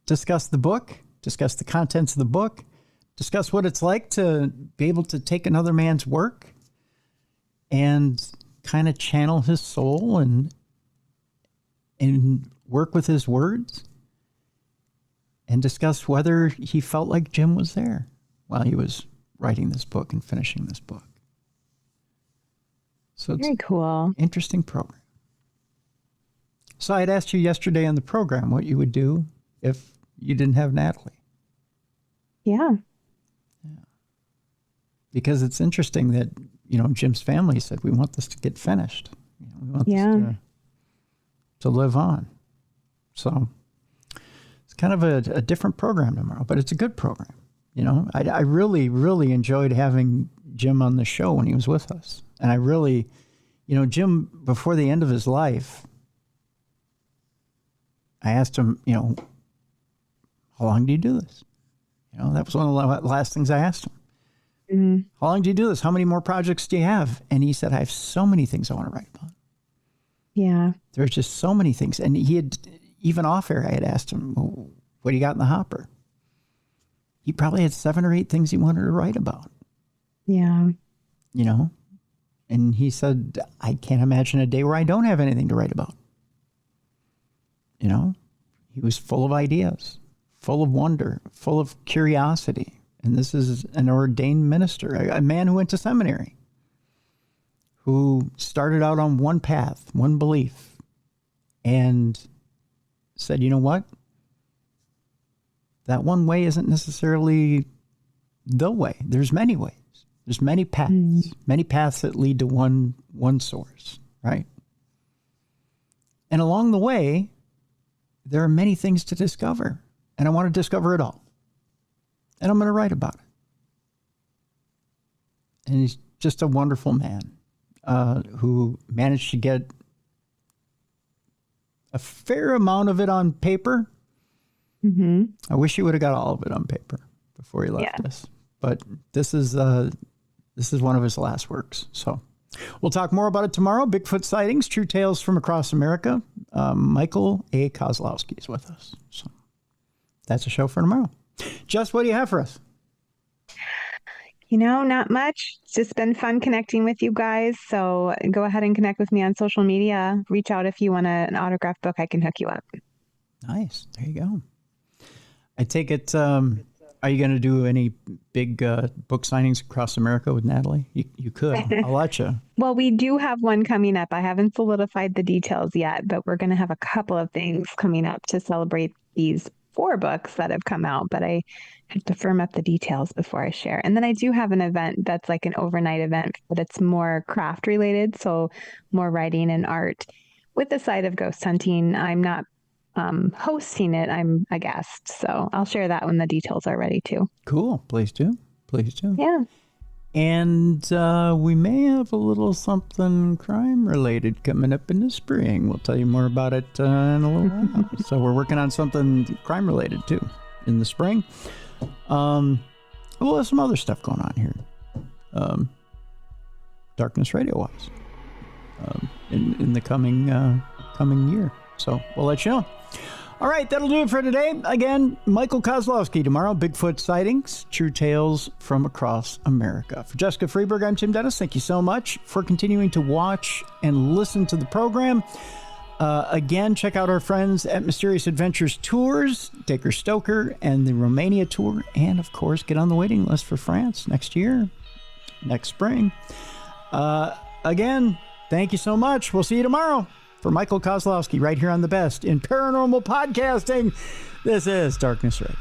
discuss the book, discuss the contents of the book, discuss what it's like to be able to take another man's work and kind of channel his soul and work with his words and discuss whether he felt like Jim was there while he was writing this book and finishing this book. So it's very cool. Interesting program. So I'd asked you yesterday on the program what you would do if you didn't have Natalie. Yeah. Because it's interesting that, Jim's family said, we want this to get finished. We want this to live on. So it's kind of a different program tomorrow, but it's a good program. I really, really enjoyed having Jim on the show when he was with us. And I really, Jim, before the end of his life, I asked him, how long do you do this? That was one of the last things I asked him. Mm-hmm. How long do you do this? How many more projects do you have? And he said, I have so many things I want to write about. Yeah. There's just so many things. And he had, even off air, I had asked him, well, what do you got in the hopper? He probably had 7 or 8 things he wanted to write about. Yeah. And he said, I can't imagine a day where I don't have anything to write about. He was full of ideas, full of wonder, full of curiosity. And this is an ordained minister, a man who went to seminary, who started out on one path, one belief, and said, you know what? That one way isn't necessarily the way. There's many ways. There's many paths that lead to one source, right? And along the way, there are many things to discover, and I want to discover it all. And I'm going to write about it. And he's just a wonderful man who managed to get a fair amount of it on paper. Mm-hmm. I wish he would have got all of it on paper before he left us. But this is one of his last works. So we'll talk more about it tomorrow. Bigfoot sightings, true tales from across America. Michael A. Kozlowski is with us. So that's a show for tomorrow. Jess, what do you have for us? Not much. It's just been fun connecting with you guys. So go ahead and connect with me on social media. Reach out if you want an autographed book. I can hook you up. Nice. There you go. I take it, are you going to do any big book signings across America with Natalie? You could. I'll let you. Well, we do have one coming up. I haven't solidified the details yet, but we're going to have a couple of things coming up to celebrate these 4 books that have come out, but I have to firm up the details before I share. And then I do have an event that's like an overnight event, but it's more craft related. So more writing and art with the side of ghost hunting. I'm not hosting it. I'm a guest. So I'll share that when the details are ready too. Cool. Please do. Please do. Yeah. And we may have a little something crime related coming up in the spring. We'll tell you more about it in a little while. So we're working on something crime related too in the spring. We'll have some other stuff going on here. Darkness Radio wise. In the coming year. So we'll let you know. All right, that'll do it for today. Again, Michael Kozlowski tomorrow. Bigfoot sightings, true tales from across America. For Jessica Freeburg, I'm Tim Dennis. Thank you so much for continuing to watch and listen to the program. Again, check out our friends at Mysterious Adventures Tours, Dacre Stoker, and the Romania tour. And, of course, get on the waiting list for France next year, next spring. Again, thank you so much. We'll see you tomorrow. For Michael Kozlowski, right here on the best in paranormal podcasting, this is Darkness Radio.